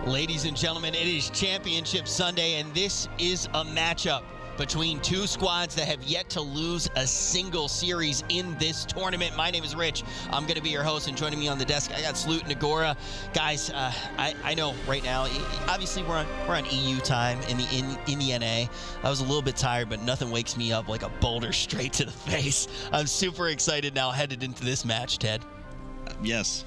Ladies and gentlemen, it is Championship Sunday, and this is a matchup between two squads that have yet to lose a single series in this tournament. My name is Rich. I'm going to be your host, and joining me on the desk, I got Sloot and Agora. Guys, I know right now, obviously we're on EU time in the NA. I was a little bit tired, but nothing wakes me up like a boulder straight to the face. I'm super excited now headed into this match, Ted. Yes.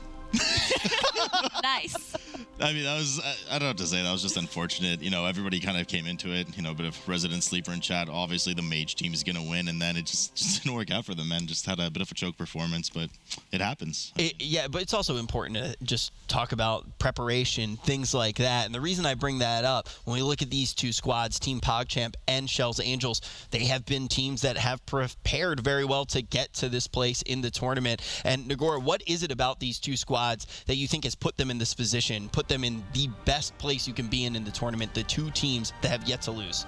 Nice. I mean, that was, I don't know what to say. That was just unfortunate. You know, everybody kind of came into it, a bit of resident sleeper in chat. Obviously, the mage team is going to win, and then it just didn't work out for them, man. Just had a bit of a choke performance, but it happens. Yeah, but it's also important to just talk about preparation, things like that. And the reason I bring that up, when we look at these two squads, Team PogChamp and Kjell's Angels, they have been teams that have prepared very well to get to this place in the tournament. And Nagora, what is it about these two squads that you think has put them in this position, put them in the best place you can be in the tournament, the two teams that have yet to lose?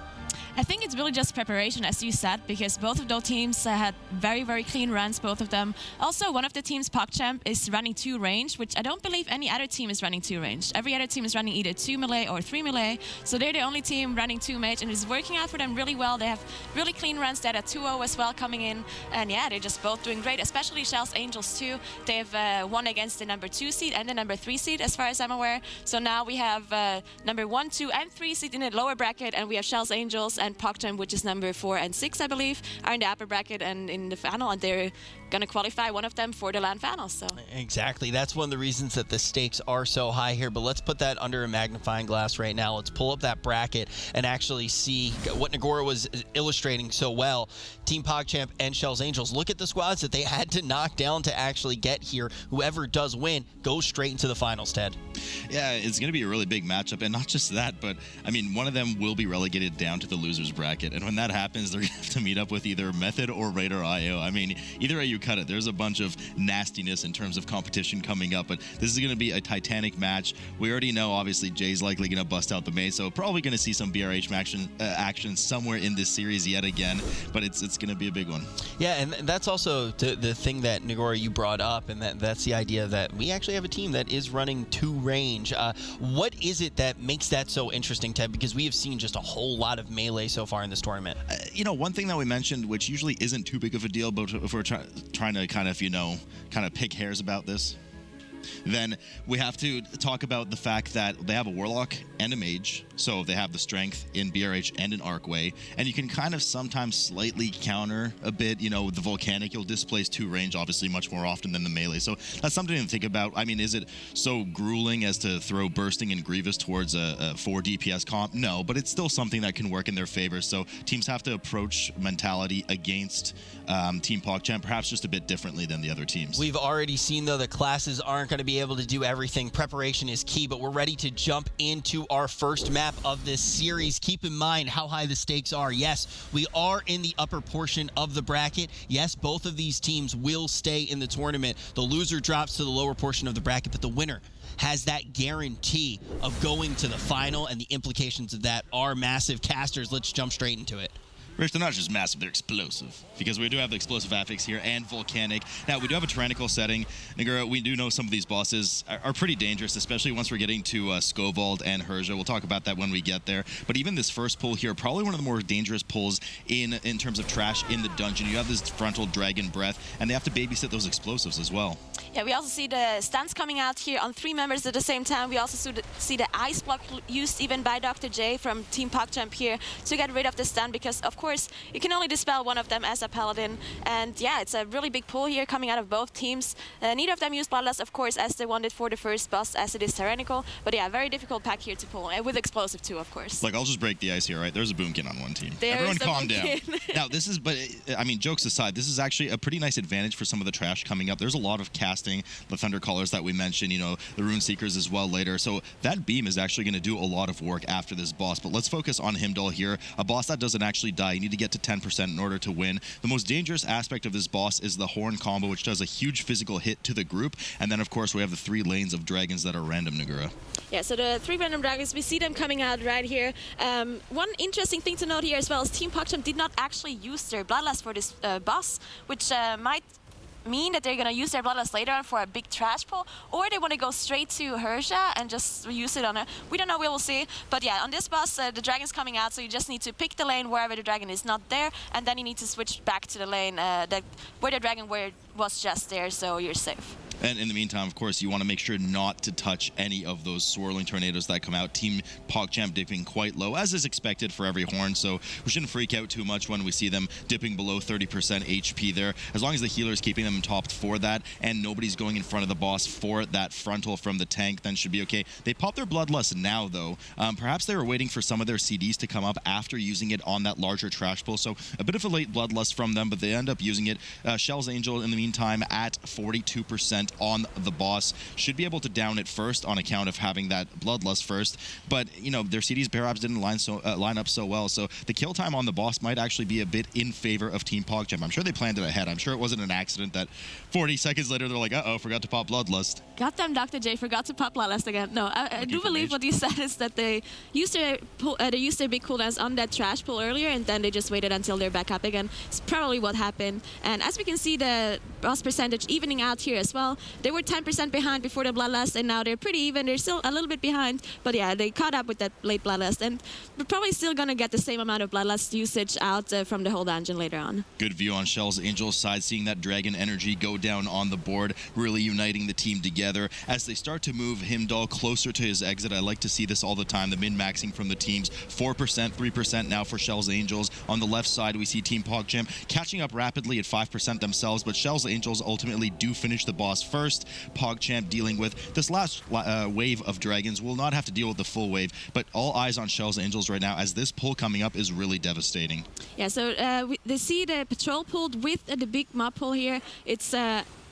I think it's really just preparation, as you said, because both of those teams had very, very clean runs, both of them. Also, one of the teams, PogChamp, is running 2 range, which I don't believe any other team is running 2 range. Every other team is running either 2 melee or 3 melee, so they're the only team running 2 mage, and it's working out for them really well. They have really clean runs. They had a 2-0 as well coming in, and yeah, they're just both doing great, especially Kjell's Angels too. They have won against the number 2 seed and the number 3 seed, as far as I'm aware. So now we have number 1, 2, and 3 seed in the lower bracket, and we have Kjell's Angels and PogChamp, which is number 4 and 6, I believe, are in the upper bracket and in the final, and they're going to qualify one of them for the LAN finals. So exactly, that's one of the reasons that the stakes are so high here. But let's put that under a magnifying glass right now. Let's pull up that bracket and actually see what Nagora was illustrating so well. Team PogChamp and Kjell's Angels, look at the squads that they had to knock down to actually get here. Whoever does win goes straight into the finals, Ted. Yeah, it's going to be a really big matchup, and not just that, but I mean, one of them will be relegated down to the losers bracket, and when that happens, they're going to have to meet up with either Method or Raider IO. I mean, either way you cut it, there's a bunch of nastiness in terms of competition coming up, but this is going to be a titanic match. We already know, obviously, Jay's likely going to bust out the maze, so probably going to see some BRH action somewhere in this series yet again, but it's going to be a big one. Yeah, and that's also the thing that, Nagora, you brought up, and that's the idea that we actually have a team that is running 2 range. What is it that makes that so interesting, Ted? Because we have seen just a whole lot of melee so far in this tournament. One thing that we mentioned, which usually isn't too big of a deal, but if we're trying to kind of pick hairs about this, then we have to talk about the fact that they have a Warlock and a Mage, so they have the strength in BRH and in Arcway, and you can kind of sometimes slightly counter a bit, with the Volcanic, you'll displace 2 range obviously much more often than the melee, so that's something to think about. I mean, is it so grueling as to throw Bursting and Grievous towards a 4 DPS comp? No, but it's still something that can work in their favor, so teams have to approach mentality against Team PogChamp perhaps just a bit differently than the other teams. We've already seen, though, the classes aren't going to be able to do everything. Preparation is key, but we're ready to jump into our first map of this series. Keep in mind how high the stakes are. Yes, we are in the upper portion of the bracket. Yes, both of these teams will stay in the tournament. The loser drops to the lower portion of the bracket, but the winner has that guarantee of going to the final, and the implications of that are massive. Casters, let's jump straight into it. Rich, they're not just massive, they're explosive, because we do have the explosive affix here and volcanic. Now, we do have a tyrannical setting. Nagura, we do know some of these bosses are pretty dangerous, especially once we're getting to Skovald and Herja. We'll talk about that when we get there. But even this first pull here, probably one of the more dangerous pulls in terms of trash in the dungeon. You have this frontal dragon breath, and they have to babysit those explosives as well. Yeah, we also see the stuns coming out here on 3 members at the same time. We also see the ice block used even by Dr. J from Team PogChamp here to get rid of the stun, because of course you can only dispel one of them as a paladin. And yeah, it's a really big pull here coming out of both teams. Neither of them used Bloodlust, of course, as they wanted for the first boss, as it is tyrannical. But yeah, very difficult pack here to pull, and with explosive too, of course. Like, I'll just break the ice here, right? There's a boomkin on one team. Everyone calm down. Now, this is, but I mean, jokes aside, this is actually a pretty nice advantage for some of the trash coming up. There's a lot of casting, the Thunder Callers that we mentioned, the Rune Seekers as well later. So that beam is actually going to do a lot of work after this boss. But let's focus on Himdall here, a boss that doesn't actually die. You need to get to 10% in order to win. The most dangerous aspect of this boss is the Horn combo, which does a huge physical hit to the group. And then, of course, we have the 3 lanes of dragons that are random, Nagura. Yeah, so the 3 random dragons, we see them coming out right here. One interesting thing to note here as well is Team PogChamp did not actually use their Bloodlust for this boss, which might mean that they're going to use their Bloodlust later on for a big trash pull, or they want to go straight to Hersha and just use it on a... We don't know, we will see. But yeah, on this boss, the dragon's coming out, so you just need to pick the lane wherever the dragon is not there, and then you need to switch back to the lane where the dragon was just there, so you're safe. And in the meantime, of course, you want to make sure not to touch any of those swirling tornadoes that come out. Team PogChamp dipping quite low, as is expected for every horn, so we shouldn't freak out too much when we see them dipping below 30% HP there. As long as the healer is keeping them topped for that, and nobody's going in front of the boss for that frontal from the tank, then should be okay. They pop their Bloodlust now, though. Perhaps they were waiting for some of their CDs to come up after using it on that larger trash pull, so a bit of a late Bloodlust from them, but they end up using it. Kjell's Angel, in the meantime, at 42% on the boss, should be able to down it first on account of having that Bloodlust first, but you know, their CDs perhaps didn't line up so well, so the kill time on the boss might actually be a bit in favor of Team PogChamp. I'm sure they planned it ahead. I'm sure it wasn't an accident that 40 seconds later they're like, uh-oh, forgot to pop Bloodlust. Got them, Dr. J, forgot to pop Bloodlust again. No, I do believe what you said is that they used their big cooldowns on that trash pull earlier, and then they just waited until they're back up again. It's probably what happened. And as we can see, the boss percentage evening out here as well. They were 10% behind before the Bloodlust, and now they're pretty even. They're still a little bit behind, but yeah, they caught up with that late Bloodlust, and we're probably still going to get the same amount of Bloodlust usage out from the whole dungeon later on. Good view on Kjell's Angel's side, seeing that dragon energy go down on the board, really uniting the team together. As they start to move Himdall closer to his exit, I like to see this all the time, the min-maxing from the teams. 4%, 3% now for Kjell's Angels. On the left side, we see Team PogChamp catching up rapidly at 5% themselves, but Kjell's Angels ultimately do finish the boss first. PogChamp dealing with this last wave of dragons will not have to deal with the full wave, but all eyes on Kjell's Angels right now, as this pull coming up is really devastating. Yeah, so they see the patrol pulled with the big mob pull here. It's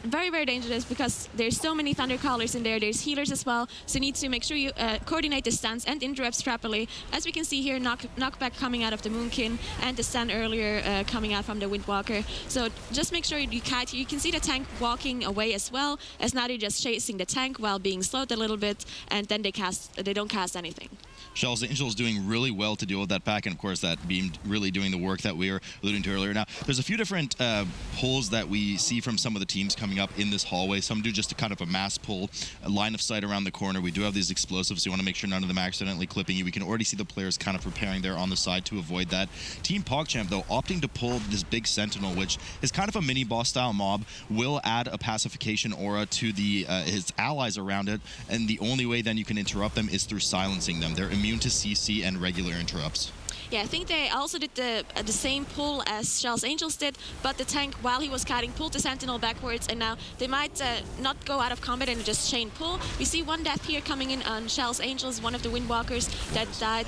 very, very dangerous because there's so many Thundercallers in there. There's healers as well, so you need to make sure you coordinate the stans and interrupts properly. As we can see here, knockback coming out of the Moonkin and the stun earlier coming out from the Windwalker. So just make sure you kite. You can see the tank walking away as well, as now they're just chasing the tank while being slowed a little bit, and then they don't cast anything. Kjell's Angels doing really well to deal with that pack, and of course that beam really doing the work that we were alluding to earlier. Now, there's a few different pulls that we see from some of the teams coming up in this hallway. Some do just a kind of a mass pull, a line of sight around the corner. We do have these explosives, so you want to make sure none of them are accidentally clipping you. We can already see the players kind of preparing there on the side to avoid that. Team PogChamp, though, opting to pull this big Sentinel, which is kind of a mini boss style mob, will add a pacification aura to his allies around it, and the only way then you can interrupt them is through silencing them. They're immune to CC and regular interrupts. Yeah, I think they also did the same pull as Kjell's Angels did, but the tank, while he was kiting, pulled the Sentinel backwards, and now they might not go out of combat and just chain pull. We see one death here coming in on Kjell's Angels, one of the Windwalkers that died.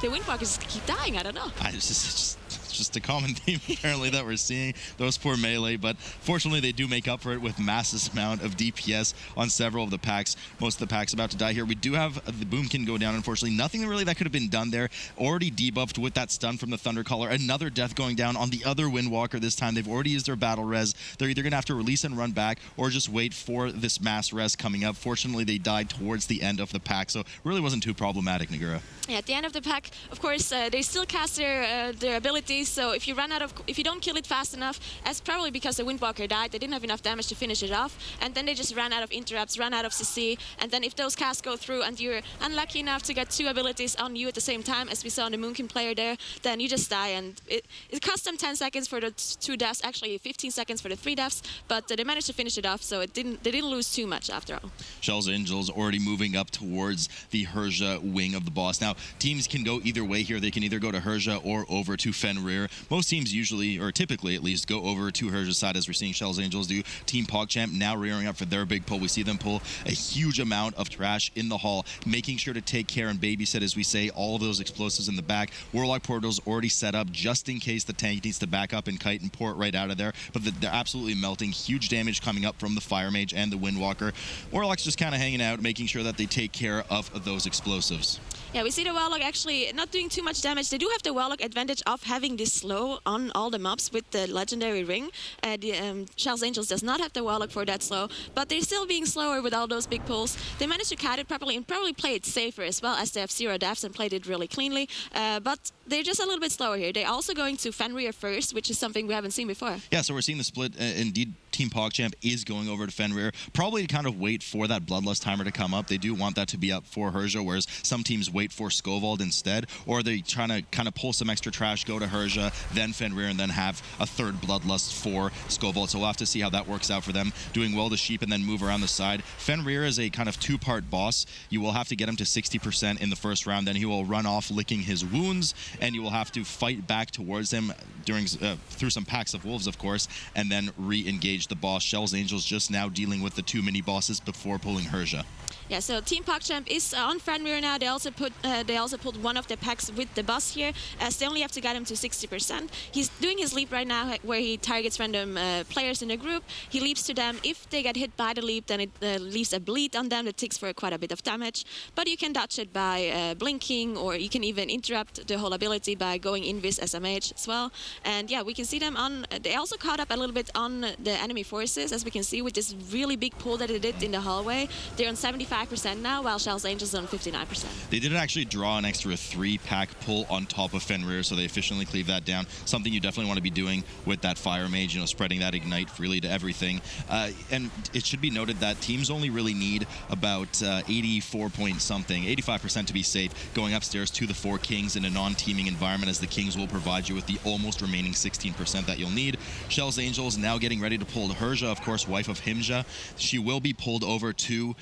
The Windwalkers keep dying, I don't know. It's just a common theme apparently that we're seeing, those poor melee, but fortunately they do make up for it with massive amount of DPS on several of the packs. Most of the packs about to die here. We do have the Boomkin go down, unfortunately. Nothing really that could have been done there. Already debuffed with that stun from the Thundercaller. Another death going down on the other Windwalker this time. They've already used their battle res. They're either going to have to release and run back or just wait for this mass res coming up. Fortunately, they died towards the end of the pack, so really wasn't too problematic, Nagura. Yeah, at the end of the pack, of course, they still cast their abilities, so if you don't kill it fast enough, that's probably because the Windwalker died, they didn't have enough damage to finish it off, and then they just ran out of interrupts, ran out of CC, and then if those casts go through and you're unlucky enough to get two abilities on you at the same time, as we saw on the Moonkin player there, then you just die, and it cost them 10 seconds for the 2 deaths, actually 15 seconds for the 3 deaths, but they managed to finish it off, so they didn't lose too much after all. Kjell's Angels already moving up towards the Hersha wing of the boss. Now, teams can go either way here. They can either go to Hersha or over to Fenrir. Most teams usually, or typically at least, go over to Hersha's side, as we're seeing Kjell's Angels do. Team PogChamp now rearing up for their big pull. We see them pull a huge amount of trash in the hall, making sure to take care and babysit, as we say, all of those explosives in the back. Warlock portals already set up just in case the tank needs to back up and kite and port right out of there, but they're absolutely melting. Huge damage coming up from the Fire Mage and the Windwalker. Warlock's just kind of hanging out, making sure that they take care of those explosives. Yeah, we see the Warlock actually not doing too much damage. They do have the Warlock advantage of having being this slow on all the mobs with the legendary ring. Kjell's Angels does not have the Warlock for that slow, but they're still being slower with all those big pulls. They managed to cut it properly and probably play it safer as well, as they have 0 deaths and played it really cleanly. But they're just a little bit slower here. They're also going to Fenrir first, which is something we haven't seen before. Yeah, so we're seeing the split. Indeed, Team PogChamp is going over to Fenrir, probably to kind of wait for that Bloodlust timer to come up. They do want that to be up for Herja, whereas some teams wait for Skovald instead, or they trying to kind of pull some extra trash, go to Herja, then Fenrir, and then have a third Bloodlust for Skovald. So we'll have to see how that works out for them. Doing well to Sheep and then move around the side. Fenrir is a kind of 2-part boss. You will have to get him to 60% in the first round, then he will run off licking his wounds, and you will have to fight back towards him during through some packs of wolves, of course, and then re-engage the boss. Kjell's Angels just now dealing with the 2 mini bosses before pulling Herja. Yeah, so Team PogChamp is on Fenrir now. They also pulled one of the packs with the boss here, as they only have to get him to 60%. He's doing his leap right now, where he targets random players in the group. He leaps to them. If they get hit by the leap, then it leaves a bleed on them that takes for quite a bit of damage. But you can dodge it by blinking, or you can even interrupt the whole ability by going invis as a mage as well. And yeah, we can see them on. They also caught up a little bit on the enemy forces, as we can see with this really big pull that they did in the hallway. They're on 75% now, while Kjell's Angels are on 59%. They did actually draw an extra 3-pack pull on top of Fenrir, so they efficiently cleaved that down. Something you definitely want to be doing with that Fire Mage, spreading that Ignite freely to everything. And it should be noted that teams only really need about 84 point something, 85% to be safe, going upstairs to the 4 Kings in a non-teaming environment, as the Kings will provide you with the almost remaining 16% that you'll need. Kjell's Angels now getting ready to pull Herja, of course, wife of Himja. She will be pulled over to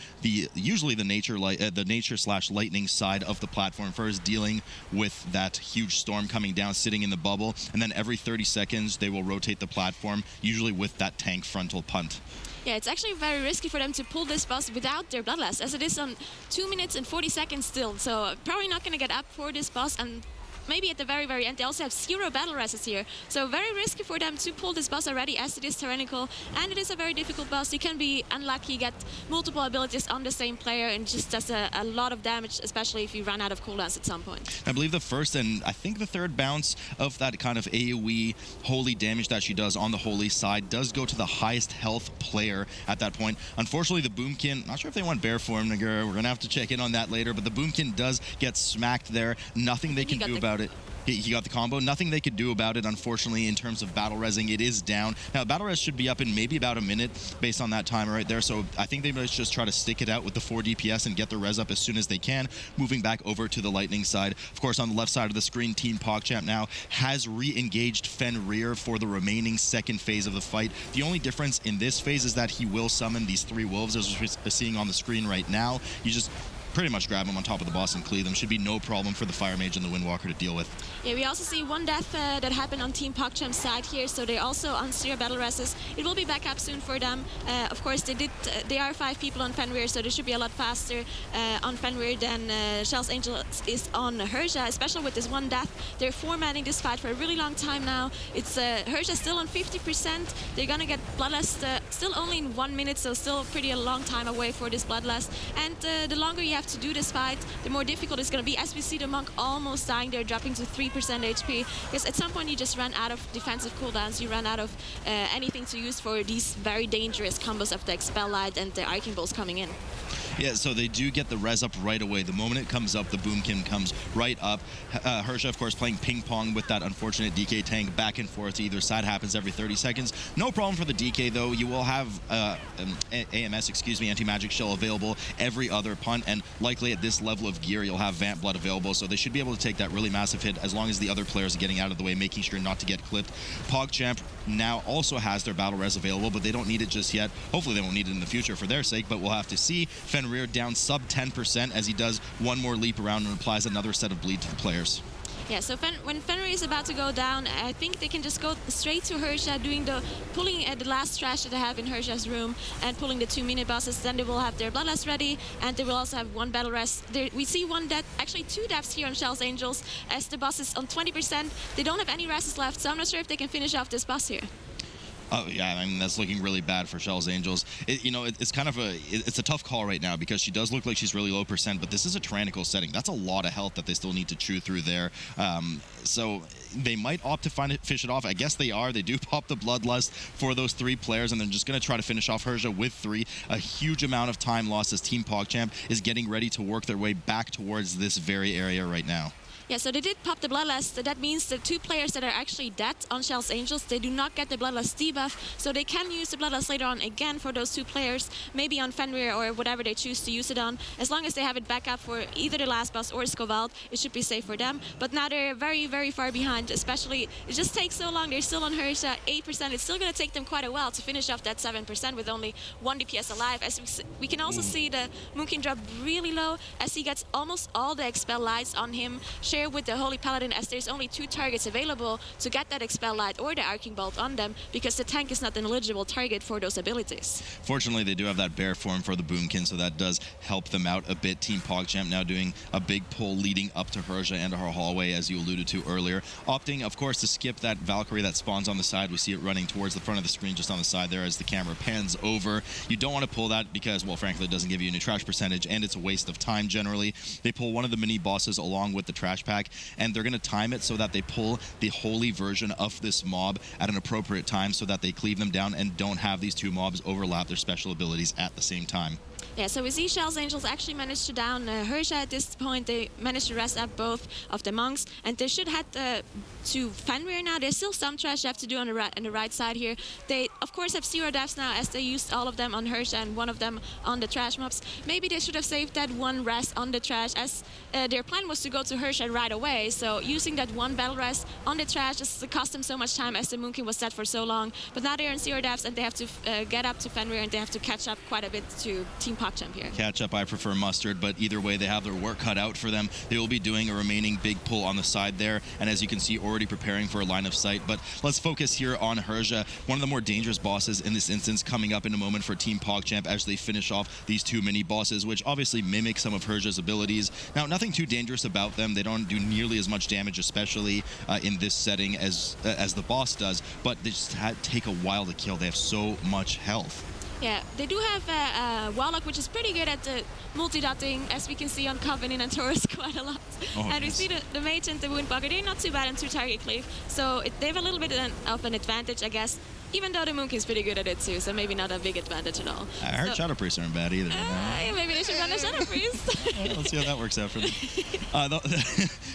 usually the nature/lightning side of the platform, first dealing with that huge storm coming down, sitting in the bubble, and then every 30 seconds they will rotate the platform, usually with that tank frontal punt. Yeah, it's actually very risky for them to pull this boss without their Bloodlust, as it is on 2 minutes and 40 seconds still. So probably not going to get up for this boss, and maybe at the very, very end. They also have 0 battle rests here. So very risky for them to pull this boss already, as it is tyrannical. And it is a very difficult boss. You can be unlucky, get multiple abilities on the same player, and just does a lot of damage, especially if you run out of cooldowns at some point. I believe the first and I think the third bounce of that kind of AoE holy damage that she does on the holy side does go to the highest health player at that point. Unfortunately, the Boomkin, not sure if they want bear form, Nagura. We're going to have to check in on that later, but the Boomkin does get smacked there. Nothing they can do about it. He got the combo. Nothing they could do about it, unfortunately, in terms of battle resing. It is down. Now, battle res should be up in maybe about a minute based on that timer right there. So I think they must just try to stick it out with the 4 DPS and get the res up as soon as they can, moving back over to the lightning side. Of course, on the left side of the screen, Team PogChamp now has re-engaged Fenrir for the remaining second phase of the fight. The only difference in this phase is that he will summon these 3 wolves, as we're seeing on the screen right now. You just pretty much grab them on top of the boss and cleave them. Should be no problem for the Fire Mage and the Windwalker to deal with. Yeah, we also see 1 death that happened on Team PogChamp's side here, so they're also on 0 battle rests. It will be back up soon for them. Of course, they are 5 people on Fenrir, so they should be a lot faster on Fenrir than Kjell's Angels is on Herja, especially with this 1 death. They're formatting this fight for a really long time now. It's Herja still on 50%. They're gonna get Bloodlust still only in 1 minute, so still pretty a long time away for this Bloodlust. And the longer you have to do this fight, the more difficult it's going to be, as we see the Monk almost dying there, dropping to 3% HP, because at some point you just run out of defensive cooldowns, you run out of anything to use for these very dangerous combos of the Expel Light and the Arcane Bolts coming in. Yeah, so they do get the res up right away. The moment it comes up, the Boomkin comes right up. Herja, of course, playing ping pong with that unfortunate DK tank back and forth to either side. Happens every 30 seconds. No problem for the DK, though. You will have AMS, Anti-Magic Shell available every other punt, and likely at this level of gear, you'll have Vamp Blood available, so they should be able to take that really massive hit as long as the other players are getting out of the way, making sure not to get clipped. PogChamp now also has their battle res available, but they don't need it just yet. Hopefully they won't need it in the future for their sake, but we'll have to see. Fenrir down sub 10% as he does 1 more leap around and applies another set of bleed to the players. Yeah, so when Fenrir is about to go down, I think they can just go straight to Herja, pulling the last trash that they have in Herja's room and pulling the 2 mini bosses. Then they will have their Bloodlust ready, and they will also have 1 battle rest. We see 1 death, actually 2 deaths here on Kjell's Angels, as the boss is on 20%. They don't have any rests left, so I'm not sure if they can finish off this boss here. Oh yeah, I mean that's looking really bad for Kjell's Angels. It's kind of it's a tough call right now because she does look like she's really low percent, but this is a tyrannical setting. That's a lot of health that they still need to chew through there. So they might opt to fish it off. I guess they are. They do pop the Bloodlust for those 3 players, and they're just going to try to finish off Herja with 3. A huge amount of time lost as Team PogChamp is getting ready to work their way back towards this very area right now. Yeah, so they did pop the Bloodlust. That means the 2 players that are actually dead on Kjell's Angels, they do not get the Bloodlust debuff, so they can use the Bloodlust later on again for those 2 players, maybe on Fenrir or whatever they choose to use it on. As long as they have it back up for either the last boss or Skovald, it should be safe for them. But now they're very, very far behind, especially it just takes so long. They're still on Herja, 8%. It's still going to take them quite a while to finish off that 7% with only 1 DPS alive. As we can also see the Moonkin drop really low as he gets almost all the Expel Lights on him, share with the Holy Paladin, as there's only 2 targets available to get that Expel Light or the Arcing Bolt on them, because the tank is not an eligible target for those abilities. Fortunately, they do have that bear form for the Boomkin, so that does help them out a bit. Team PogChamp now doing a big pull leading up to Herja and her hallway, as you alluded to earlier. Opting, of course, to skip that Valkyrie that spawns on the side. We see it running towards the front of the screen just on the side there as the camera pans over. You don't want to pull that because, well, frankly, it doesn't give you any trash percentage, and it's a waste of time generally. They pull one of the mini bosses along with the trash pack, and they're going to time it so that they pull the holy version of this mob at an appropriate time so that they cleave them down and don't have these 2 mobs overlap their special abilities at the same time. Yeah, so we see Kjell's Angels actually managed to down Herja at this point. They managed to rest up both of the monks, and they should head to Fenrir now. There's still some trash they have to do on the right side here. They, of course, have 0 deaths now as they used all of them on Herja and 1 of them on the trash mobs. Maybe they should have saved that 1 rest on the trash, as their plan was to go to Herja right away. So using that 1 battle rest on the trash just cost them so much time as the Moonkin was set for so long. But now they're in 0 deaths and they have to get up to Fenrir, and they have to catch up quite a bit to Team PogChamp here. Catch up, I prefer Mustard, but either way, they have their work cut out for them. They will be doing a remaining big pull on the side there, and as you can see, already preparing for a line of sight. But let's focus here on Herja, one of the more dangerous bosses in this instance, coming up in a moment for Team PogChamp as they finish off these 2 mini bosses, which obviously mimic some of Herja's abilities. Now, nothing too dangerous about them. They don't do nearly as much damage, especially in this setting as the boss does, but they just take a while to kill. They have so much health. Yeah, they do have Warlock, which is pretty good at the multi-dotting, as we can see on Covenant and Taurus quite a lot. Oh, and yes. We see the Mage and the Woundbugger, they're not too bad on 2 target cleave, so they have a little bit of an advantage, I guess. Even though the Moonkin's pretty good at it too, so maybe not a big advantage at all. I heard Shadow Priests aren't bad either. Maybe they should run a Shadow Priest. Yeah, let's see how that works out for them.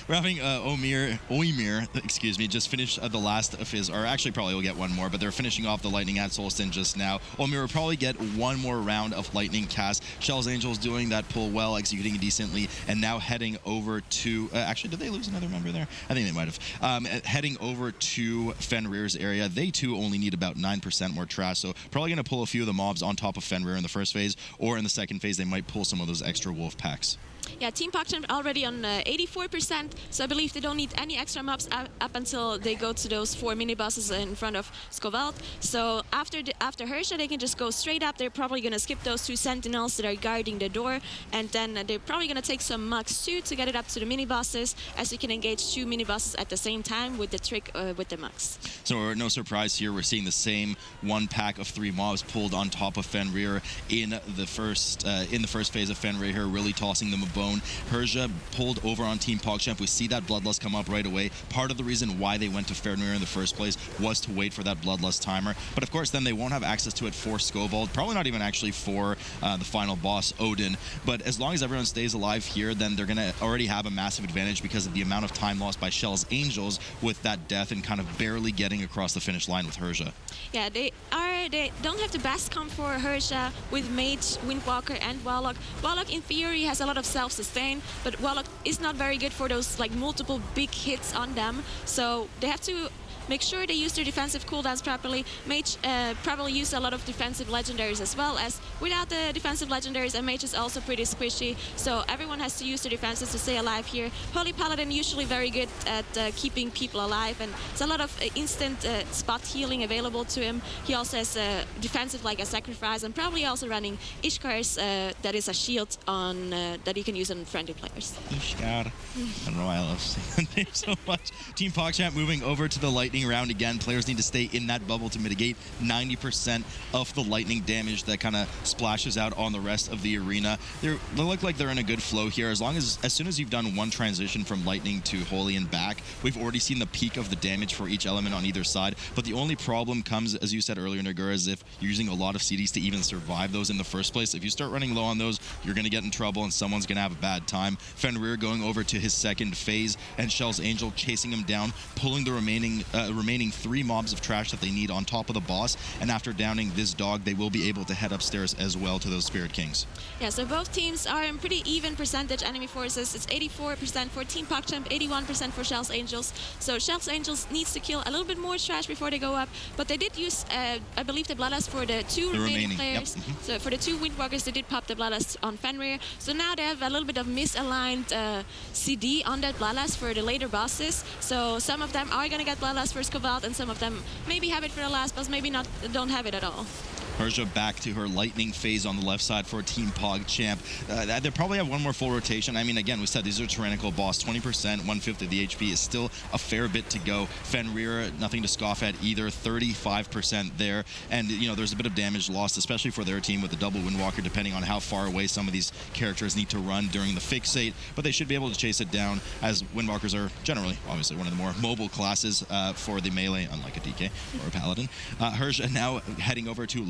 We're having Oymir, excuse me, just finished the last of his, or actually probably will get 1 more, but they're finishing off the Lightning at Solstin just now. Oymir will probably get 1 more round of Lightning cast. Kjell's Angels doing that pull well, executing it decently, and now heading over to, actually, did they lose another member there? I think they might have. Heading over to Fenrir's area. They too only need about 9% more trash, so probably going to pull a few of the mobs on top of Fenrir in the first phase, or in the second phase they might pull some of those extra wolf packs. Yeah, Team PogChamp already on 84%, so I believe they don't need any extra mobs up until they go to those 4 mini-bosses in front of Skovald. So after Herja, they can just go straight up. They're probably going to skip those 2 sentinels that are guarding the door, and then they're probably going to take some mugs too to get it up to the mini-bosses, as you can engage 2 mini-bosses at the same time with the trick with the mugs. So no surprise here, we're seeing the same 1 pack of 3 mobs pulled on top of Fenrir in the first phase of Fenrir here, really tossing them a bone. Herja pulled over on Team PogChamp. We see that Bloodlust come up right away. Part of the reason why they went to Fenrir in the first place was to wait for that Bloodlust timer. But of course, then they won't have access to it for Skovald. Probably not even actually for the final boss, Odin. But as long as everyone stays alive here, then they're going to already have a massive advantage because of the amount of time lost by Kjell's Angels with that death and kind of barely getting across the finish line with Herja. Yeah, they don't have the best comp for Herja with Mage, Windwalker, and Warlock. Warlock, in theory, has a lot of self-sustain, but Warlock is not very good for those like multiple big hits on them. So they have to make sure they use their defensive cooldowns properly. Mage probably use a lot of defensive legendaries as well, as without the defensive legendaries, a Mage is also pretty squishy, so everyone has to use their defenses to stay alive here. Holy Paladin usually very good at keeping people alive, and there's a lot of instant spot healing available to him. He also has defensive like a sacrifice, and probably also running Ishkar's that is a shield on that you can use on friendly players. Ishkar. I don't know why I love saying that name so much. Team PogChamp moving over to the Lightning lightning round again. Players need to stay in that bubble to mitigate 90% of the lightning damage that kind of splashes out on the rest of the arena. They look like they're in a good flow here. As soon as you've done one transition from lightning to holy and back, we've already seen the peak of the damage for each element on either side. But the only problem comes, as you said earlier, Nagura, is if you're using a lot of CDs to even survive those in the first place. If you start running low on those, you're going to get in trouble and someone's going to have a bad time. Fenrir going over to his second phase, and Kjell's Angel chasing him down, pulling the remaining 3 mobs of trash that they need on top of the boss. And after downing this dog, they will be able to head upstairs as well to those Spirit Kings. Yeah, so both teams are in pretty even percentage enemy forces. It's 84% for Team PogChamp, 81% for Kjell's Angels. So Kjell's Angels needs to kill a little bit more trash before they go up, but they did use, I believe, the Bloodlust for the two remaining players. Yep. So for the 2 Windwalkers, they did pop the Bloodlust on Fenrir. So now they have a little bit of misaligned CD on that Bloodlust for the later bosses. So some of them are going to get Bloodlust for Skovald, and some of them maybe have it for the last boss, maybe not, don't have it at all. Persia back to her lightning phase on the left side for Team PogChamp. They probably have one more full rotation. I mean, again, we said these are tyrannical boss. 20%, 1/5 of the HP is still a fair bit to go. Fenrir, nothing to scoff at either. 35% there. And, you know, there's a bit of damage lost, especially for their team with the double Windwalker, depending on how far away some of these characters need to run during the fixate. But they should be able to chase it down, as Windwalkers are generally, obviously, one of the more mobile classes for the melee, unlike a DK or a Paladin. Persia now heading over to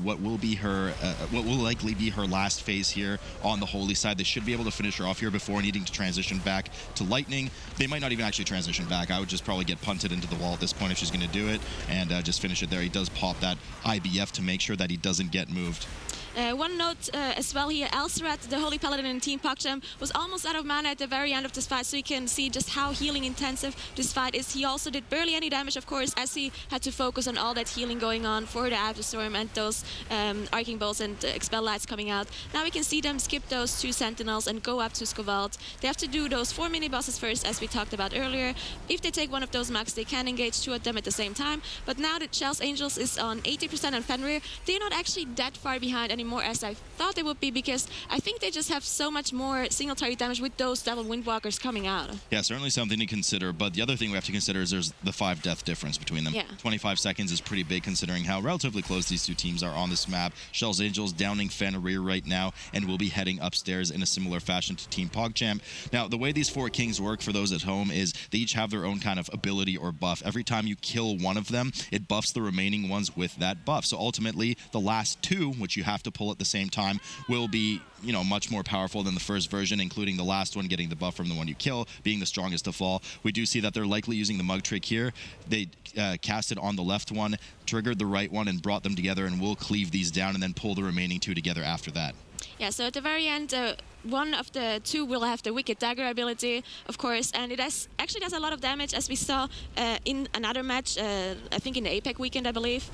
what will likely be her last phase here on the holy side. They should be able to finish her off here before needing to transition back to lightning. They might not even actually transition back. I would just probably get punted into the wall at this point if she's going to do it, and just finish it there. He does pop that IBF to make sure that he doesn't get moved. One note as well here, Elserat, the Holy Paladin in Team PogChamp, was almost out of mana at the very end of this fight, so you can see just how healing intensive this fight is. He also did barely any damage, of course, as he had to focus on all that healing going on for the Afterstorm and those Arcing Bolts and Expel Lights coming out. Now we can see them skip those 2 Sentinels and go up to Skovald. They have to do those 4 mini-bosses first, as we talked about earlier. If they take one of those max, they can engage 2 of them at the same time. But now that Kjell's Angels is on 80% on Fenrir, they're not actually that far behind anymore as I thought they would be, because I think they just have so much more single target damage with those double Windwalkers coming out. Yeah, certainly something to consider, but the other thing we have to consider is there's the 5 death difference between them. Yeah. 25 seconds is pretty big considering how relatively close these 2 teams are on this map. Kjell's Angels downing Fenrir right now, and will be heading upstairs in a similar fashion to Team PogChamp. Now, the way these 4 kings work for those at home is they each have their own kind of ability or buff. Every time you kill one of them, it buffs the remaining ones with that buff. So ultimately, the last 2, which you have to pull at the same time, will be, you know, much more powerful than the first version, including the last one getting the buff from the one you kill, being the strongest to fall. We do see that they're likely using the mug trick here. They cast it on the left one, triggered the right one, and brought them together, and will cleave these down and then pull the remaining 2 together after that. Yeah, so at the very end, one of the 2 will have the Wicked Dagger ability, of course, and it actually does a lot of damage, as we saw in another match, I think in the APEC weekend, I believe.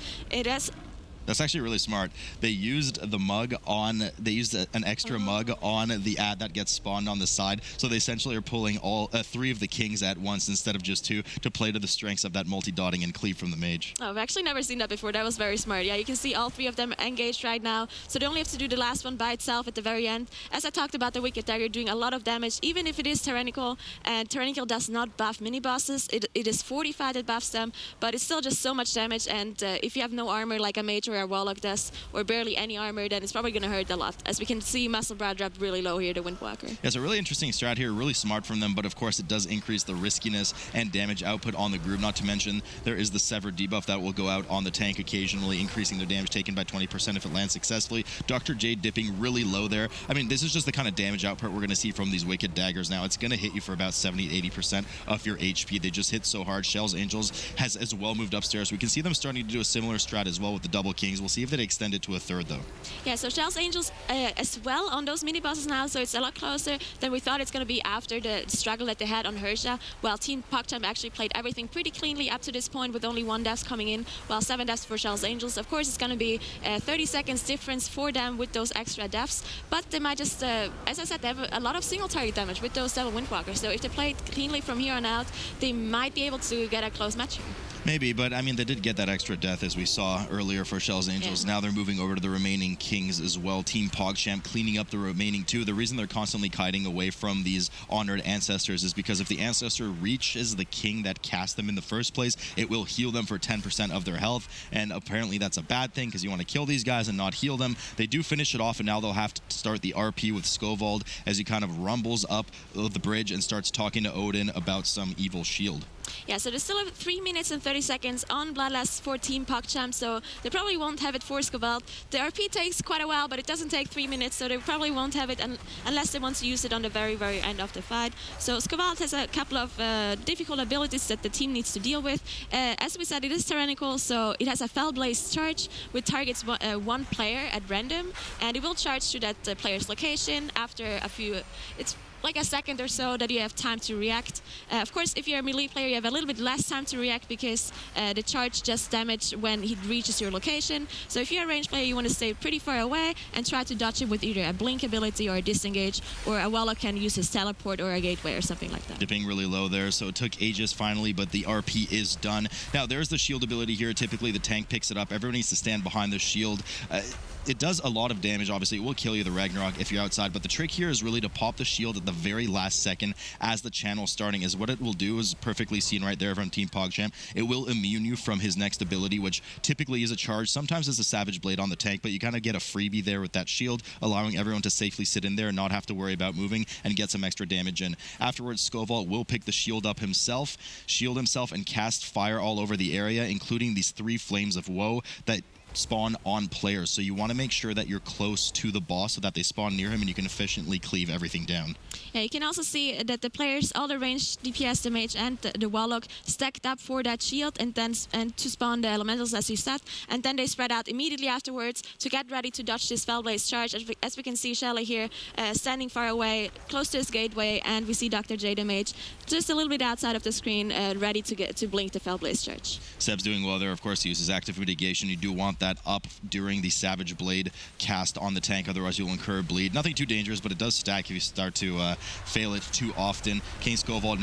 That's actually really smart. They used the mug on, they used an extra mug on the ad that gets spawned on the side. So they essentially are pulling all 3 of the kings at once instead of just 2 to play to the strengths of that multi-dotting and cleave from the mage. Oh, I've actually never seen that before. That was very smart. Yeah, you can see all 3 of them engaged right now. So they only have to do the last one by itself at the very end. As I talked about, the Wicked Dagger doing a lot of damage, even if it is tyrannical. And tyrannical does not buff mini-bosses. It is 45 that buffs them, but it's still just so much damage. And if you have no armor like a mage or a warlock does, or barely any armor, then it's probably going to hurt a lot. As we can see, Muscle Brow dropped really low here, the Windwalker. Yeah, it's a really interesting strat here, really smart from them, but of course it does increase the riskiness and damage output on the group. Not to mention, there is the Severed debuff that will go out on the tank occasionally, increasing their damage taken by 20% if it lands successfully. Dr. J dipping really low there. I mean, this is just the kind of damage output we're going to see from these Wicked Daggers now. It's going to hit you for about 70-80% of your HP. They just hit so hard. Kjell's Angels has as well moved upstairs. We can see them starting to do a similar strat as well with the double kings. We'll see if they extend it to a 3rd, though. Yeah, so Kjell's Angels as well on those mini-bosses now, so it's a lot closer than we thought it's going to be after the struggle that they had on Hersha, while Team PogChamp actually played everything pretty cleanly up to this point with only 1 death coming in, while 7 deaths for Kjell's Angels. Of course, it's going to be 30 seconds difference for them with those extra deaths, but they might just, as I said, they have a lot of single target damage with those double Windwalkers, so if they play it cleanly from here on out, they might be able to get a close match here. Maybe, but I mean, they did get that extra death as we saw earlier for Kjell's Angels. Now they're moving over to the remaining Kings as well. Team PogChamp cleaning up the remaining 2. The reason they're constantly kiting away from these honored ancestors is because if the ancestor reaches the king that cast them in the first place, it will heal them for 10% of their health. And apparently that's a bad thing because you want to kill these guys and not heal them. They do finish it off, and now they'll have to start the RP with Skovald as he kind of rumbles up the bridge and starts talking to Odin about some evil shield. Yeah, so there's still 3 minutes and 30 seconds on Bloodlust for Team PogChamp, so they probably won't have it for Skovald. The RP takes quite a while, but it doesn't take 3 minutes, so they probably won't have it unless they want to use it on the very, very end of the fight. So Skovald has a couple of difficult abilities that the team needs to deal with. As we said, it is tyrannical, so it has a Fell Blaze charge, which targets one player at random, and it will charge to that player's location after a few... It's like a second or so that you have time to react. Of course, if you're a melee player, you have a little bit less time to react because the charge just damage when he reaches your location. So if you're a ranged player, you want to stay pretty far away and try to dodge it with either a blink ability or a disengage, or a Warlock can use his teleport or a gateway or something like that. Dipping really low there, so it took ages finally, but the RP is done. Now, there's the shield ability here. Typically, the tank picks it up. Everyone needs to stand behind the shield. It does a lot of damage, obviously. It will kill you, the Ragnarok, if you're outside, but the trick here is really to pop the shield at the very last second as the channel's starting, is what it will do is perfectly seen right there from Team PogChamp. It will immune you from his next ability, which typically is a charge. Sometimes it's a Savage Blade on the tank, but you kind of get a freebie there with that shield, allowing everyone to safely sit in there and not have to worry about moving and get some extra damage in. Afterwards, Skovald will pick the shield up himself, shield himself, and cast fire all over the area, including these 3 flames of woe that spawn on players. So you want to make sure that you're close to the boss so that they spawn near him and you can efficiently cleave everything down. Yeah, you can also see that the players, all the ranged DPS, the mage and the Warlock, stacked up for that shield and to spawn the elementals, as you said, and then they spread out immediately afterwards to get ready to dodge this Fell Blaze charge. As we can see Kjell here standing far away, close to his gateway, and we see Dr. J, the mage, just a little bit outside of the screen, ready to blink the Fell Blaze charge. Seb's doing well there. Of course, he uses active mitigation. You do want that up during the Savage Blade cast on the tank, otherwise you'll incur bleed. Nothing too dangerous, but it does stack if you start to fail it too often. King Skovald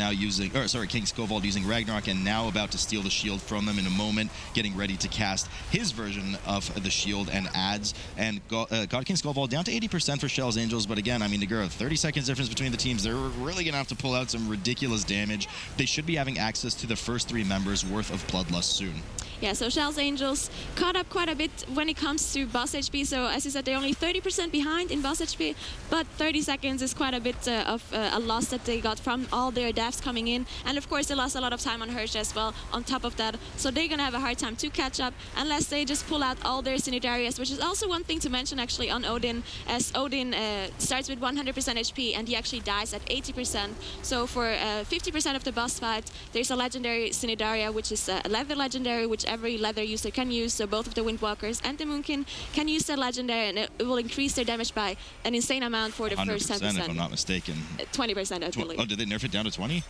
using Ragnarok, and now about to steal the shield from them in a moment, getting ready to cast his version of the shield and adds, and got King Skovald down to 80% for Kjell's Angels. But again, I mean, the 30 seconds difference between the teams, they're really gonna have to pull out some ridiculous damage. They should be having access to the first 3 members worth of Bloodlust soon. Yeah, so Kjell's Angels caught up quite a bit when it comes to boss HP. So as you said, they're only 30% behind in boss HP, but 30 seconds is quite a bit of a loss that they got from all their deaths coming in. And of course, they lost a lot of time on Hirsch as well on top of that. So they're gonna have a hard time to catch up unless they just pull out all their Synodarias, which is also one thing to mention actually on Odin, as Odin starts with 100% HP and he actually dies at 80%. So for 50% of the boss fight, there's a legendary Synodaria, which is a leather legendary, which every leather user can use. So both of the Windwalkers and the Moonkin can use that legendary, and it will increase their damage by an insane amount for the first 10%. If I'm not mistaken. 20%, I believe. Oh, did they nerf it down to 20? I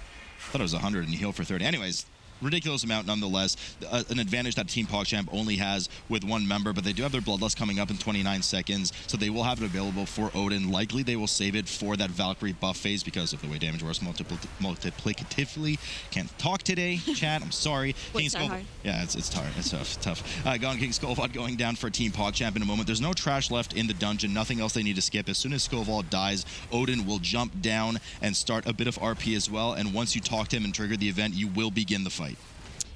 thought it was 100 and you heal for 30. Anyways, ridiculous amount nonetheless. An advantage that Team PogChamp only has with 1 member, but they do have their Bloodlust coming up in 29 seconds, so they will have it available for Odin. Likely they will save it for that Valkyrie buff phase because of the way damage works multiplicatively. Can't talk today, chat. I'm sorry. King Skovald. Yeah, it's tired. It's tough. Gone King Skovald going down for Team PogChamp in a moment. There's no trash left in the dungeon. Nothing else they need to skip. As soon as Skovald dies, Odin will jump down and start a bit of RP as well. And once you talk to him and trigger the event, you will begin the fight.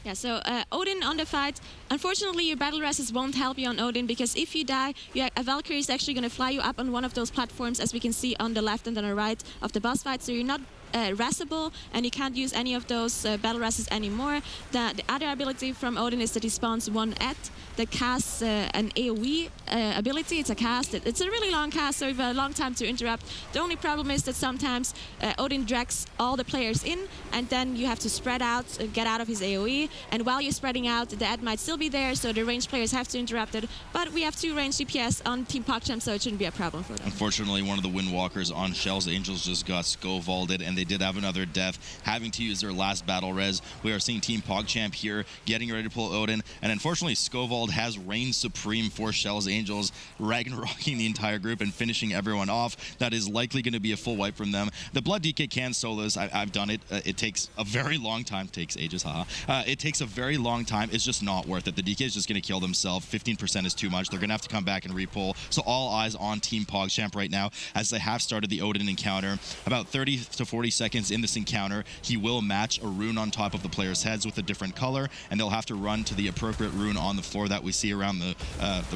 Yeah, so Odin on the fight. Unfortunately, your battle resist won't help you on Odin, because if you die, a Valkyrie is actually going to fly you up on one of those platforms, as we can see on the left and on the right of the boss fight. So you're not restable, and you can't use any of those battle rests anymore. The other ability from Odin is that he spawns 1 at that casts an AoE ability. It's a cast. It's a really long cast, so you have a long time to interrupt. The only problem is that sometimes Odin drags all the players in, and then you have to spread out, get out of his AoE. And while you're spreading out, the ad might still be there, so the ranged players have to interrupt it. But we have 2 ranged DPS on Team PogChamp, so it shouldn't be a problem for them. Unfortunately, one of the Windwalkers on Kjell's Angels just got Skovalded, and they they did have another death, having to use their last battle res. We are seeing Team PogChamp here getting ready to pull Odin, and unfortunately Skovald has reigned supreme for Kjell's Angels, Ragnaroking the entire group and finishing everyone off. That is likely going to be a full wipe from them. The Blood DK can solos. I've done it. It takes a very long time. Takes ages, haha. It takes a very long time. It's just not worth it. The DK is just going to kill themselves. 15% is too much. They're going to have to come back and repull. So all eyes on Team PogChamp right now as they have started the Odin encounter. About 30 to 40 seconds in this encounter, he will match a rune on top of the player's heads with a different color, and they'll have to run to the appropriate rune on the floor that we see around the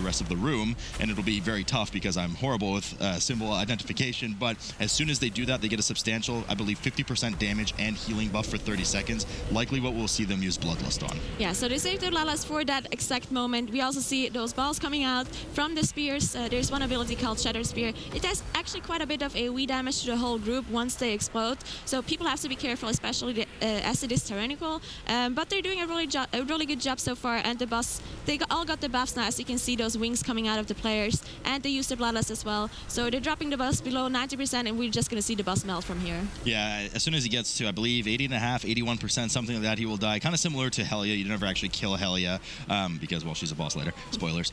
rest of the room, and it'll be very tough because I'm horrible with symbol identification, but as soon as they do that, they get a substantial, I believe, 50% damage and healing buff for 30 seconds, likely what we'll see them use Bloodlust on. Yeah, so they saved their Lalas for that exact moment. We also see those balls coming out from the spears. There's one ability called Shatter Spear. It does actually quite a bit of AoE damage to the whole group once they explode, so people have to be careful, especially as it is tyrannical, but they're doing a really good job so far, and the boss, all got the buffs now, as you can see those wings coming out of the players, and they use the Bloodlust as well, so they're dropping the boss below 90%, and we're just going to see the boss melt from here. Yeah, as soon as he gets to, I believe, 80.5%, 81%, something like that, he will die. Kind of similar to Helia. You never actually kill Helia because, well, she's a boss later. Spoilers.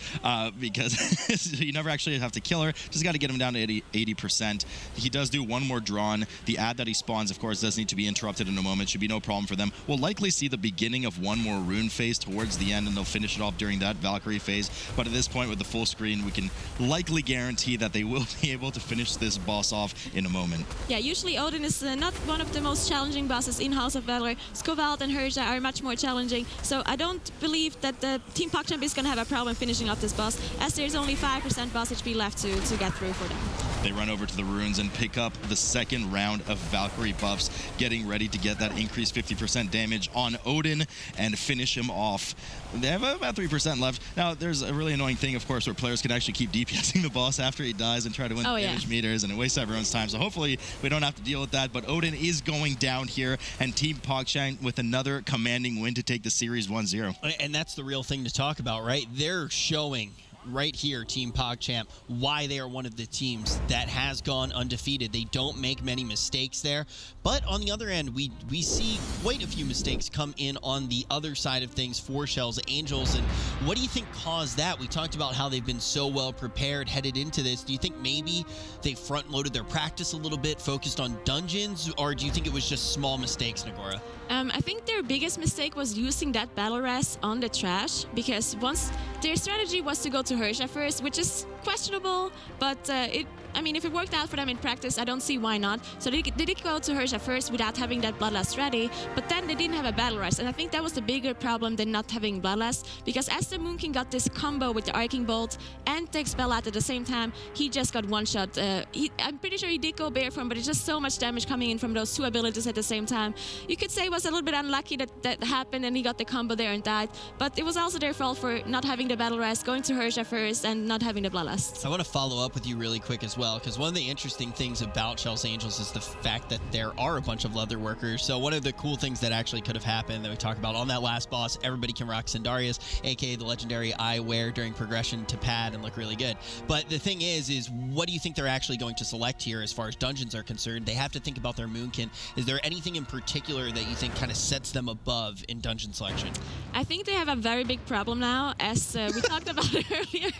Because you never actually have to kill her. Just got to get him down to 80%. He does do one more drawn. The ad that he spawns, of course, does need to be interrupted in a moment. Should be no problem for them. We'll likely see the beginning of one more rune phase towards the end, and they'll finish it off during that Valkyrie phase. But at this point, with the full screen, we can likely guarantee that they will be able to finish this boss off in a moment. Yeah, usually Odin is not one of the most challenging bosses in House of Valor. Skovald and Herja are much more challenging, so I don't believe that the Team PogChamp is going to have a problem finishing off this boss, as there's only 5% boss HP left to get through for them. They run over to the runes and pick up the second round of Valkyrie buffs, getting ready to get that increased 50% damage on Odin and finish him off. They have about 3% left. Now, there's a really annoying thing, of course, where players can actually keep DPSing the boss after he dies and try to win damage meters, and it wastes everyone's time. So hopefully we don't have to deal with that. But Odin is going down here, and Team PogChamp with another commanding win to take the series 1-0. And that's the real thing to talk about, right? They're showing right here, Team PogChamp, why they are one of the teams that has gone undefeated. They don't make many mistakes there, but on the other end, we see quite a few mistakes come in on the other side of things for Kjell's Angels. And what do you think caused that? We talked about how they've been so well prepared headed into this. Do you think maybe they front-loaded their practice a little bit, focused on dungeons, or do you think it was just small mistakes, Nagora? I think their biggest mistake was using that battle res on the trash, because once their strategy was to go to Herja first, which is questionable, but if it worked out for them in practice, I don't see why not. So they did go to Herja first without having that Bloodlust ready, but then they didn't have a battle res, and I think that was the bigger problem than not having Bloodlust, because as the Moon King got this combo with the Arcing Bolt and the Expel at the same time, he just got one shot. I'm pretty sure he did go bare form, but it's just so much damage coming in from those two abilities at the same time. You could say it was a little bit unlucky that happened and he got the combo there and died, but it was also their fault for not having the battle res, going to Herja first, and not having the Bloodlust. I want to follow up with you really quick as well, because one of the interesting things about Kjell's Angels is the fact that there are a bunch of leather workers. So one of the cool things that actually could have happened that we talked about on that last boss, everybody can rock Sandarias, aka the legendary eyewear during progression to pad and look really good. But the thing is what do you think they're actually going to select here as far as dungeons are concerned? They have to think about their Moonkin. Is there anything in particular that you think kind of sets them above in dungeon selection? I think they have a very big problem now, as we talked about earlier.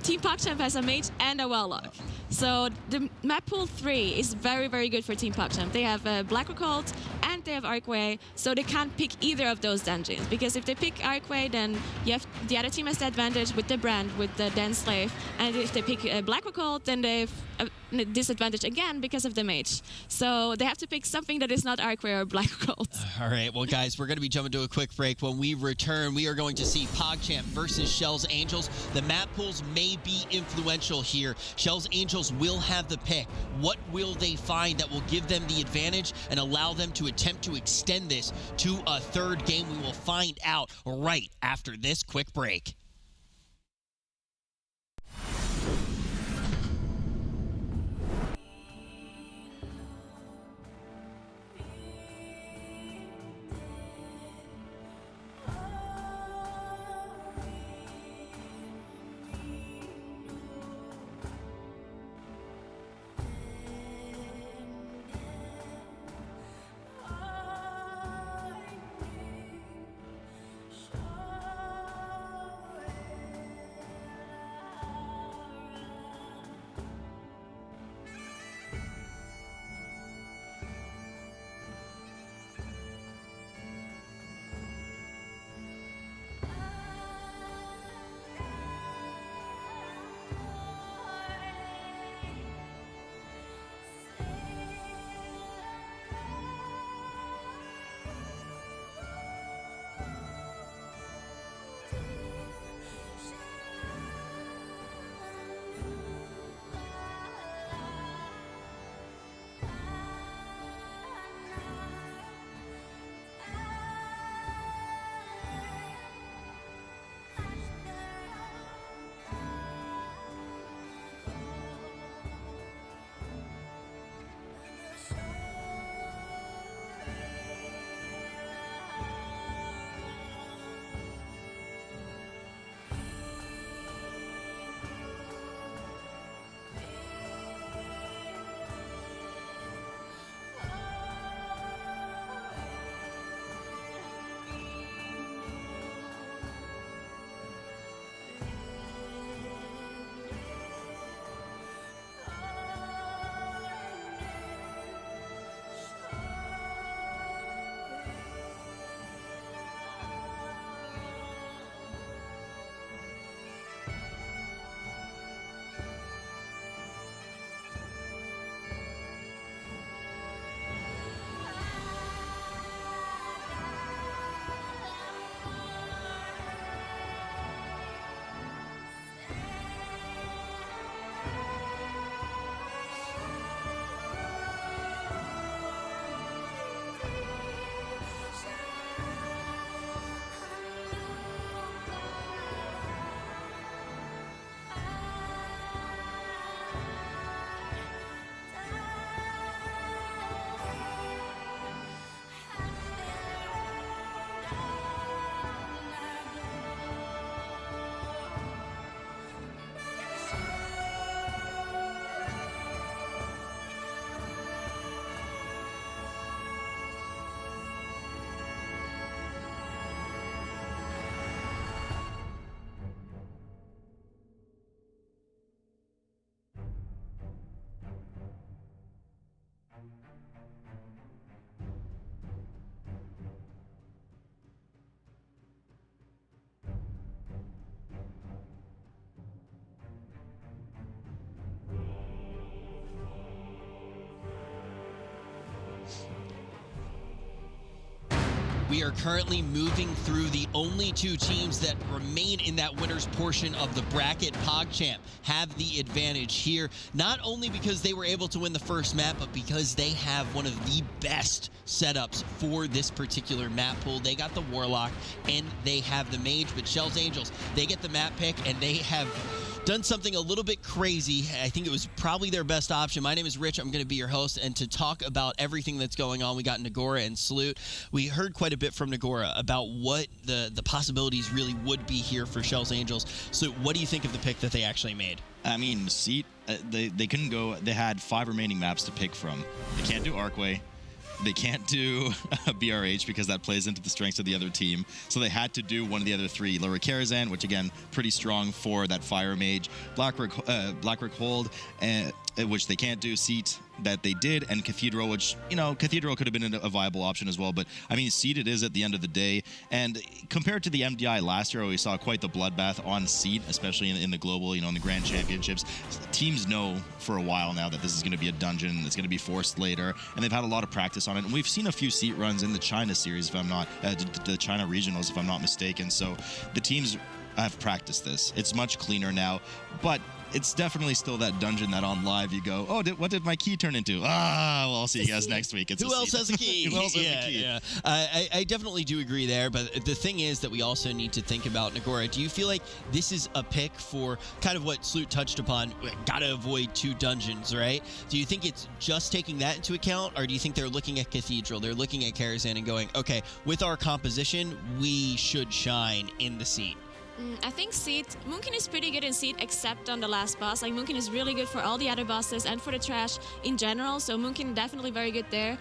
Team PogChamp has a mage and a warlock. So the map pool 3 is very, very good for Team PogChamp. They have Black Occult and they have Arcway, so they can't pick either of those dungeons, because if they pick Arcway, then the other team has the advantage with the brand, with the Den Slave, and if they pick Black Occult, then they have a disadvantage again because of the mage. So they have to pick something that is not Arcway or Black Occult. All right, well guys, we're going to be jumping to a quick break. When we return, we are going to see PogChamp versus Kjell's Angels. The map pools may be influential here. Kjell's Angels will have the pick. What will they find that will give them the advantage and allow them to attempt to extend this to a third game? We will find out right after this quick break. We are currently moving through the only two teams that remain in that winner's portion of the bracket. PogChamp have the advantage here, not only because they were able to win the first map, but because they have one of the best setups for this particular map pool. They got the Warlock and they have the Mage, but Kjell's Angels, they get the map pick and they have done something a little bit crazy. I think it was probably their best option. My name is Rich. I'm going to be your host, and to talk about everything that's going on, we got Nagora and Salute. We heard quite a bit from Nagora about what the possibilities really would be here for Kjell's Angels. So what do you think of the pick that they actually made? I mean, Seat, they couldn't go. They had 5 remaining maps to pick from. They can't do Arcway. They can't do BRH because that plays into the strengths of the other team. So they had to do one of the other 3. Lyra Karazhan, which again, pretty strong for that Fire Mage. Blackrock Hold, which they can't do. Seat, that they did. And Cathedral, which, Cathedral could have been a viable option as well. But, I mean, Seat it is at the end of the day. And compared to the MDI last year, we saw quite the bloodbath on Seat, especially in the global, in the Grand Championships. Teams know for a while now that this is going to be a dungeon that's going to be forced later. And they've had a lot of practice on it. And we've seen a few Seat runs in the China series, if I'm not, the China regionals, if I'm not mistaken. So the teams have practiced this. It's much cleaner now. But it's definitely still that dungeon that on live you go, oh, what did my key turn into? Well, I'll see you guys next week. Who else has a key? Who else has a key? Yeah. I definitely do agree there, but the thing is that we also need to think about Nagora. Do you feel like this is a pick for kind of what Salute touched upon, gotta avoid 2 dungeons, right? Do you think it's just taking that into account, or do you think they're looking at Cathedral, they're looking at Karazhan and going, okay, with our composition, we should shine in the Seat? I think Seat, Moonkin is pretty good in Seat except on the last boss. Like Moonkin is really good for all the other bosses and for the trash in general, so Moonkin definitely very good there.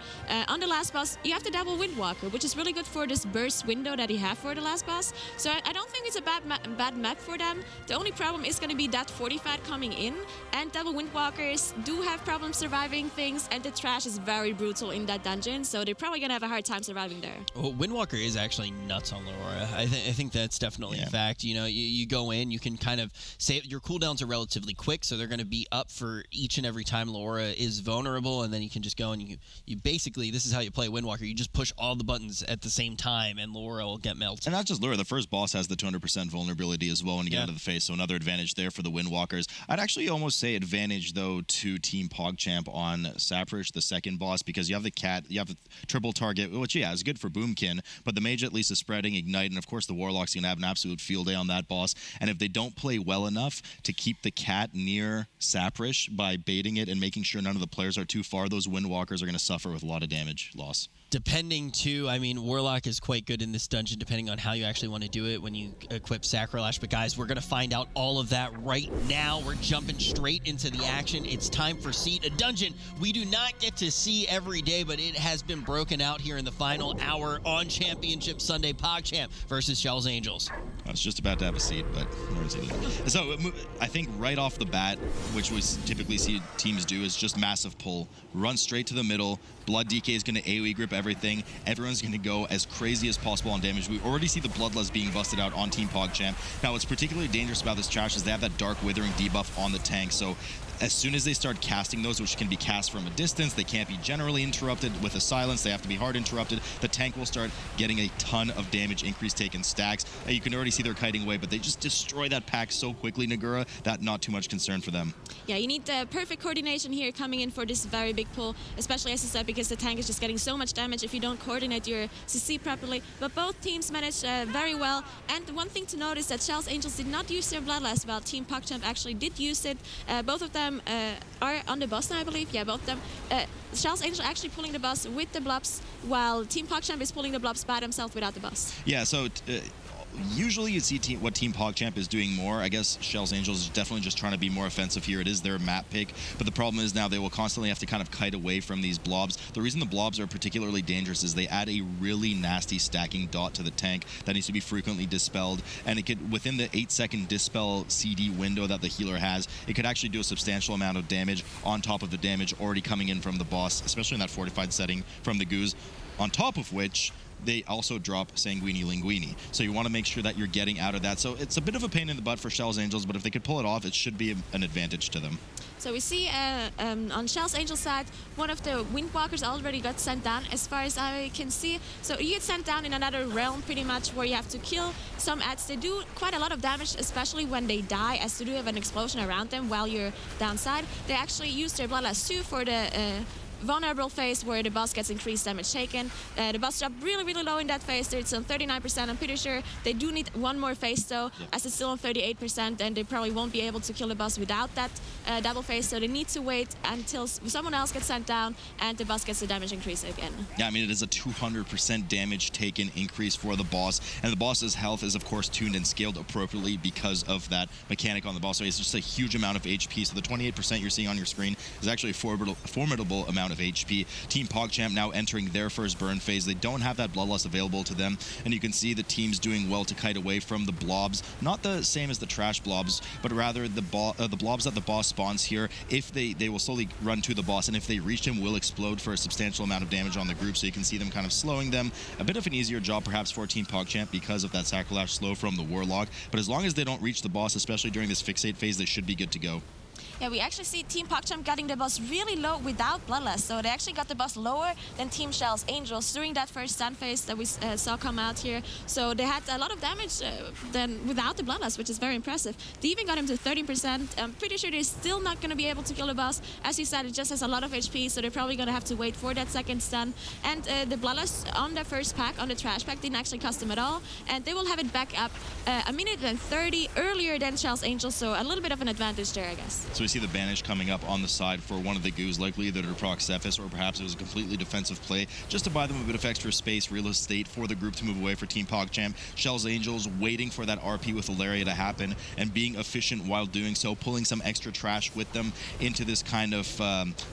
On the last boss, you have the double Windwalker, which is really good for this burst window that you have for the last boss. So I don't think it's a bad map for them. The only problem is going to be that fortified coming in, and double Windwalkers do have problems surviving things, and the trash is very brutal in that dungeon, so they're probably going to have a hard time surviving there. Well, Windwalker is actually nuts on Laura. I think that's definitely a fact. You go in, you can kind of say your cooldowns are relatively quick, so they're going to be up for each and every time Laura is vulnerable, and then you can just go and you basically, this is how you play Windwalker. You just push all the buttons at the same time, and Laura will get melted. And not just Laura, the first boss has the 200% vulnerability as well when you get out of the face, so another advantage there for the Windwalkers. I'd actually almost say advantage, though, to Team PogChamp on Saprish, the second boss, because you have the cat, you have the triple target, which, is good for Boomkin, but the Mage at least is spreading, Ignite, and of course the Warlock's going to have an absolute field day on that boss. And if they don't play well enough to keep the cat near Saprish by baiting it and making sure none of the players are too far, those Windwalkers are going to suffer with a lot of damage loss. Depending, too, I mean, Warlock is quite good in this dungeon, depending on how you actually want to do it when you equip Sacrilash. But, guys, we're going to find out all of that right now. We're jumping straight into the action. It's time for Seat, a dungeon we do not get to see every day, but it has been broken out here in the final hour on Championship Sunday. PogChamp versus Kjell's Angels. I was just about to have a seat, but so I think right off the bat, which we typically see teams do, is just massive pull. Run straight to the middle. Blood DK is going to AoE grip everything. Everyone's going to go as crazy as possible on damage. We already see the Bloodlust being busted out on Team PogChamp. Now, what's particularly dangerous about this trash is they have that Dark Withering debuff on the tank, so as soon as they start casting those, which can be cast from a distance, they can't be generally interrupted with a silence. They have to be hard interrupted. The tank will start getting a ton of damage increase taken stacks. You can already see they're kiting away, but they just destroy that pack so quickly, Nagura, that not too much concern for them. Yeah, you need the perfect coordination here coming in for this very big pull, especially, as I said, because the tank is just getting so much damage if you don't coordinate your CC properly. But both teams managed very well. And the one thing to note is that Kjell's Angels did not use their Bloodlust, while Team PogChamp actually did use it. Both of them are on the boss now, I believe. Yeah, both of them. Kjell's Angels are actually pulling the boss with the blobs, while Team PogChamp is pulling the blobs by themselves without the boss. Yeah, so usually you see what Team PogChamp is doing more. I guess Kjell's Angels is definitely just trying to be more offensive here. It is their map pick, but the problem is now they will constantly have to kind of kite away from these blobs. The reason the blobs are particularly dangerous is they add a really nasty stacking dot to the tank that needs to be frequently dispelled, and it could, within the 8-second dispel CD window that the healer has, it could actually do a substantial amount of damage on top of the damage already coming in from the boss, especially in that fortified setting from the Goose. On top of which, they also drop Sanguini Linguini. So you want to make sure that you're getting out of that. So it's a bit of a pain in the butt for Kjell's Angels, but if they could pull it off, it should be an advantage to them. So we see on Kjell's Angel side, one of the Windwalkers already got sent down, as far as I can see. So you get sent down in another realm, pretty much, where you have to kill some ads. They do quite a lot of damage, especially when they die, as they do have an explosion around them while you're downside. They actually use their Bloodlust 2 for the vulnerable phase where the boss gets increased damage taken. The boss dropped really, really low in that phase. It's on 39%. I'm pretty sure they do need one more phase though, as it's still on 38%, and they probably won't be able to kill the boss without that double phase. So they need to wait until someone else gets sent down and the boss gets the damage increase again. Yeah, I mean, it is a 200% damage taken increase for the boss, and the boss's health is of course tuned and scaled appropriately because of that mechanic on the boss. So it's just a huge amount of HP. So the 28% you're seeing on your screen is actually a formidable amount of HP. Team PogChamp now entering their first burn phase. They don't have that Bloodlust available to them, and you can see the teams doing well to kite away from the blobs. Not the same as the trash blobs, but rather the blobs that the boss spawns here. If they will slowly run to the boss, and if they reach him, will explode for a substantial amount of damage on the group. So you can see them kind of slowing them. A bit of an easier job perhaps for Team PogChamp because of that Sacrilege slow from the Warlock. But as long as they don't reach the boss, especially during this fixate phase, they should be good to go. Yeah, we actually see Team PogChamp getting the boss really low without Bloodlust. So they actually got the boss lower than Team Kjell's Angels during that first stun phase that we saw come out here. So they had a lot of damage then without the Bloodlust, which is very impressive. They even got him to 13%. I'm pretty sure they're still not going to be able to kill the boss. As you said, it just has a lot of HP, so they're probably going to have to wait for that second stun. And the Bloodlust on their first pack, on the trash pack, didn't actually cost them at all. And they will have it back up a minute and 30 earlier than Kjell's Angels, so a little bit of an advantage there, I guess. So we see the banish coming up on the side for one of the goos, likely either to proc Cephas or perhaps it was a completely defensive play just to buy them a bit of extra space, real estate for the group to move away for Team PogChamp. Kjell's Angels waiting for that RP with Ilaria to happen and being efficient while doing so, pulling some extra trash with them into this kind of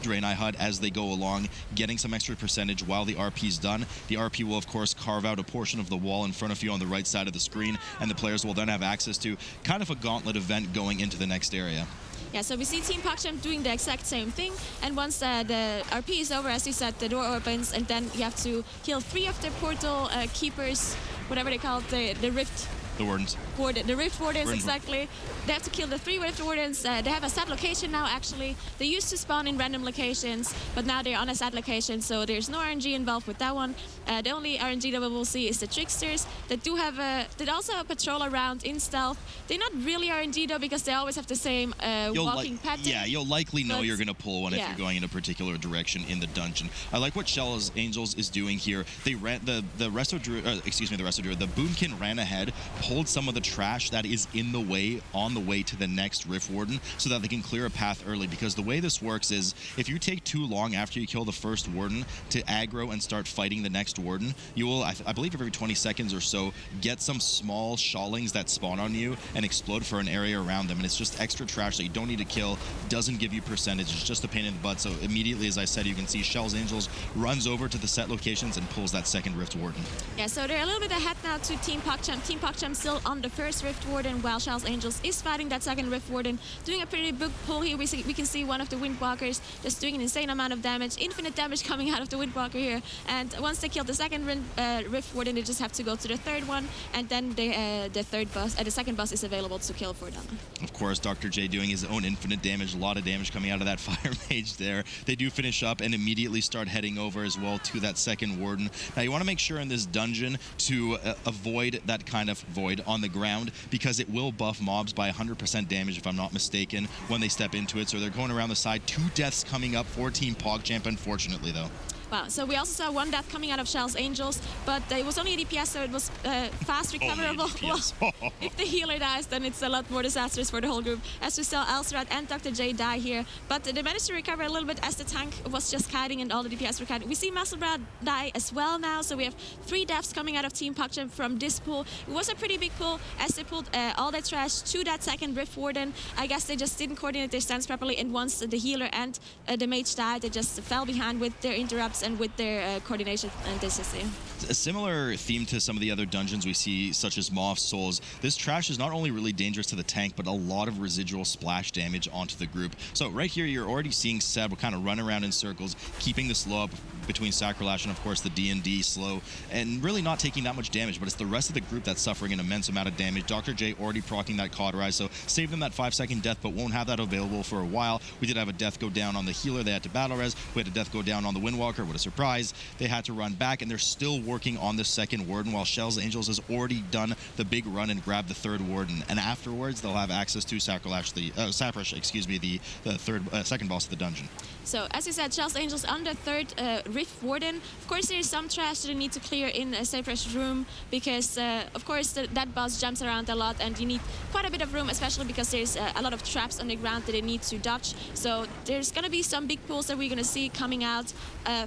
Draenei HUD as they go along, getting some extra percentage while the RP's done. The RP will of course carve out a portion of the wall in front of you on the right side of the screen, and the players will then have access to kind of a gauntlet event going into the next area. Yeah, so we see Team PogChamp doing the exact same thing, and once the RP is over, as you said, the door opens, and then you have to kill 3 of the portal keepers, whatever they call it, the rift. The Wardens. The Rift Wardens, exactly. They have to kill the 3 Rift Wardens. They have a set location now, actually. They used to spawn in random locations, but now they're on a set location, so there's no RNG involved with that one. The only RNG that we will see is the Tricksters that do have that also patrol around in stealth. They're not really RNG though, because they always have the same walking pattern. Yeah, you'll likely know you're going to pull one if you're going in a particular direction in the dungeon. I like what Kjell's Angels is doing here. They ran the Resto Druid, the Boomkin ran ahead, pulled some of the trash that is in the way on the way to the next Rift Warden so that they can clear a path early, because the way this works is if you take too long after you kill the first Warden to aggro and start fighting the next Warden, you will, I believe every 20 seconds or so, get some small Shawlings that spawn on you and explode for an area around them, and it's just extra trash that you don't need to kill, doesn't give you percentage, it's just a pain in the butt. So immediately, as I said, you can see Kjell's Angels runs over to the set locations and pulls that second Rift Warden. Yeah, so they're a little bit ahead now to Team PogChamp. Team PogChamp still on the first Rift Warden, while Kjell's Angels is fighting that second Rift Warden, doing a pretty big pull here. We can see one of the Windwalkers just doing an insane amount of damage, infinite damage coming out of the Windwalker here. And once they kill the second Rift Warden, they just have to go to the third one, and then the second boss is available to kill for them. Of course, Dr. J doing his own infinite damage, a lot of damage coming out of that Fire Mage there. They do finish up and immediately start heading over as well to that second Warden. Now, you want to make sure in this dungeon to avoid that kind of void on the ground, because it will buff mobs by 100% damage, if I'm not mistaken, when they step into it. So they're going around the side. 2 deaths coming up for Team PogChamp, unfortunately, though. Wow, so we also saw 1 death coming out of Kjell's Angels, but it was only a DPS, so it was fast recoverable. Well, if the healer dies, then it's a lot more disastrous for the whole group. As we saw Elsrat and Dr. J die here, but they managed to recover a little bit as the tank was just kiting and all the DPS were kiting. We see Musclebrad die as well now, so we have 3 deaths coming out of Team PogChamp from this pool. It was a pretty big pull as they pulled all that trash to that second Rift Warden. I guess they just didn't coordinate their stance properly, and once the healer and the mage died, they just fell behind with their interrupts fast and with their coordination and decency. A similar theme to some of the other dungeons we see, such as Moth Souls. This trash is not only really dangerous to the tank, but a lot of residual splash damage onto the group. So right here, you're already seeing Seb kind of run around in circles, keeping the slow up between Sacrolash and, of course, the D&D slow, and really not taking that much damage, but it's the rest of the group that's suffering an immense amount of damage. Dr. J already proccing that Cauterize, so saved them that 5-second death, but won't have that available for a while. We did have a death go down on the healer. They had to battle res. We had a death go down on the Windwalker. What a surprise. They had to run back, and they're still working on the second Warden, while Shell's Angels has already done the big run and grabbed the third Warden. And afterwards, they'll have access to Sacrolash, Saprash, excuse me, the second boss of the dungeon. So, as you said, Shell's Angels on the third Rift Warden. Of course, there is some trash that you need to clear in Saprash's room because, of course, that boss jumps around a lot and you need quite a bit of room, especially because there's a lot of traps on the ground that they need to dodge. So, there's going to be some big pulls that we're going to see coming out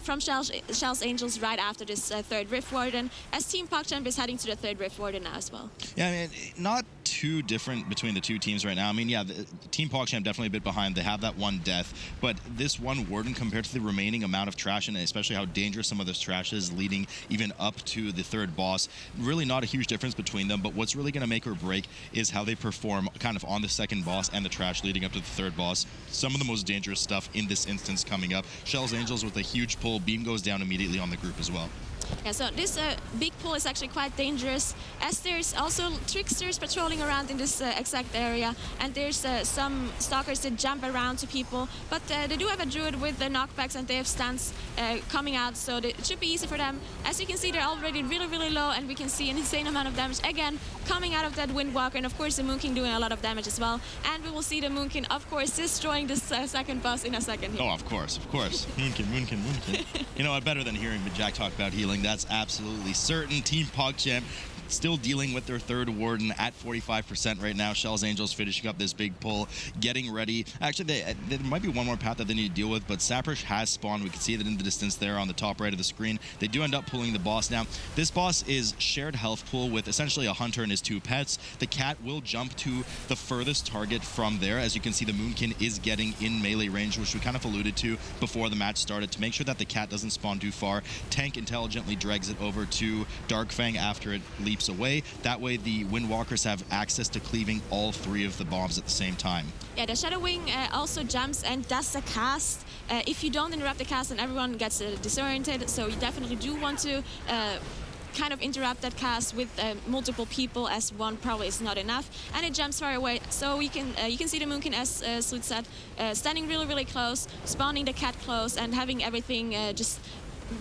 from Shell's Angels right after this third Rift Warden, as Team PogChamp is heading to the third Rift Warden now as well. Yeah, I mean, not too different between the two teams right now. I mean, yeah, Team PogChamp definitely a bit behind. They have that one death, but this one Warden compared to the remaining amount of trash, and especially how dangerous some of this trash is leading even up to the third boss, really not a huge difference between them. But what's really going to make or break is how they perform kind of on the second boss and the trash leading up to the third boss. Some of the most dangerous stuff in this instance coming up. Shell's Angels with a huge pull. Beam goes down immediately on the group as well. Yeah, so this big pull is actually quite dangerous, as there's also tricksters patrolling around in this exact area, and there's some stalkers that jump around to people, but they do have a druid with the knockbacks and they have stans coming out, so it should be easy for them. As you can see, they're already really, really low, and we can see an insane amount of damage again coming out of that Windwalker, and of course the Moonking doing a lot of damage as well, and we will see the Moonking, of course, destroying this second boss in a second here. Oh, of course. Moonkin. You know what, better than hearing Jack talk about healing, that's absolutely certain. Team PogChamp still dealing with their third Warden at 45% right now. Shell's Angels finishing up this big pull, getting ready. Actually, there might be one more path that they need to deal with, but Saprash has spawned. We can see that in the distance there on the top right of the screen. They do end up pulling the boss. Now, this boss is shared health pool with essentially a hunter and his two pets. The cat will jump to the furthest target from there. As you can see, the Moonkin is getting in melee range, which we kind of alluded to before the match started, to make sure that the cat doesn't spawn too far. Tank intelligently drags it over to Darkfang after it leaps away. That way the Windwalkers have access to cleaving all three of the bombs at the same time. Yeah, the Shadow Wing also jumps and does a cast. If you don't interrupt the cast, then everyone gets disoriented, so you definitely do want to kind of interrupt that cast with multiple people, as one probably is not enough, and it jumps far away. So you can see the Moonkin, as Slut said, standing really, really close, spawning the cat close, and having everything just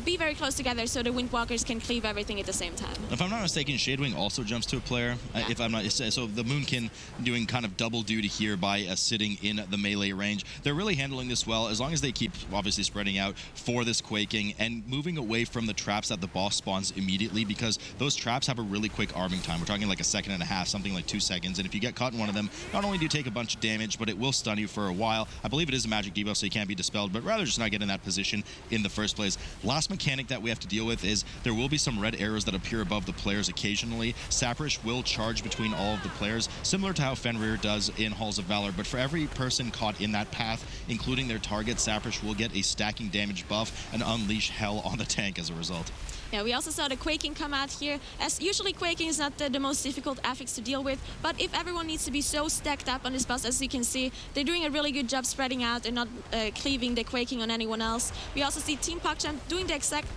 be very close together so the Windwalkers can cleave everything at the same time. If I'm not mistaken, Shadewing also jumps to a player. Yeah. If I'm not, so the Moonkin doing kind of double duty here by sitting in the melee range. They're really handling this well, as long as they keep obviously spreading out for this quaking and moving away from the traps that the boss spawns immediately, because those traps have a really quick arming time. We're talking like 1.5 seconds, something like 2 seconds. And if you get caught in one of them, not only do you take a bunch of damage, but it will stun you for a while. I believe it is a magic debuff, so you can't be dispelled, but rather just not get in that position in the first place. Last mechanic that we have to deal with is there will be some red arrows that appear above the players occasionally. Saprash will charge between all of the players, similar to how Fenrir does in Halls of Valor, but for every person caught in that path, including their target, Saprash will get a stacking damage buff and unleash hell on the tank as a result. Yeah, we also saw the quaking come out here, as usually quaking is not the most difficult affix to deal with, but if everyone needs to be so stacked up on this boss, as you can see, they're doing a really good job spreading out and not cleaving the quaking on anyone else. We also see Team PogChamp doing the exact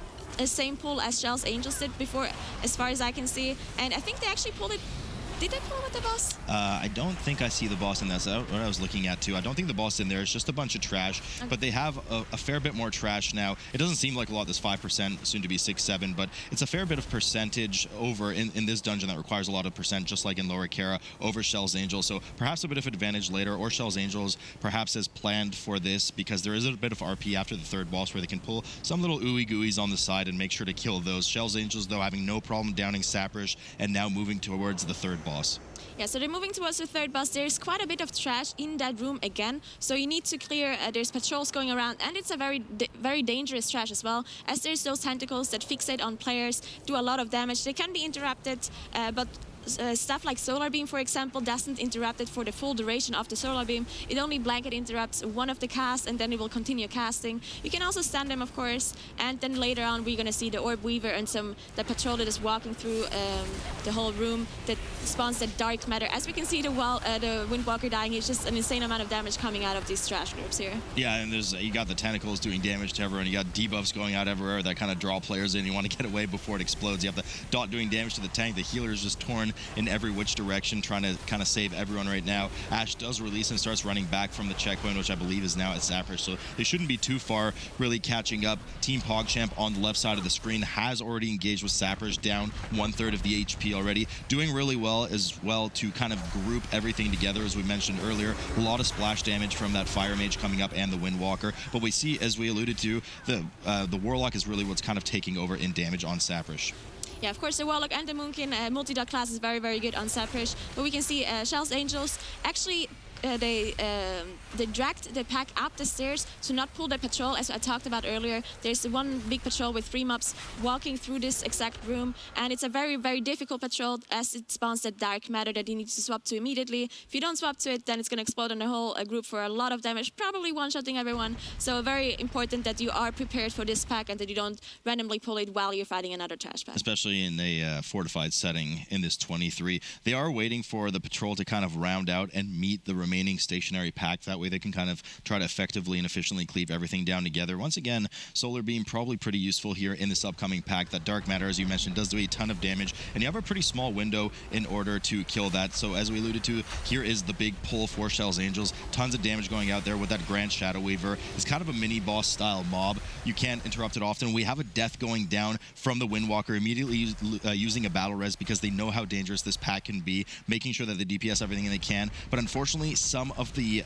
same pull as Shell's Angels did before, as far as I can see, and I think they actually pulled it. Did they pull with the boss? I don't think I see the boss in that. So what I was looking at too. I don't think the boss is in there. It's just a bunch of trash. Okay. But they have a fair bit more trash now. It doesn't seem like a lot. This 5%, soon to be 6-7, but it's a fair bit of percentage over in this dungeon that requires a lot of percent, just like in Lower Kara, over Shell's Angels. So perhaps a bit of advantage later, or Shell's Angels perhaps has planned for this, because there is a bit of RP after the third boss where they can pull some little ooey gooeys on the side and make sure to kill those. Shell's Angels, though, having no problem downing Saprash and now moving towards the third boss. Yeah, so they're moving towards the third boss. There's quite a bit of trash in that room again, so you need to clear. There's patrols going around, and it's a very dangerous trash as well, as there's those tentacles that fixate on players, do a lot of damage. They can be interrupted, but stuff like Solar Beam, for example, doesn't interrupt it for the full duration of the Solar Beam. It only blanket interrupts one of the casts, and then it will continue casting. You can also stun them, of course, and then later on we're going to see the Orb Weaver and the patrol that is walking through the whole room that spawns that dark matter. As we can see, the Windwalker dying is just an insane amount of damage coming out of these trash groups here. Yeah, and you got the tentacles doing damage to everyone. You got debuffs going out everywhere that kind of draw players in. You want to get away before it explodes. You have the dot doing damage to the tank. The healer is just torn in every which direction, trying to kind of save everyone right now. Ashe does release and starts running back from the checkpoint, which I believe is now at Sapphire, so they shouldn't be too far really catching up. Team PogChamp on the left side of the screen has already engaged with Sappers, down 1/3 of the HP already. Doing really well as well to kind of group everything together, as we mentioned earlier. A lot of splash damage from that Fire Mage coming up and the Windwalker. But we see, as we alluded to, the Warlock is really what's kind of taking over in damage on Sappers. Yeah, of course, the Warlock and the Moonkin multi-dot class is very, very good on Sapphire. But we can see Kjell's Angels actually they dragged the pack up the stairs to not pull the patrol, as I talked about earlier. There's one big patrol with 3 mobs walking through this exact room, and it's a very, very difficult patrol as it spawns that dark matter that you need to swap to immediately. If you don't swap to it, then it's going to explode on the whole group for a lot of damage, probably one-shotting everyone. So very important that you are prepared for this pack and that you don't randomly pull it while you're fighting another trash pack. Especially in a fortified setting in this 23. They are waiting for the patrol to kind of round out and meet the remaining stationary pack. That way they can kind of try to effectively and efficiently cleave everything down together. Once again, Solar Beam probably pretty useful here in this upcoming pack. That Dark Matter, as you mentioned, does do a ton of damage, and you have a pretty small window in order to kill that. So as we alluded to, here is the big pull for Kjell's Angels. Tons of damage going out there with that Grand Shadow Weaver. It's kind of a mini boss style mob. You can't interrupt it often. We have a death going down from the Windwalker, immediately using a battle res because they know how dangerous this pack can be, making sure that the DPS everything they can. But unfortunately, some of the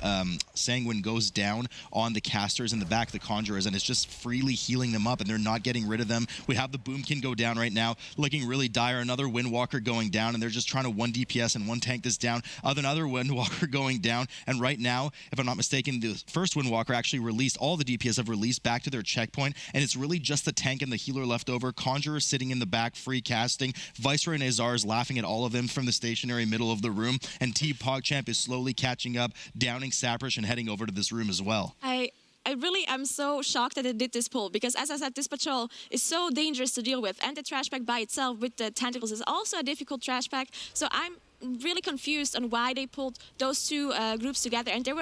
Sanguine goes down on the casters in the back, the Conjurers, and it's just freely healing them up, and they're not getting rid of them. We have the Boomkin go down right now, looking really dire. Another Windwalker going down, and they're just trying to 1 DPS and 1 tank this down. Another Windwalker going down, and right now, if I'm not mistaken, the first Windwalker actually released, all the DPS have released back to their checkpoint, and it's really just the tank and the healer left over. Conjurer sitting in the back, free casting. Viceroy Nazar is laughing at all of them from the stationary middle of the room, and Team PogChamp is slowly catching up, downing Saprish and heading over to this room as well. I really am so shocked that it did this pull, because as I said, this patrol is so dangerous to deal with, and the trash pack by itself with the tentacles is also a difficult trash pack. So I'm really confused on why they pulled those two groups together, and they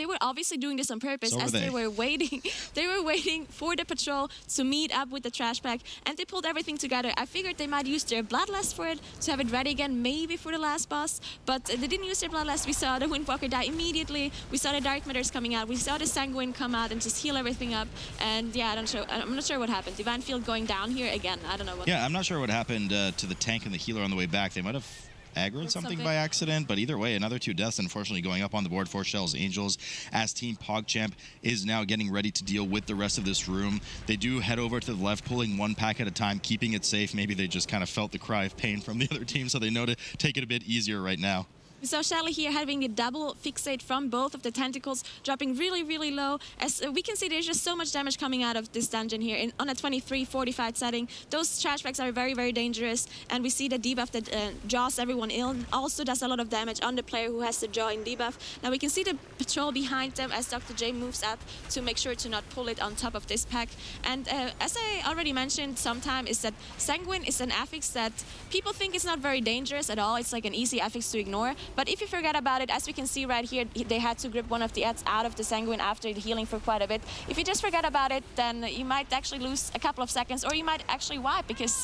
were obviously doing this on purpose, so as they were waiting for the patrol to meet up with the trash pack, and they pulled everything together. I figured they might use their Bloodlust for it, to have it ready again, maybe for the last boss, but they didn't use their Bloodlust. We saw the Windwalker die immediately, we saw the Dark Matters coming out, we saw the Sanguine come out and just heal everything up, and yeah, I'm not sure what happened. Divine Field going down here again, I don't know what. Yeah, I'm not sure what happened to the tank and the healer on the way back. They might have aggroed something by accident, but either way, another 2 deaths unfortunately going up on the board for Kjell's Angels, as Team PogChamp is now getting ready to deal with the rest of this room. They do head over to the left, pulling 1 pack at a time, keeping it safe. Maybe they just kind of felt the cry of pain from the other team, so they know to take it a bit easier right now. We saw Shelly here having the double fixate from both of the tentacles, dropping really, really low. As we can see, there's just so much damage coming out of this dungeon here on a 23 fortified setting. Those trash packs are very, very dangerous, and we see the debuff that draws everyone in also does a lot of damage on the player who has the draw in debuff. Now we can see the patrol behind them as Dr. J moves up to make sure to not pull it on top of this pack. And as I already mentioned sometime, is that Sanguine is an affix that people think is not very dangerous at all. It's like an easy affix to ignore. But if you forget about it, as we can see right here, they had to grip one of the ads out of the Sanguine after the healing for quite a bit. If you just forget about it, then you might actually lose a couple of seconds, or you might actually wipe, because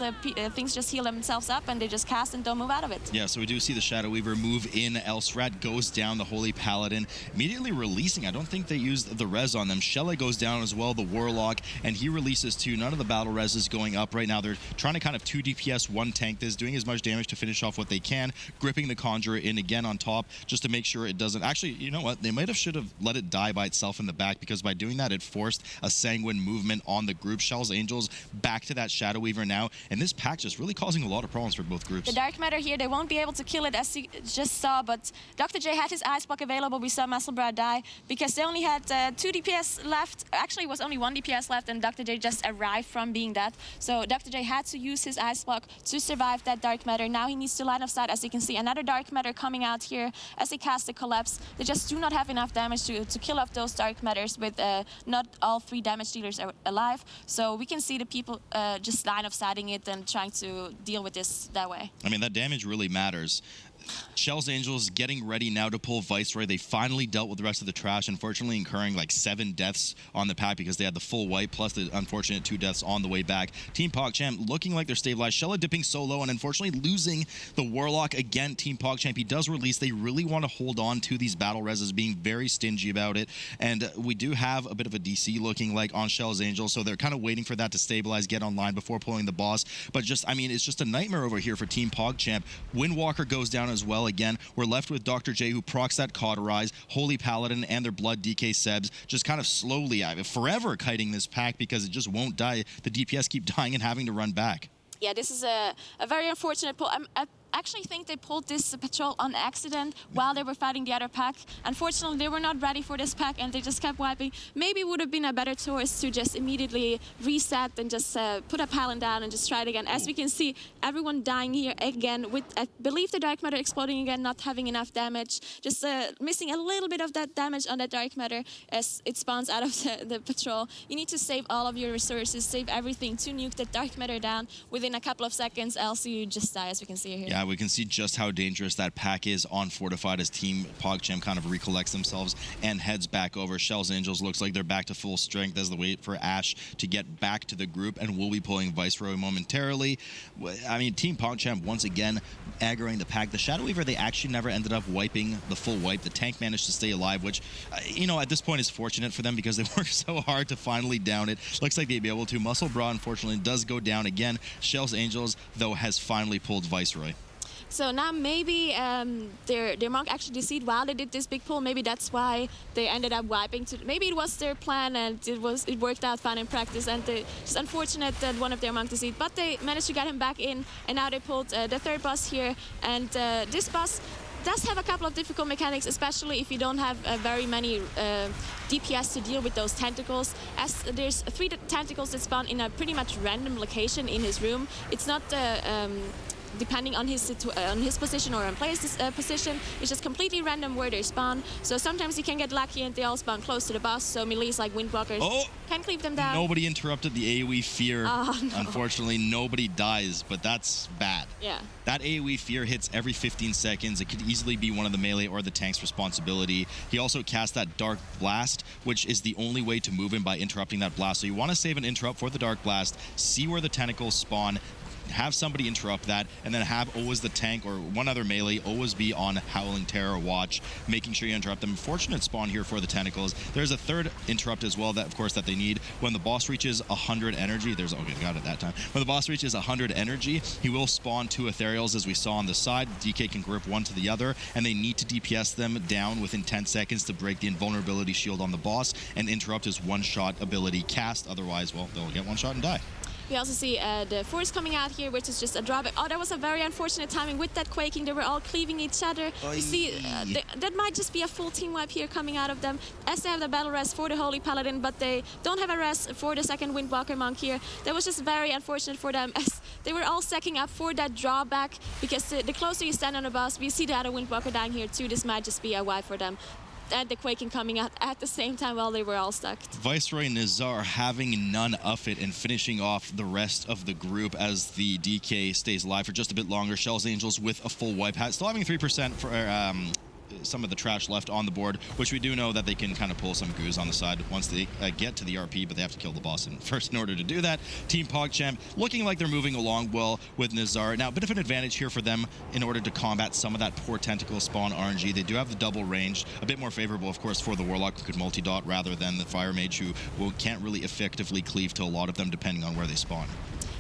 things just heal themselves up and they just cast and don't move out of it. Yeah, so we do see the Shadow Weaver move in. Elsrat goes down, the Holy Paladin, immediately releasing. I don't think they used the res on them. Shella goes down as well, the Warlock, and he releases too. None of the battle res is going up right now. They're trying to kind of 2 DPS, 1 tank this, doing as much damage to finish off what they can, gripping the Conjurer in again. again on top just to make sure it doesn't. Actually, you know what? They might have should have let it die by itself in the back, because by doing that, it forced a sanguine movement on the group. Shell's Angels back to that Shadow Weaver now, and this pack just really causing a lot of problems for both groups. The Dark Matter here, they won't be able to kill it, as you just saw, but Dr. J had his Ice Block available. We saw Musclebra die because they only had 2 DPS left. Actually, it was only 1 DPS left, and Dr. J just arrived from being dead. So Dr. J had to use his Ice Block to survive that Dark Matter. Now he needs to line of sight. As you can see, another Dark Matter coming out here as they cast the Collapse. They just do not have enough damage to kill off those Dark Matters with not all 3 damage dealers are alive. So we can see the people just line of sighting it and trying to deal with this that way. I mean, that damage really matters. Shell's Angels getting ready now to pull Viceroy. They finally dealt with the rest of the trash, unfortunately incurring like 7 deaths on the pack because they had the full wipe plus the unfortunate 2 deaths on the way back. Team PogChamp looking like they're stabilized. Shella dipping so low and unfortunately losing the Warlock again. Team PogChamp, he does release. They really want to hold on to these battle reses, being very stingy about it. And we do have a bit of a DC looking like on Shell's Angels, so they're kind of waiting for that to stabilize, get online before pulling the boss. But just, I mean, it's just a nightmare over here for Team PogChamp. Windwalker goes down as well again. We're left with Dr. J, who procs that Cauterize, Holy Paladin, and their Blood DK Sebs, just kind of slowly, forever kiting this pack because it just won't die. The DPS keep dying and having to run back. Yeah, this is a very unfortunate pull. I actually think they pulled this patrol on accident while they were fighting the other pack. Unfortunately, they were not ready for this pack and they just kept wiping. Maybe it would have been a better choice to just immediately reset and just put a Paladin down and just try it again. As we can see, everyone dying here again with, I believe, the Dark Matter exploding again, not having enough damage. Just missing a little bit of that damage on that Dark Matter as it spawns out of the patrol. You need to save all of your resources, save everything to nuke the Dark Matter down within a couple of seconds, else you just die, as we can see here. Yeah, we can see just how dangerous that pack is on Fortified as Team PogChamp kind of recollects themselves and heads back over. Shell's Angels looks like they're back to full strength as they wait for Ash to get back to the group, and we'll be pulling Viceroy momentarily. I mean, Team PogChamp once again aggroing the pack. The Shadow Weaver, they actually never ended up wiping the full wipe. The tank managed to stay alive, which, you know, at this point is fortunate for them because they worked so hard to finally down it. Looks like they'd be able to. Muscle Bra, unfortunately, does go down again. Shell's Angels, though, has finally pulled Viceroy. So now maybe their monk actually deceived while they did this big pull. Maybe that's why they ended up wiping. Maybe it was their plan and it worked out fine in practice. And it's unfortunate that one of their monk deceived, but they managed to get him back in. And now they pulled the third boss here. And this boss does have a couple of difficult mechanics, especially if you don't have very many DPS to deal with those tentacles, as there's 3 tentacles that spawn in a pretty much random location in his room. It's not depending on his position or on player's position. It's just completely random where they spawn. So sometimes you can get lucky and they all spawn close to the boss. So melees like Windwalkers can cleave them down. Nobody interrupted the AoE Fear. Oh, no. Unfortunately, nobody dies, but that's bad. Yeah. That AoE Fear hits every 15 seconds. It could easily be one of the melee or the tank's responsibility. He also cast that Dark Blast, which is the only way to move him by interrupting that blast. So you want to save an interrupt for the Dark Blast, see where the tentacles spawn, have somebody interrupt that, and then have always the tank or one other melee always be on Howling Terror watch, making sure you interrupt them. Fortunate spawn here for the tentacles. There's a third interrupt as well that, of course, that they need. When the boss reaches 100 energy, okay, got it that time. When the boss reaches 100 energy, he will spawn 2 ethereals, as we saw on the side. DK can grip one to the other, and they need to DPS them down within 10 seconds to break the invulnerability shield on the boss and interrupt his one-shot ability cast. Otherwise, well, they'll get one shot and die. We also see the force coming out here, which is just a drawback. Oh, that was a very unfortunate timing with that quaking. They were all cleaving each other. You see, that might just be a full team wipe here coming out of them, as they have the battle res for the Holy Paladin, but they don't have a res for the second Windwalker monk here. That was just very unfortunate for them, as they were all stacking up for that drawback, because the closer you stand on the boss, we see the other Windwalker dying here too. This might just be a wipe for them. And the quaking coming out at the same time while they were all stuck. Viceroy Nizar having none of it and finishing off the rest of the group as the DK stays alive for just a bit longer. Shell's Angels with a full wipe hat, still having 3% for some of the trash left on the board, which we do know that they can kind of pull some goos on the side once they get to the RP, but they have to kill the boss first in order to do that. Team PogChamp looking like they're moving along well with Nizar. Now, a bit of an advantage here for them in order to combat some of that poor tentacle spawn RNG. They do have the double range, a bit more favorable, of course, for the Warlock, who could multi-dot rather than the Fire Mage, who can't really effectively cleave to a lot of them depending on where they spawn.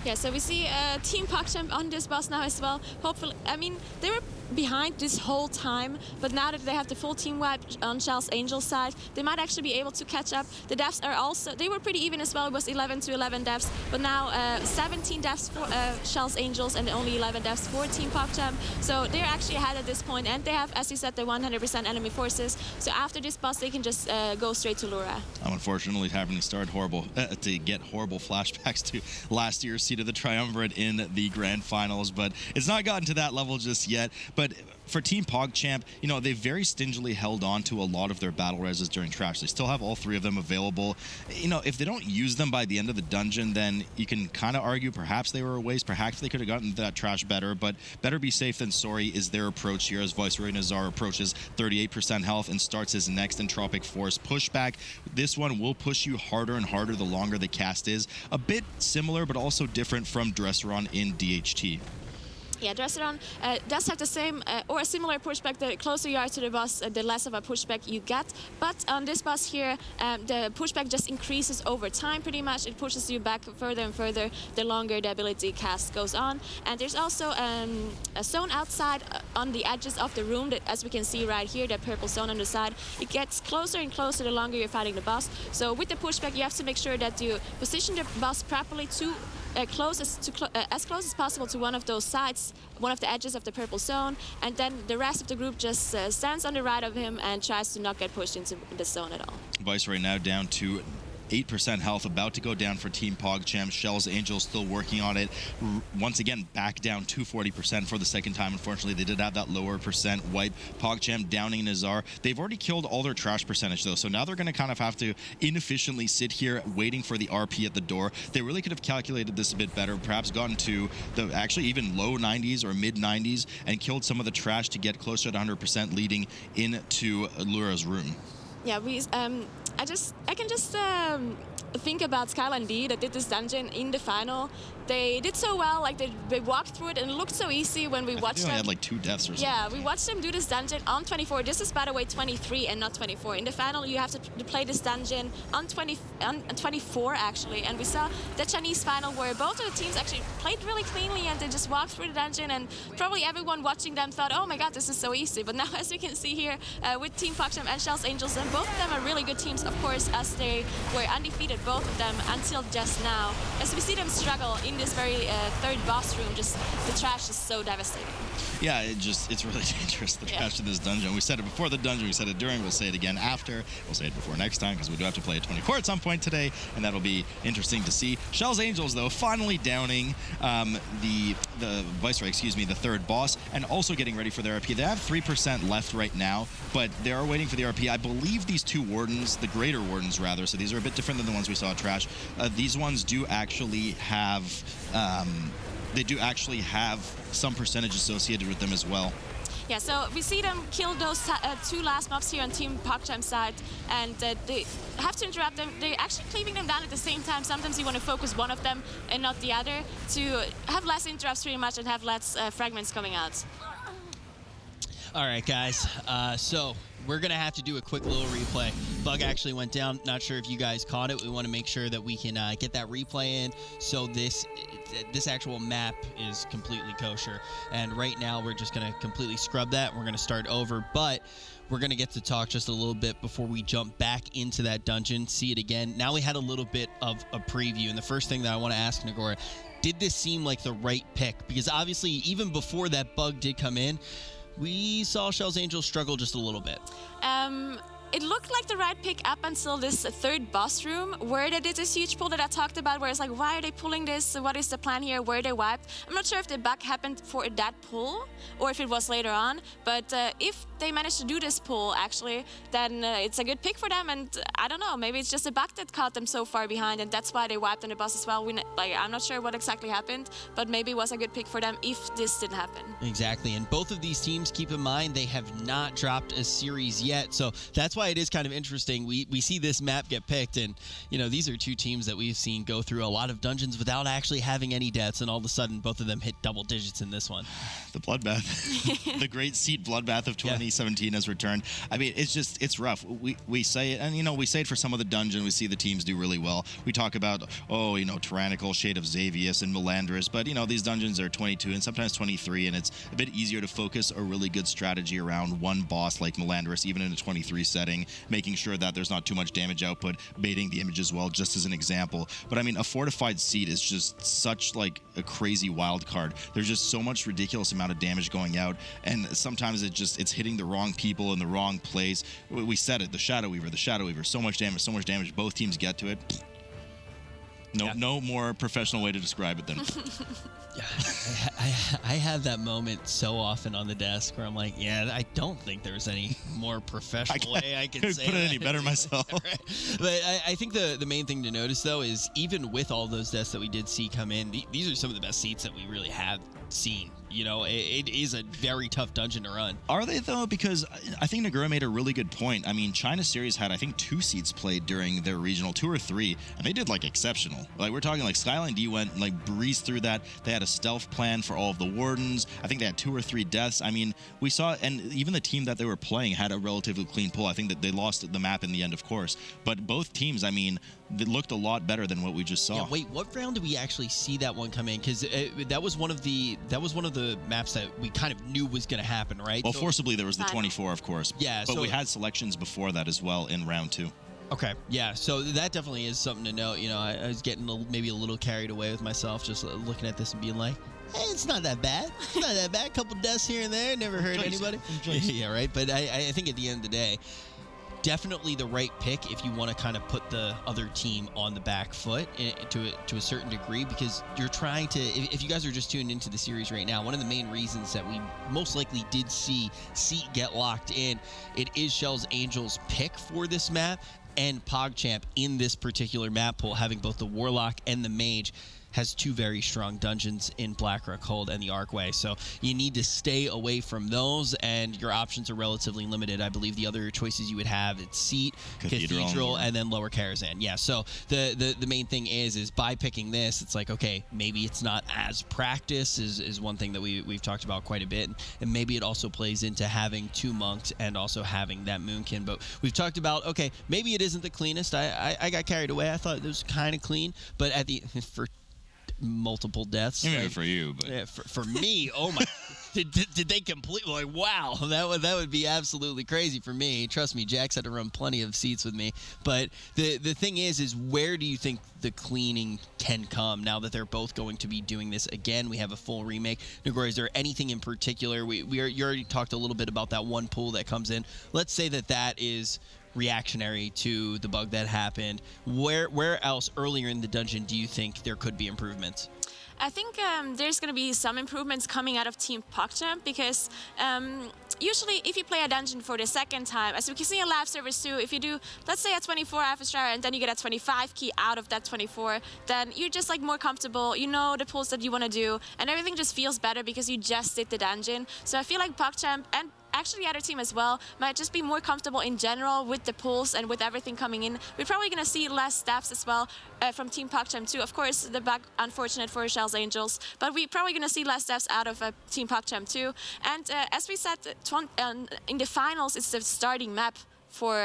Yeah, so we see Team PogChamp on this boss now as well. Hopefully, I mean, they were behind this whole time, but now that they have the full team wipe on Kjell's Angel side, they might actually be able to catch up. The deaths are also, they were pretty even as well. It was 11 to 11 deaths, but now 17 deaths for Kjell's Angels and only 11 deaths for Team PogChamp. So they're actually ahead at this point, and they have, as you said, the 100% enemy forces. So after this boss, they can just go straight to Lura. I'm unfortunately having to start to get horrible flashbacks to last year's Seed of the Triumvirate in the grand finals, but it's not gotten to that level just yet. But for Team PogChamp, you know, they very stingily held on to a lot of their battle reses during trash. They still have all 3 of them available. You know, if they don't use them by the end of the dungeon, then you can kind of argue perhaps they were a waste. Perhaps they could have gotten that trash better, but better be safe than sorry is their approach here as Viceroy Nazar approaches 38% health and starts his next Entropic Force pushback. This one will push you harder and harder the longer the cast is. A bit similar, but also different from Dresseron in DHT. Yeah, Dresseron does have the same or a similar pushback. The closer you are to the boss, the less of a pushback you get. But on this boss here, the pushback just increases over time pretty much. It pushes you back further and further the longer the ability cast goes on. And there's also a zone outside on the edges of the room that, as we can see right here, that purple zone on the side. It gets closer and closer the longer you're fighting the boss. So with the pushback, you have to make sure that you position the boss properly to as close as possible to one of those sides, one of the edges of the purple zone, and then the rest of the group just stands on the right of him and tries to not get pushed into the zone at all. Viceroy now down to 8% health, about to go down for Team PogChamp. Kjell's Angel still working on it. Once again, back down to 40% for the second time. Unfortunately, they did have that lower percent wipe. PogChamp downing Nazar. They've already killed all their trash percentage, though, so now they're going to kind of have to inefficiently sit here waiting for the RP at the door. They really could have calculated this a bit better, perhaps gotten to the actually even low 90s or mid 90s and killed some of the trash to get closer to 100%, leading into Lura's room. Yeah, I can just think about Skyline D that did this dungeon in the final. They did so well, like they walked through it and it looked so easy when we watched them. They had like 2 deaths or something. Yeah, we watched them do this dungeon on 24. This is, by the way, 23 and not 24. In the final, you have to play this dungeon on 24 actually. And we saw the Chinese final where both of the teams actually played really cleanly and they just walked through the dungeon, and probably everyone watching them thought, oh my god, this is so easy. But now, as we can see here with Team PogChamp and Kjell's Angels, and both of them are really good teams, of course, as they were undefeated, both of them, until just now. As we see them struggle in this very third boss room, just the trash is so devastating. Yeah, it's really dangerous, the trash in this dungeon. We said it before the dungeon, we said it during, we'll say it again after, we'll say it before next time, because we do have to play at 24 at some point today, and that'll be interesting to see. Kjell's Angels, though, finally downing the Viceroy, the third boss, and also getting ready for their RP. They have 3% left right now, but they are waiting for the RP. I believe these 2 wardens, the greater wardens rather, so these are a bit different than the ones we saw at trash. These ones do actually have some percentage associated with them as well. Yeah, so we see them kill those 2 last mobs here on Team PogChamp side, and they have to interrupt them. They're actually cleaving them down at the same time. Sometimes you want to focus one of them and not the other to have less interrupts pretty much and have less fragments coming out. All right, guys. So we're going to have to do a quick little replay. Bug actually went down. Not sure if you guys caught it. We want to make sure that we can get that replay in so this actual map is completely kosher. And right now, we're just going to completely scrub that. We're going to start over, but we're going to get to talk just a little bit before we jump back into that dungeon, see it again. Now we had a little bit of a preview, and the first thing that I want to ask Nagora, did this seem like the right pick? Because obviously, even before that bug did come in, we saw Kjell's Angels struggle just a little bit. It looked like the right pick up until this third boss room, where they did this huge pull that I talked about, where it's like, why are they pulling this? What is the plan here? Where they wiped? I'm not sure if the bug happened for that pull or if it was later on, but if they managed to do this pull, actually, then it's a good pick for them, and I don't know, maybe it's just a bug that caught them so far behind, and that's why they wiped on the boss as well. I'm not sure what exactly happened, but maybe it was a good pick for them if this didn't happen. Exactly, and both of these teams, keep in mind, they have not dropped a series yet, so that's why it is kind of interesting. We see this map get picked, and these are two teams that we've seen go through a lot of dungeons without actually having any deaths, and all of a sudden both of them hit double digits in this one. The bloodbath, the great seed bloodbath of 2017 has returned. I mean, it's rough. We say it, and we say it for some of the dungeon. We see the teams do really well. We talk about Tyrannical, Shade of Xavius, and Melandris, but these dungeons are 22 and sometimes 23, and it's a bit easier to focus a really good strategy around one boss like Melandris, even in a 23 setting, making sure that there's not too much damage output, baiting the image as well, just as an example. But I mean, a fortified seed is just such like a crazy wild card. There's just so much ridiculous amount of damage going out, and sometimes it's hitting the wrong people in the wrong place. We said it, the Shadow Weaver, so much damage. Both teams get to it. No more professional way to describe it than. I have that moment so often on the desk where I'm like, I don't think there's any more professional way I can say put it that. any better myself. Right. But I think the main thing to notice, though, is even with all those deaths that we did see come in, these are some of the best seats that we really have seen. It is a very tough dungeon to run. Are they, though? Because I think Nagura made a really good point. I mean, China Series had, I think, 2 seats played during their regional, 2 or 3, and they did, exceptional. We're talking, Skyline D went, breezed through that. They had a stealth plan for all of the Wardens. I think they had 2 or 3 deaths. I mean, we saw, and even the team that they were playing had a relatively clean pull. I think that they lost the map in the end, of course. But both teams, I mean, they looked a lot better than what we just saw. Yeah, wait, what round did we actually see that one come in? Because that was one of the maps that we kind of knew was going to happen, right? Well, forcibly there was the 24, of course. Yeah, but we had selections before that as well in round 2. Okay, yeah, so that definitely is something to note. I was getting maybe a little carried away with myself, just looking at this and being like, hey, it's not that bad. It's not that bad. A couple deaths here and there, never hurt anybody. Yeah, right. But I think at the end of the day, definitely the right pick if you want to kind of put the other team on the back foot to a certain degree, because you're trying to, if you guys are just tuned into the series right now, one of the main reasons that we most likely did see Seat get locked in, it is Kjell's Angels pick for this map, and PogChamp in this particular map pool, having both the Warlock and the Mage, has 2 very strong dungeons in Blackrock Hold and the Archway. So you need to stay away from those, and your options are relatively limited. I believe the other choices you would have, it's Seat, Cathedral, and then Lower Karazhan. Yeah, so the main thing is by picking this, it's like, okay, maybe it's not as practice is one thing that we've talked about quite a bit, and maybe it also plays into having 2 monks and also having that Moonkin. But we've talked about, okay, maybe it isn't the cleanest. I got carried away. I thought it was kind of clean, but for multiple deaths. Maybe for you, but yeah, for me, oh my, did they completely, wow, that would be absolutely crazy for me. Trust me, Jax had to run plenty of seats with me. But the thing is where do you think the cleaning can come now that they're both going to be doing this again? We have a full remake. Nagura, is there anything in particular? You already talked a little bit about that one pool that comes in. Let's say that is reactionary to the bug that happened. Where else earlier in the dungeon do you think there could be improvements? I think there's going to be some improvements coming out of Team PogChamp, because usually if you play a dungeon for the second time, as we can see in live servers too, if you do, let's say a 24 Alpha Star and then you get a 25 key out of that 24, then you're just more comfortable, the pulls that you want to do, and everything just feels better because you just did the dungeon. So I feel like PogChamp, and actually the other team as well, might just be more comfortable in general with the pulls and with everything coming in. We're probably going to see less steps as well from Team PogChamp too. Of course, the bug unfortunate for Kjell's Angels, but we're probably going to see less steps out of Team PogChamp too. And as we said, in the finals, it's the starting map for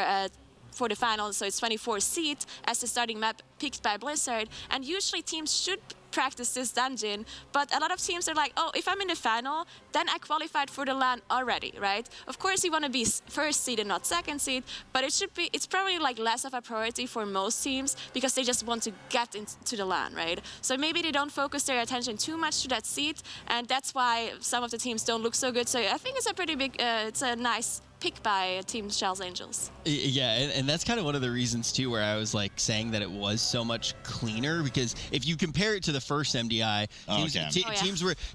the finals, so it's 24 seat as the starting map picked by Blizzard, and usually teams should practice this dungeon, but a lot of teams are like, oh, if I'm in the final, then I qualified for the LAN already, right? Of course you want to be first seed and not second seed, but it's probably less of a priority for most teams because they just want to get into the LAN, right? So maybe they don't focus their attention too much to that seed, and that's why some of the teams don't look so good. So I think it's a pretty big, it's a nice pick by Team Kjell's Angels. Yeah, and that's kind of one of the reasons too where I was saying that it was so much cleaner, because if you compare it to the first MDI,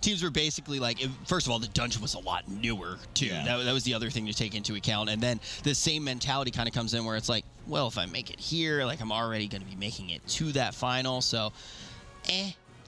teams were basically first of all, the dungeon was a lot newer too. Yeah. That was the other thing to take into account, and then the same mentality kind of comes in where it's like, well, if I make it here, I'm already going to be making it to that final, so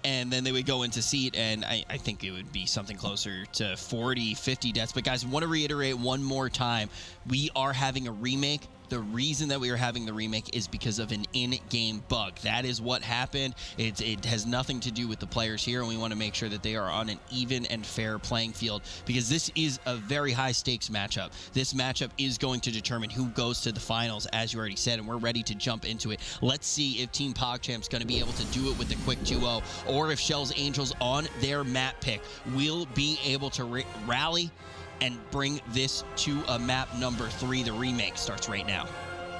and then they would go into seat, and I think it would be something closer to 40, 50 deaths. But guys, I want to reiterate one more time, we are having a remake The reason that we are having the remake is because of an in-game bug. That is what happened. It has nothing to do with the players here, and we want to make sure that they are on an even and fair playing field, because this is a very high-stakes matchup. This matchup is going to determine who goes to the finals, as you already said, and we're ready to jump into it. Let's see if Team PogChamp's going to be able to do it with the quick 2-0, or if Kjell's Angels on their map pick will be able to rally and bring this to a map number 3. The remake starts right now.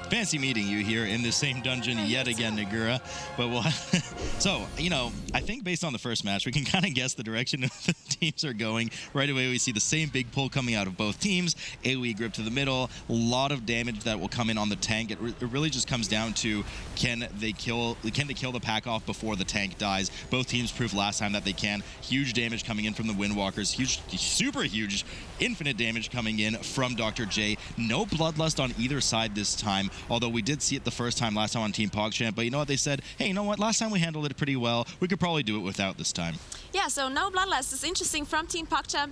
Fancy meeting you here in the same dungeon yet again, Nagura. But we'll so, I think based on the first match, we can kind of guess the direction the teams are going. Right away, we see the same big pull coming out of both teams. AoE grip to the middle. A lot of damage that will come in on the tank. It really just comes down to can they kill the pack off before the tank dies. Both teams proved last time that they can. Huge damage coming in from the Windwalkers. Huge, super huge, infinite damage coming in from Dr. J. No bloodlust on either side this time. Although we did see it the first time last time on Team PogChamp, but you know what they said? Hey, you know what? Last time we handled it pretty well. We could probably do it without this time. Yeah, so no bloodlust. It's interesting from Team PogChamp.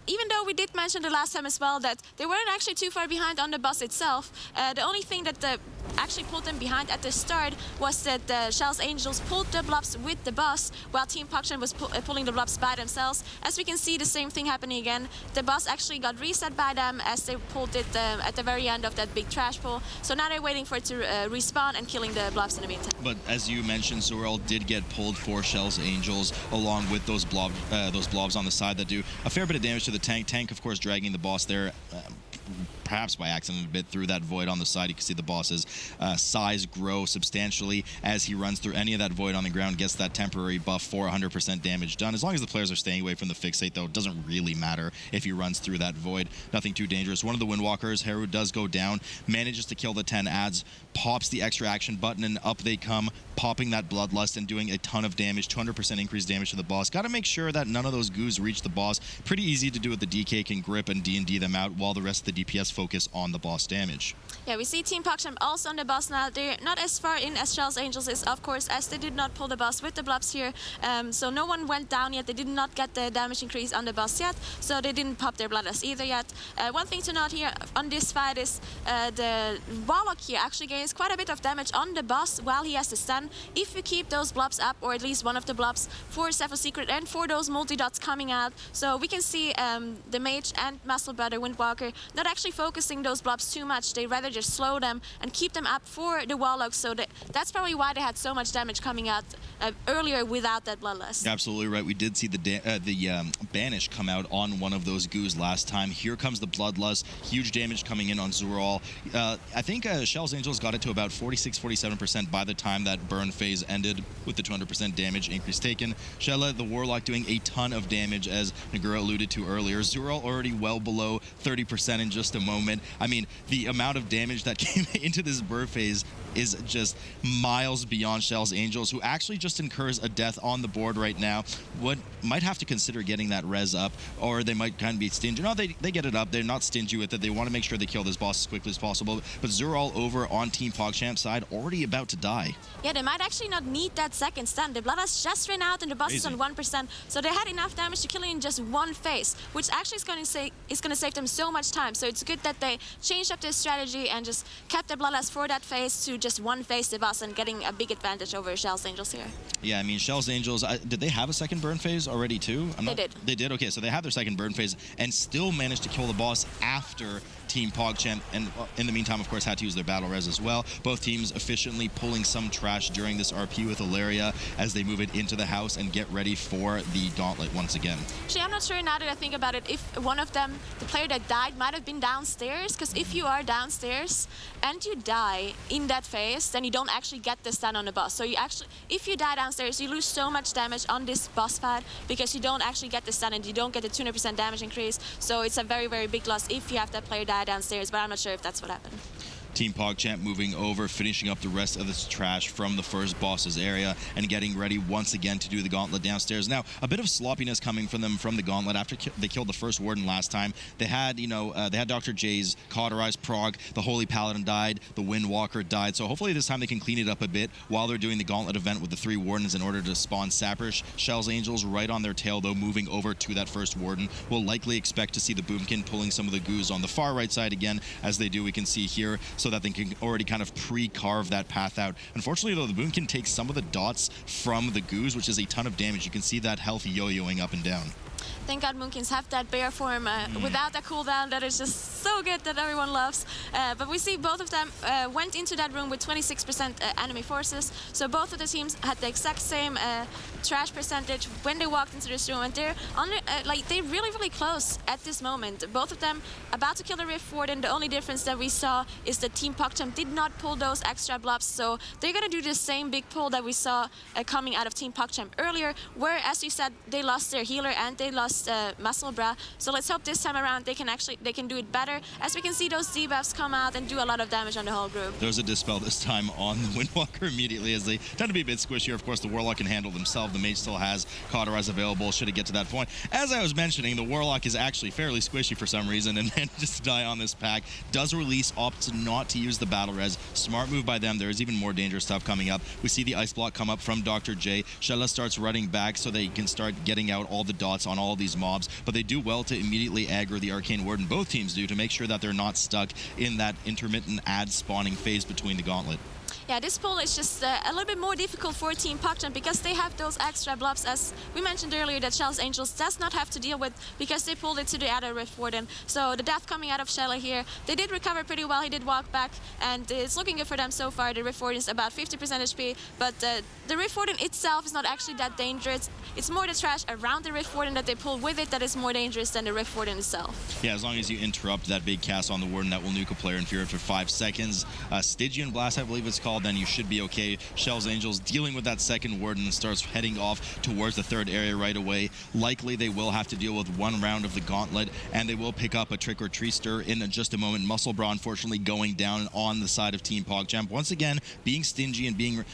Even though we did mention the last time as well that they weren't actually too far behind on the boss itself, the only thing that actually pulled them behind at the start was that Kjell's Angels pulled the blobs with the boss, while Team PogChamp was pulling the blobs by themselves. As we can see, the same thing happening again. The boss actually got reset by them as they pulled it at the very end of that big trash pull. So now they're waiting for it to respawn and killing the blobs in the meantime. But as you mentioned, Zorel did get pulled for Kjell's Angels along with those blobs on the side that do a fair bit of damage to the tank. Tank, of course, dragging the boss there. Perhaps by accident a bit through that void on the side. You can see the boss's size grow substantially as he runs through any of that void on the ground, gets that temporary buff for 100% damage done. As long as the players are staying away from the fixate, though, it doesn't really matter if he runs through that void. Nothing too dangerous. One of the Windwalkers, Haru, does go down, manages to kill the 10 adds, pops the extra action button, and up they come, popping that bloodlust and doing a ton of damage, 200% increased damage to the boss. Got to make sure that none of those goos reach the boss. Pretty easy to do with the DK, can grip and D&D them out while the rest of the DPS focus on the boss damage. Yeah, we see Team PogChamp also on the boss now. They're not as far in as Kjell's Angels is, of course, as they did not pull the boss with the blobs here. So no one went down yet. They did not get the damage increase on the boss yet, so they didn't pop their bloodlust either yet. One thing to note here on this fight is the Warlock here actually gains quite a bit of damage on the boss while he has the stun. If you keep those blobs up, or at least one of the blobs, for Sepho Secret and for those multi-dots coming out. So we can see the Mage and Muscle Brother Windwalker not actually focusing those blobs too much. They rather just slow them and keep them up for the Warlock. So that's probably why they had so much damage coming out earlier without that bloodlust. Absolutely right. We did see the Banish come out on one of those goos last time. Here comes the bloodlust. Huge damage coming in on Zorol. I think Kjell's Angels got it to about 46-47% by the time that burn phase ended with the 200% damage increase taken. Kjell, the Warlock, doing a ton of damage, as Nagura alluded to earlier. Zorol already well below 30% in just a moment. I mean, the amount of damage that came into this burn phase is just miles beyond Kjell's Angels, who actually just incurs a death on the board right now. Might have to consider getting that res up, or they might kind of be stingy. No, they get it up. They're not stingy with it. They want to make sure they kill this boss as quickly as possible. But Zorol over on Team PogChamp's side, already about to die. Yeah, they might actually not need that second stun. The bloodlust just ran out and the boss is on 1%, so they had enough damage to kill it in just one phase, which actually is going to save them so much time. So it's good that they changed up their strategy and just kept the bloodlust for that phase to just one phase the boss and getting a big advantage over Kjell's Angels here. Yeah, I mean, Kjell's Angels, did they have a second burn phase already too? They did. They did? Okay, so they had their second burn phase and still managed to kill the boss after Team PogChamp, and in the meantime, of course, had to use their battle res as well. Both teams efficiently pulling some trash during this RP with Ilaria as they move it into the house and get ready for the gauntlet once again. Actually, I'm not sure now that I think about it if one of them, the player that died, might have been downstairs, because if you are downstairs and you die in that phase, then you don't actually get the stun on the boss. So you actually, if you die downstairs, you lose so much damage on this boss fight because you don't actually get the stun and you don't get the 200% damage increase. So it's a very, very big loss if you have that player die downstairs, but I'm not sure if that's what happened. Team PogChamp moving over, finishing up the rest of this trash from the first boss's area and getting ready once again to do the gauntlet downstairs. Now, a bit of sloppiness coming from them from the gauntlet after they killed the first warden last time. They had, they had Dr. J's cauterized prog, the Holy Paladin died, the Windwalker died, so hopefully this time they can clean it up a bit while they're doing the gauntlet event with the 3 wardens in order to spawn Saprish. Shell's Angels right on their tail, though, moving over to that first warden. We'll likely expect to see the Boomkin pulling some of the goos on the far right side again, as they do, we can see here, so that they can already kind of pre-carve that path out. Unfortunately, though, the Boomkin takes some of the dots from the goos, which is a ton of damage. You can see that health yo-yoing up and down. Thank God Moonkins have that bear form without a cooldown that is just so good that everyone loves. But we see both of them went into that room with 26% enemy forces. So both of the teams had the exact same trash percentage when they walked into this room, and they're they're really close at this moment. Both of them about to kill the Rift Warden. The only difference that we saw is that Team PogChamp did not pull those extra blobs, so they're gonna do the same big pull that we saw coming out of Team PogChamp earlier, where, as you said, they lost their healer and they lost Muscle Bra. So let's hope this time around they can do it better, as we can see those debuffs come out and do a lot of damage on the whole group. There's a Dispel this time on the Windwalker immediately, as they tend to be a bit squishier. Of course, the Warlock can handle themselves. The Mage still has Cauterize available should it get to that point. As I was mentioning, the Warlock is actually fairly squishy for some reason and manages to die on this pack. Does release, opts not to use the Battle Res. Smart move by them. There is even more dangerous stuff coming up. We see the Ice Block come up from Dr. J. Shella starts running back so they can start getting out all the dots on all of these mobs, but they do well to immediately aggro the Arcane Warden. Both teams do, to make sure that they're not stuck in that intermittent ad spawning phase between the gauntlet. Yeah, this pull is just a little bit more difficult for Team PogChamp because they have those extra blobs, as we mentioned earlier, that Shell's Angels does not have to deal with because they pulled it to the other Rift Warden. So the death coming out of Shella here, they did recover pretty well. He did walk back, and it's looking good for them so far. The Rift Warden is about 50% HP, but the Rift Warden itself is not actually that dangerous. It's more the trash around the Rift Warden that they pull with it that is more dangerous than the Rift Warden itself. Yeah, as long as you interrupt that big cast on the Warden, that will nuke a player in fear for 5 seconds. Stygian Blast, I believe it's called, then you should be okay. Shell's Angels dealing with that second Warden and starts heading off towards the third area right away. Likely they will have to deal with 1 round of the gauntlet, and they will pick up a Trick or Treester in just a moment. Muscle Bra unfortunately going down on the side of Team PogChamp. Once again, being stingy and being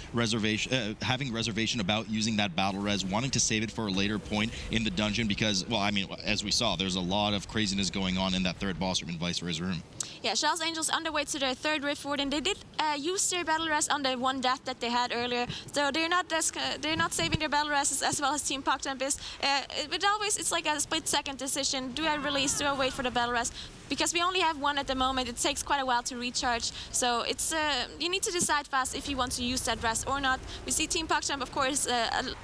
having reservation about using that Battle Res, wanting to save it for a later point in the dungeon because, well, I mean, as we saw, there's a lot of craziness going on in that third boss room in Viceroy's room. Yeah, Shell's Angels on their way to their third Rift Warden. They did use their Battle Res on the 1 death that they had earlier, so they're not saving their Battle Res as well as Team PogChamp is. But always it's like a split-second decision. Do I release? Do I wait for the Battle Res? Because we only have 1 at the moment, it takes quite a while to recharge. So it's you need to decide fast if you want to use that rest or not. We see Team PogChamp, of course,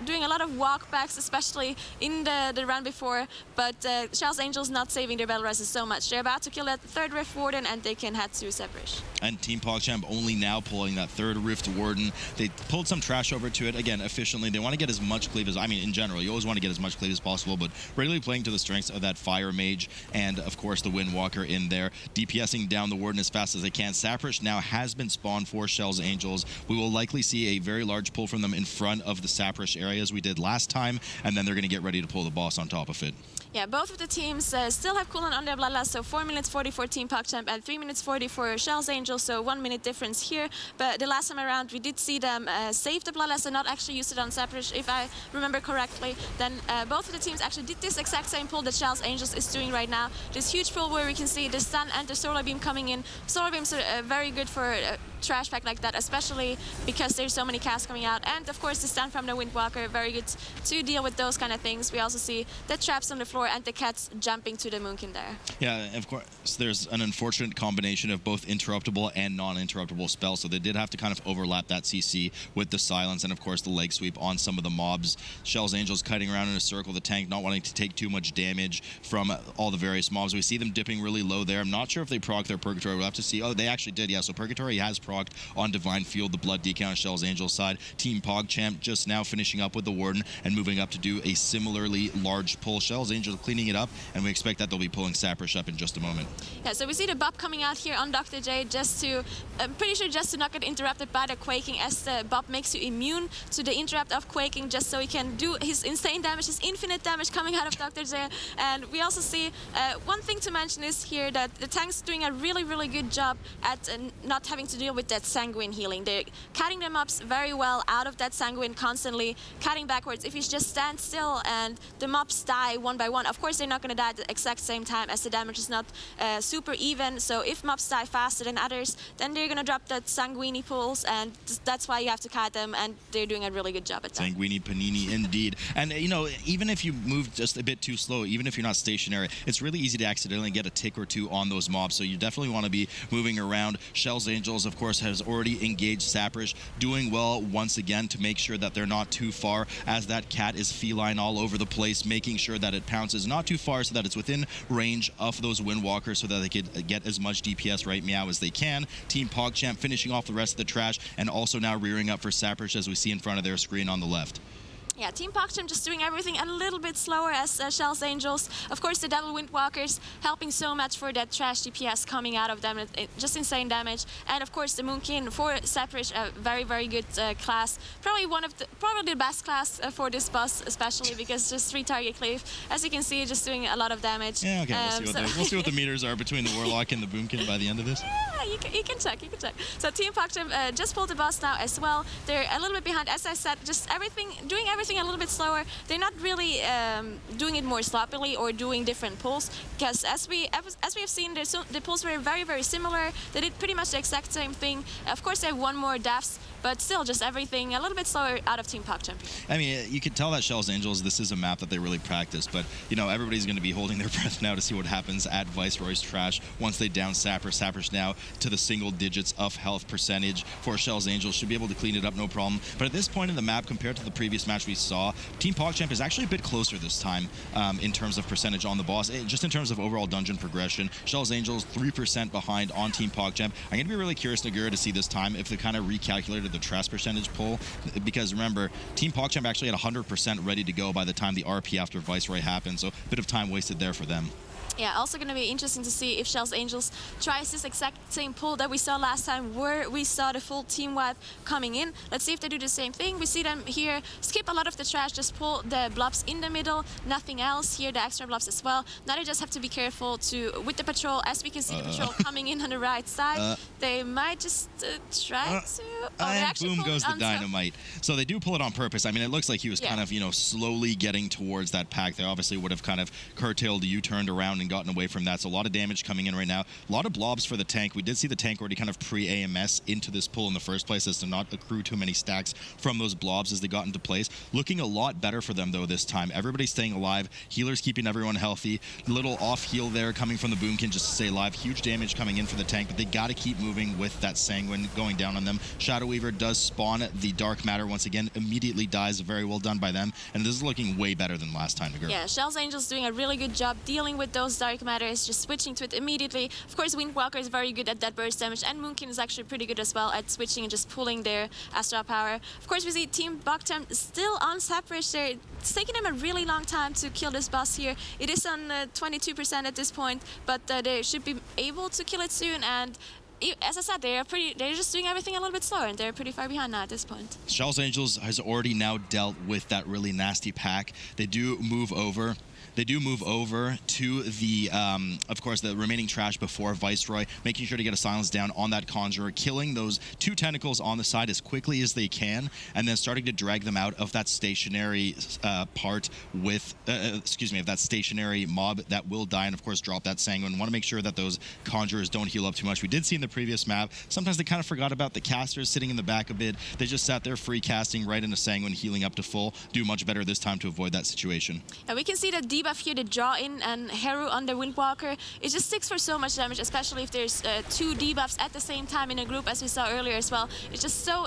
doing a lot of walkbacks, especially in the run before. But Shell's Angels not saving their Battle Reses so much. They're about to kill that third Rift Warden, and they can head to Sephiroth. And Team PogChamp only now pulling that third Rift Warden. They pulled some trash over to it, again, efficiently. They want to get as much cleave as, I mean, in general, you always want to get as much cleave as possible, but regularly playing to the strengths of that Fire Mage and, of course, the Windwalker in there, DPSing down the Warden as fast as they can. Saprish now has been spawned for Shell's Angels. We will likely see a very large pull from them in front of the Saprish area as we did last time, and then they're going to get ready to pull the boss on top of it. Yeah, both of the teams still have cooldown on their Bloodlust, so 4 minutes 40 for Team PogChamp and 3 minutes 40 for Shell's Angels, so 1 minute difference here. But the last time around, we did see them save the Bloodlust and not actually use it on Saprish, if I remember correctly. Then both of the teams actually did this exact same pull that Shell's Angels is doing right now. This huge pull where we can see the stun and the Solar Beam coming in. Solar Beams are very good for trash pack like that, especially because there's so many casts coming out. And of course the stun from the Windwalker, very good to deal with those kind of things. We also see the traps on the floor and the cats jumping to the Moonkin there. Yeah, of course, there's an unfortunate combination of both interruptible and non-interruptible spells, so they did have to kind of overlap that CC with the silence and of course the leg sweep on some of the mobs. Shell's Angels kiting around in a circle, the tank not wanting to take too much damage from all the various mobs. We see them dipping really low there. I'm not sure if they proc their Purgatory. We'll have to see. Oh, they actually did, yeah, so Purgatory has proc procced on Divine Field, the blood decal on Kjell's Angels side. Team PogChamp just now finishing up with the Warden and moving up to do a similarly large pull. Kjell's Angels cleaning it up, and we expect that they'll be pulling Saprish up in just a moment. Yeah, so we see the buff coming out here on Dr. J just to, I'm pretty sure just to not get interrupted by the quaking, as the buff makes you immune to the interrupt of quaking, just so he can do his insane damage, his infinite damage coming out of Dr. J. And we also see, one thing to mention is here that the tank's doing a really, really good job at not having to deal with that sanguine healing. They're cutting the mobs very well out of that sanguine, constantly cutting backwards. If you just stand still and the mobs die one by one, of course they're not going to die at the exact same time, as the damage is not super even. So if mobs die faster than others, then they're going to drop that sanguini pulls, and that's why you have to cut them, and they're doing a really good job at that. Sanguini panini indeed. And you know, even if you move just a bit too slow, even if you're not stationary, it's really easy to accidentally get a tick or two on those mobs, so you definitely want to be moving around. Kjell's Angels, of course, has already engaged Saprish, doing well once again to make sure that they're not too far, as that cat is feline all over the place, making sure that it pounces not too far so that it's within range of those Windwalkers so that they could get as much DPS right meow as they can. Team PogChamp finishing off the rest of the trash, and also now rearing up for Saprish, as we see in front of their screen on the left. Yeah, Team PogChamp just doing everything a little bit slower as Kjell's Angels. Of course, the Devil Windwalkers helping so much for that trash DPS coming out of them. Just insane damage. And of course, the Moonkin for Saprish, a very, very good class. Probably the best class for this boss, especially because just 3 target cleave. As you can see, just doing a lot of damage. Yeah, okay, we'll see what the meters are between the Warlock and the Boomkin by the end of this. Yeah, you can check. So Team PogChamp just pulled the boss now as well. They're a little bit behind, as I said, just doing everything a little bit slower. They're not really doing it more sloppily or doing different pulls, because as we have seen, the pulls were very, very similar. They did pretty much the exact same thing. Of course, they have 1 more deaths, but still just everything a little bit slower out of Team PogChamp. I mean, you can tell that Kjell's Angels, this is a map that they really practice, but you know, everybody's going to be holding their breath now to see what happens at Viceroy's trash once they down Saprish. Saprish now to the single digits of health percentage for Kjell's Angels, should be able to clean it up no problem. But at this point in the map, compared to the previous match we saw, Team PogChamp is actually a bit closer this time in terms of percentage on the boss, just in terms of overall dungeon progression. Kjell's Angels 3% behind on Team PogChamp. I'm going to be really curious, Nagura, to see this time if they kind of recalculated the trash percentage pull, because remember, Team PogChamp actually had 100% ready to go by the time the RP after Viceroy happened, so a bit of time wasted there for them. Yeah, also going to be interesting to see if Kjell's Angels tries this exact same pull that we saw last time, where we saw the full team wipe coming in. Let's see if they do the same thing. We see them here skip a lot of the trash, just pull the blobs in the middle, nothing else. Here the extra blobs as well. Now they just have to be careful with the patrol, as we can see the patrol coming in on the right side. They might just try to... and boom goes the dynamite. So they do pull it on purpose. I mean, it looks like he was kind of, you know, slowly getting towards that pack. They obviously would have kind of curtailed, U-turned around and gotten away from that. So a lot of damage coming in right now. A lot of blobs for the tank. We did see the tank already kind of pre-AMS into this pull in the first place, as to not accrue too many stacks from those blobs as they got into place. Looking a lot better for them, though, this time. Everybody's staying alive. Healers keeping everyone healthy. Little off heal there coming from the Boomkin just to stay alive. Huge damage coming in for the tank, but they got to keep moving with that Sanguine going down on them. Shadow Weaver does spawn the Dark Matter once again. Immediately dies. Very well done by them. And this is looking way better than last time. Yeah, Kjell's Angels doing a really good job dealing with those Dark Matters, just switching to it immediately. Of course, Windwalker is very good at that burst damage, and Moonkin is actually pretty good as well at switching and just pulling their Astral Power. Of course, we see Team PogChamp still on Saprish. It's taking them a really long time to kill this boss here. It is on 22% at this point, but they should be able to kill it soon. And as I said, they're just doing everything a little bit slower, and they're pretty far behind now at this point. Kjell's Angels has already now dealt with that really nasty pack. They do move over. To the, of course, the remaining trash before Viceroy, making sure to get a silence down on that Conjurer, killing those 2 tentacles on the side as quickly as they can, and then starting to drag them out of that stationary part with, of that stationary mob that will die, and of course drop that Sanguine. Want to make sure that those Conjurers don't heal up too much. We did see in the previous map, sometimes they kind of forgot about the casters sitting in the back a bit. They just sat there free casting right into Sanguine, healing up to full. Do much better this time to avoid that situation. And we can see that debuff here, the draw in and Heru on the Windwalker. It just sticks for so much damage, especially if there's 2 debuffs at the same time in a group, as we saw earlier as well. It's just so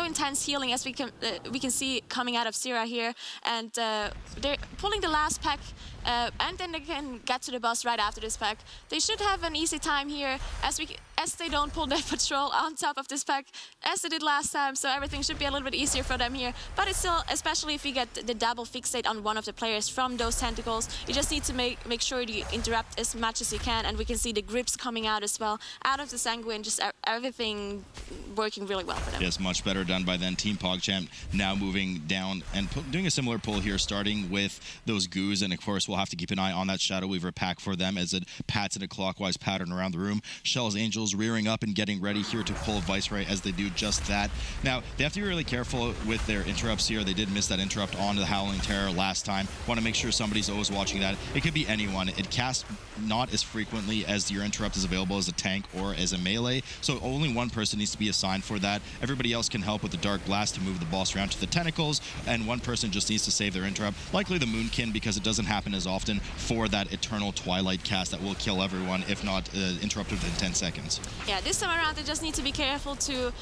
intense healing, as we can see coming out of Syrah here, and they're pulling the last pack, and then they can get to the boss right after this pack. They should have an easy time here, as as they don't pull that patrol on top of this pack as they did last time, so everything should be a little bit easier for them here. But it's still, especially if you get the double fixate on one of the players from those tentacles, you just need to make sure you interrupt as much as you can, and we can see the grips coming out as well, out of the Sanguine, just everything working really well for them. Yes, much better done by then. Team PogChamp now moving down and doing a similar pull here, starting with those goos, and of course we'll have to keep an eye on that Shadow Weaver pack for them as it pats in a clockwise pattern around the room. Kjell's Angels rearing up and getting ready here to pull Viceroy as they do just that. Now, they have to be really careful with their interrupts here. They did miss that interrupt onto the Howling Terror last time. Want to make sure somebody's always watching that. It could be anyone. It casts not as frequently as your interrupt is available as a tank or as a melee, so only one person needs to be assigned for that. Everybody else can help with the Dark Blast to move the boss around to the tentacles, and one person just needs to save their interrupt, likely the Moonkin, because it doesn't happen as often, for that Eternal Twilight cast that will kill everyone, if not interrupted within 10 seconds. Yeah, this time around they just need to be careful to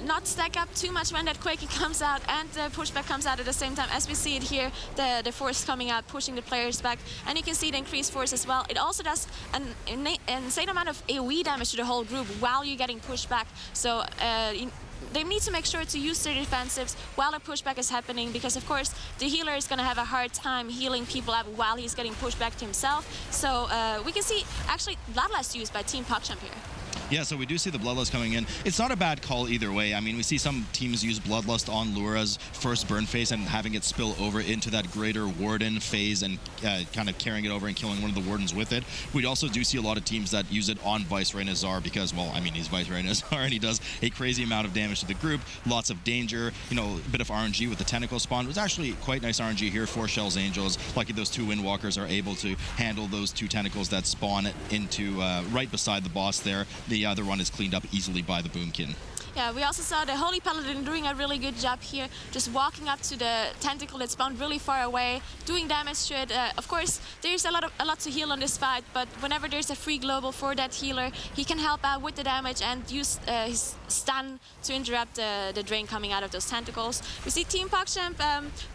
not stack up too much when that Quaking comes out and the pushback comes out at the same time. As we see it here, the force coming out, pushing the players back, and you can see the increased force as well. It also does an insane amount of AoE damage to the whole group while you're getting pushed back. So they need to make sure to use their defensives while the pushback is happening, because of course the healer is going to have a hard time healing people up while he's getting pushed back to himself. So we can see actually Bloodlust used by Team PogChamp here. Yeah, so we do see the Bloodlust coming in. It's not a bad call either way. I mean, we see some teams use Bloodlust on Lura's first burn phase and having it spill over into that greater Warden phase and kind of carrying it over and killing one of the Wardens with it. We also do see a lot of teams that use it on Viceroy Nazar because, well, I mean, he's Viceroy Nazar and he does a crazy amount of damage to the group. Lots of danger, you know, a bit of RNG with the Tentacle spawn. It was actually quite nice RNG here for Kjell's Angels. Lucky those two Windwalkers are able to handle those two Tentacles that spawn into right beside the boss there. The other one is cleaned up easily by the Boomkin. Yeah, we also saw the Holy Paladin doing a really good job here, just walking up to the tentacle that spawned really far away, doing damage to it. Of course, there's a lot to heal on this fight, but whenever there's a free global for that healer, he can help out with the damage and use his stun to interrupt the drain coming out of those tentacles. We see Team PogChamp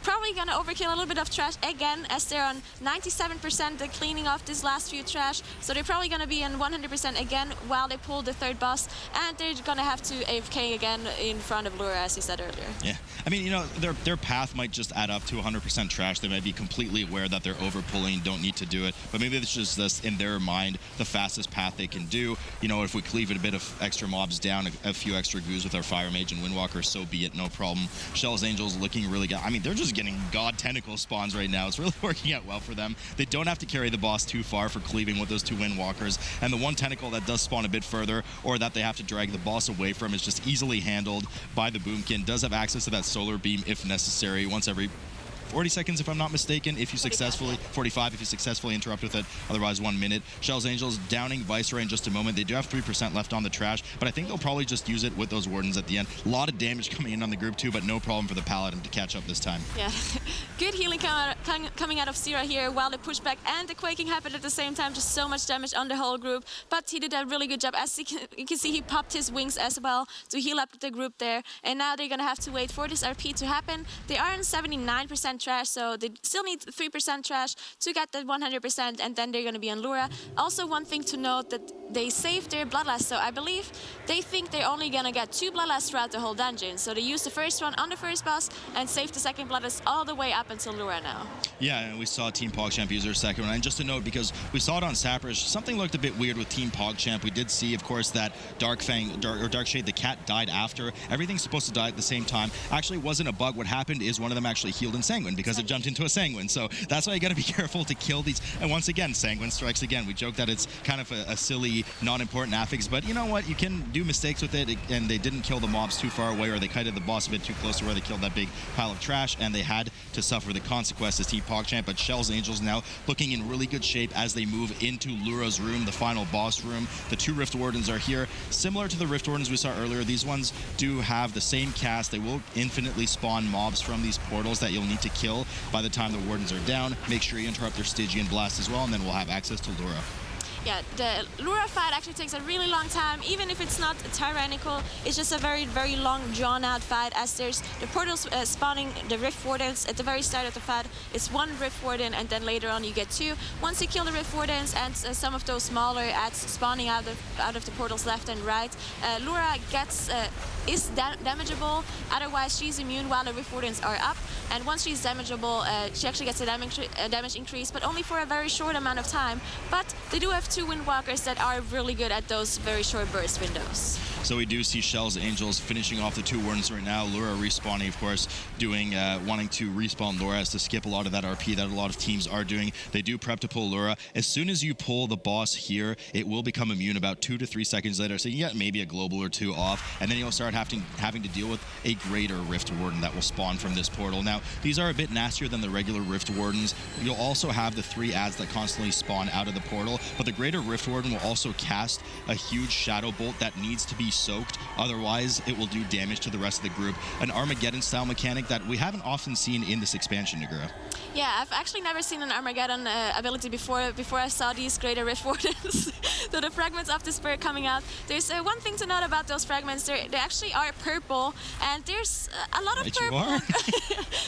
probably gonna overkill a little bit of trash again, as they're on 97% cleaning off this last few trash, so they're probably gonna be on 100% again while they pull the third boss, and they're gonna have to AFK again in front of Lura, as you said earlier. Yeah, I mean, you know, their path might just add up to 100% trash. They might be completely aware that they're overpulling, don't need to do it, but maybe it's just this, in their mind, the fastest path they can do. You know, if we cleave it a bit of extra mobs down, a few extra goos with our Fire Mage and Windwalker, so be it, no problem. Kjell's Angels looking really good. I mean, they're just getting God Tentacle spawns right now. It's really working out well for them. They don't have to carry the boss too far for cleaving with those two Windwalkers, and the one Tentacle that does spawn a bit further, or that they have to drag the boss away from, is just easily handled by the Boomkin. Does have access to that solar beam if necessary, once every 40 seconds, if I'm not mistaken, if you successfully, 45 if you successfully interrupt with it, otherwise 1 minute. Kjell's Angels downing Viceroy in just a moment. They do have 3% left on the trash, but I think they'll probably just use it with those Wardens at the end. A lot of damage coming in on the group too, but no problem for the Paladin to catch up this time. Yeah, good healing coming out of Sira here while the pushback and the Quaking happened at the same time. Just so much damage on the whole group, but he did a really good job. As you can see, he popped his wings as well to heal up the group there, and now they're gonna have to wait for this RP to happen. They are on 79% trash, so they still need 3% trash to get that 100%, and then they're going to be on Lura. Also, one thing to note, that they saved their Bloodlust, so I believe they think they're only going to get 2 Bloodlusts throughout the whole dungeon. So they used the first one on the first boss and saved the second Bloodlust all the way up until Lura now. Yeah, and we saw Team PogChamp use their second one. And just a note, because we saw it on Sappers, something looked a bit weird with Team PogChamp. We did see, of course, that Darkshade, the cat, died after. Everything's supposed to die at the same time. Actually, it wasn't a bug. What happened is one of them actually healed in Sanguine because it jumped into a Sanguine. So that's why you got to be careful to kill these. And once again, Sanguine strikes again. We joke that it's kind of a silly, non-important affix, but you know what? You can do mistakes with it, and they didn't kill the mobs too far away, or they kited the boss a bit too close to where they killed that big pile of trash, and they had to suffer the consequences. Team PogChamp, but Kjell's Angels now looking in really good shape as they move into Lura's room, the final boss room. The 2 Rift Wardens are here. Similar to the Rift Wardens we saw earlier, these ones do have the same cast. They will infinitely spawn mobs from these portals that you'll need to kill by the time the Wardens are down. Make sure you interrupt their Stygian Blast as well, and then we'll have access to Lura. Yeah, the Lura fight actually takes a really long time, even if it's not tyrannical. It's just a very, very long, drawn-out fight, as there's the portals spawning the Rift Wardens at the very start of the fight. It's one Rift Warden, and then later on you get two. Once you kill the Rift Wardens and some of those smaller ads spawning out of the portals left and right, Lura is damageable. Otherwise, she's immune while the Rift Wardens are up. And once she's damageable, she actually gets a damage increase, but only for a very short amount of time. But they do have two Windwalkers that are really good at those very short burst windows. So we do see Kjell's Angels finishing off the two Wardens right now. Lura respawning, of course, wanting to respawn Lura as to skip a lot of that RP that a lot of teams are doing. They do prep to pull Lura. As soon as you pull the boss here, it will become immune about 2 to 3 seconds later. So you get maybe a global or two off, and then you'll start having to deal with a greater Rift Warden that will spawn from this portal. Now, these are a bit nastier than the regular Rift Wardens. You'll also have the 3 ads that constantly spawn out of the portal, but the greater Rift Warden will also cast a huge Shadow Bolt that needs to be soaked. Otherwise, it will do damage to the rest of the group. An Armageddon-style mechanic that we haven't often seen in this expansion, Nagura. Yeah, I've actually never seen an Armageddon ability before I saw these greater Rift Wardens. So the fragments of the spirit coming out. There's one thing to note about those fragments. They actually are purple, and there's a lot of purple.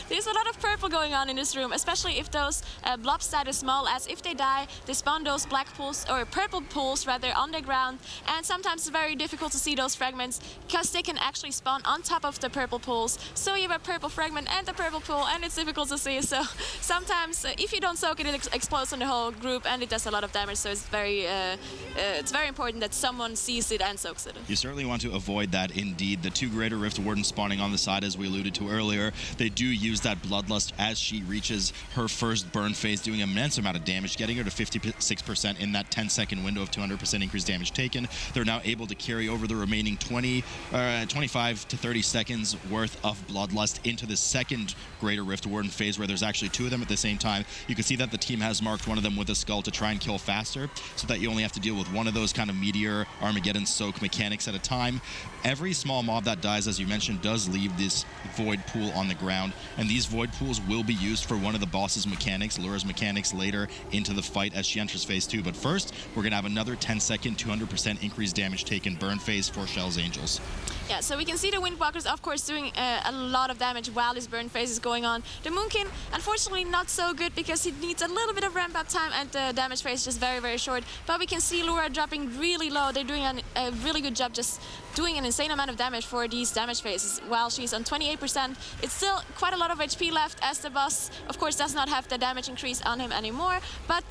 There's a lot of purple going on in this room, especially if those blobs that are small, as if they die, they spawn those black pools, or purple pools rather, on the ground. And sometimes it's very difficult to see those fragments because they can actually spawn on top of the purple pools. So you have a purple fragment and a purple pool, and it's difficult to see. So sometimes if you don't soak it, it explodes on the whole group, and it does a lot of damage. So it's very important that someone sees it and soaks it. You certainly want to avoid that. Indeed, the two greater Rift Wardens spawning on the side, as we alluded to earlier, they do use that Bloodlust as she reaches her first burn phase, doing an immense amount of damage, getting her to 56% in that 10-second window of 200% increased damage taken. They're now able to carry over the remaining 25 to 30 seconds worth of Bloodlust into the second greater Rift Warden phase, where there's actually two of them at the same time. You can see that the team has marked one of them with a skull to try and kill faster, so that you only have to deal with one of those kind of Meteor, Armageddon, Soak mechanics at a time. Every small mob that dies, as you mentioned, does leave this void pool on the ground, and these void pools will be used for one of the boss's mechanics, Lura's mechanics, later into the fight as she enters phase 2. But first, we're going to have another 10-second, 200% increased damage taken burn phase for Kjell's Angels. Yeah, so we can see the Windwalkers, of course, doing a lot of damage while this burn phase is going on. The Moonkin, unfortunately, not so good because he needs a little bit of ramp-up time, and the damage phase is just very, very short. But we can see Lura dropping really low. They're doing a really good job just doing an insane amount of damage for these damage phases. While she's on 28%, it's still quite a lot of HP left, as the boss, of course, does not have the damage increase on him anymore. But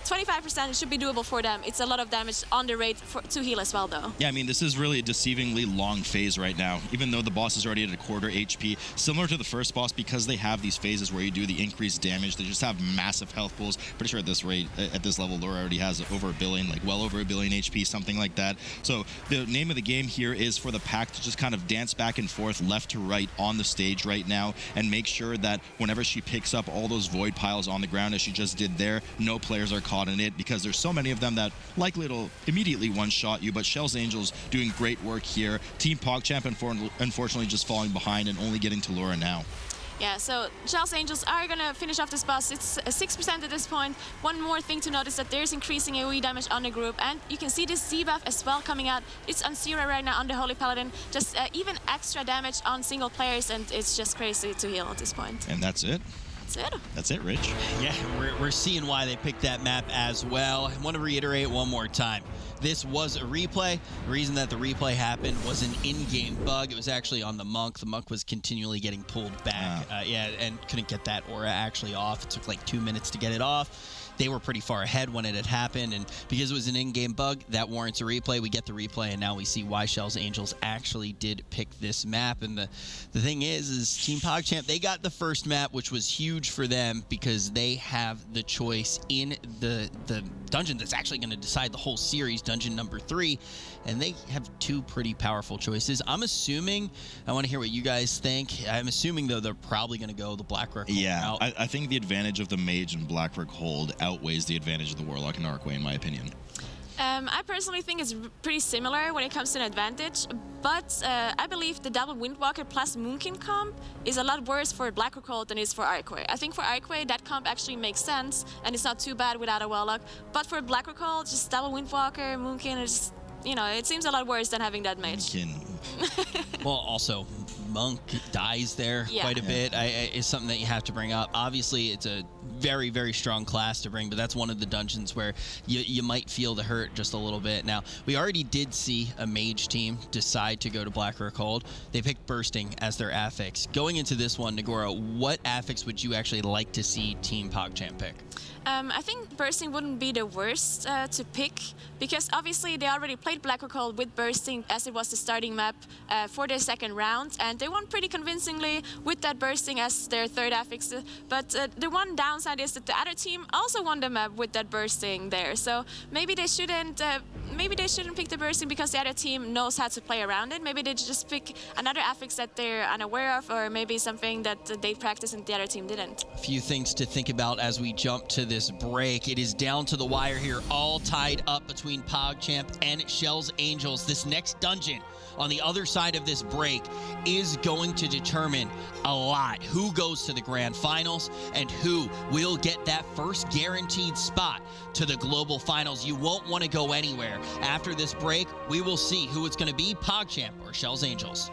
25% should be doable for them. It's a lot of damage on the rate to heal as well, though. Yeah, I mean, this is really a deceivingly long phase right now, even though the boss is already at a quarter HP. Similar to the first boss, because they have these phases where you do the increased damage, they just have massive health pools. Pretty sure at this rate, at this level, Lura already has over a billion, like well over a billion HP, something like that. So the name of the game here is for the pack to just kind of dance back and forth, left to right on the stage right now, and make sure that whenever she picks up all those void piles on the ground, as she just did there, no players are caught in it, because there's so many of them that likely it'll immediately one-shot you. But Kjell's Angels doing great work here. Team PogChamp unfortunately just falling behind and only getting to Lura now. Yeah, so Kjell's Angels are going to finish off this boss. It's 6% at this point. One more thing to notice, that there's increasing AoE damage on the group, and you can see this Z buff as well coming out. It's on Zero right now on the Holy Paladin. Just even extra damage on single players, and it's just crazy to heal at this point. And that's it. That's it, Rich. Yeah, we're seeing why they picked that map as well. I want to reiterate one more time. This was a replay. The reason that the replay happened was an in-game bug. It was actually on the Monk. The Monk was continually getting pulled back. And couldn't get that aura actually off. It took like 2 minutes to get it off. They were pretty far ahead when it had happened, and because it was an in-game bug, that warrants a replay. We get the replay, and now we see why Kjell's Angels actually did pick this map. And the thing is Team PogChamp, they got the first map, which was huge for them because they have the choice in the dungeon that's actually going to decide the whole series, dungeon number 3, and they have two pretty powerful choices. I'm assuming, I want to hear what you guys think. I'm assuming, though, they're probably going to go the Blackrock Hold route. I think the advantage of the Mage and Blackrock Hold outweighs the advantage of the Warlock and Archway, in my opinion. I personally think it's pretty similar when it comes to an advantage, but I believe the double Windwalker plus Moonkin comp is a lot worse for Black Cold than it is for Arcway. I think for Arcway that comp actually makes sense and it's not too bad without a Warlock, but for Black Cold, just double Windwalker, Moonkin is, you know, it seems a lot worse than having that mage. Well, also, Monk dies there quite a bit. Is something that you have to bring up. Obviously, it's a very, very strong class to bring, but that's one of the dungeons where you might feel the hurt just a little bit. Now, we already did see a mage team decide to go to Black Cold. They picked Bursting as their affix. Going into this one, Nagora, what affix would you actually like to see Team PogChamp pick? I think Bursting wouldn't be the worst to pick, because obviously they already played Black Cold with Bursting as it was the starting map for their second round, and they won pretty convincingly with that Bursting as their third affix. But the one downside is that the other team also won the map with that Bursting there, so maybe they shouldn't pick the Bursting because the other team knows how to play around it. Maybe they just pick another affix that they're unaware of, or maybe something that they practiced and the other team didn't. A few things to think about as we jump to this break. It is down to the wire here, all tied up between PogChamp and Kjell's Angels. This next dungeon on the other side of this break is going to determine a lot. Who goes to the grand finals and who will get that first guaranteed spot to the global finals. You won't want to go anywhere. After this break, we will see who it's going to be, PogChamp or Kjell's Angels.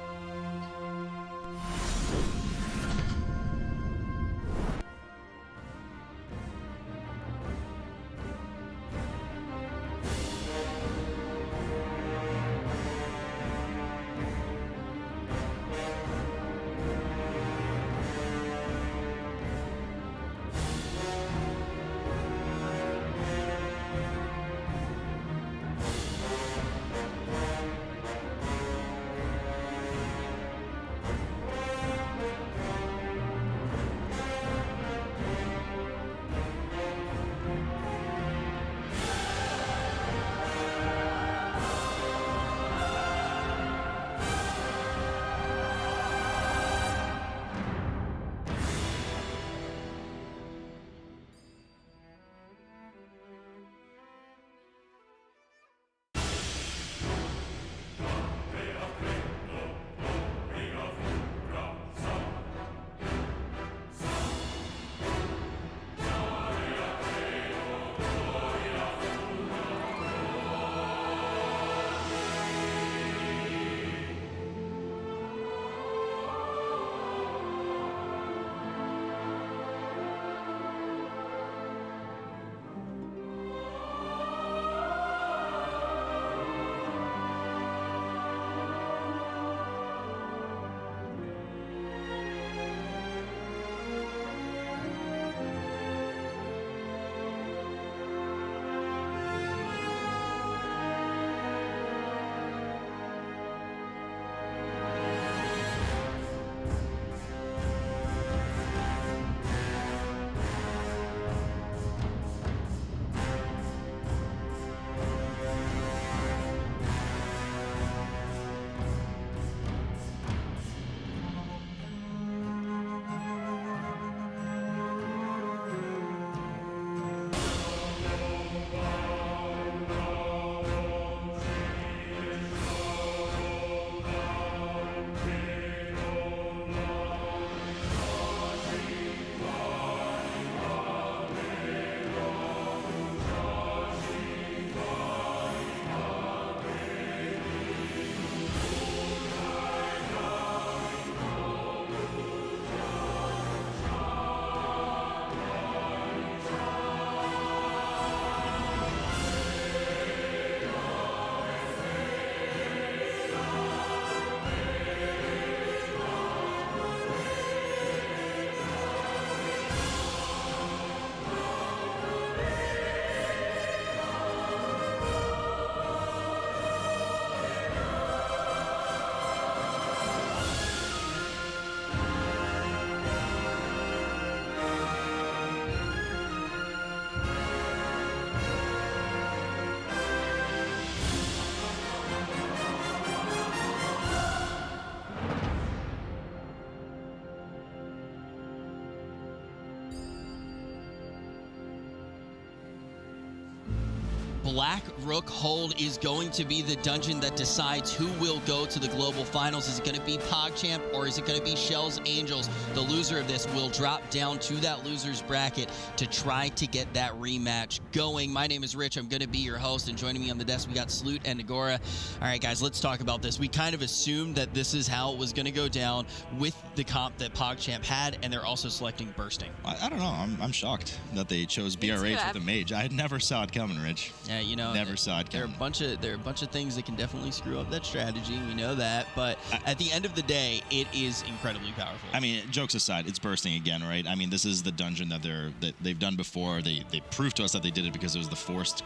Black Rook Hold is going to be the dungeon that decides who will go to the global finals. Is it going to be PogChamp or is it going to be Kjell's Angels? The loser of this will drop down to that loser's bracket to try to get that rematch going. My name is Rich. I'm going to be your host, and joining me on the desk, we got Sloot and Nagora. All right, guys, let's talk about this. We kind of assumed that this is how it was going to go down with the comp that PogChamp had, and they're also selecting Bursting. I don't know. I'm shocked that they chose BRH with a mage. I never saw it coming, Rich. Yeah, you know, never saw it coming. There are a bunch of things that can definitely screw up that strategy. We know that, but at the end of the day, it is incredibly powerful. I mean, jokes aside, it's Bursting again, right? I mean, this is the dungeon that they've done before. They proved to us that they did it because it was the forced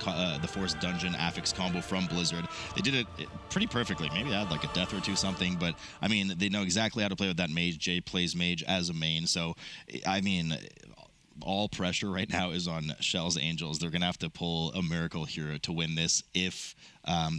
dungeon affix combo from Blizzard. They did it pretty perfectly. Maybe they had like a death or two something, but I mean, they know exactly how to play with that mage. Jay plays mage as a main, so I mean, all pressure right now is on Kjell's Angels. They're going to have to pull a miracle here to win this if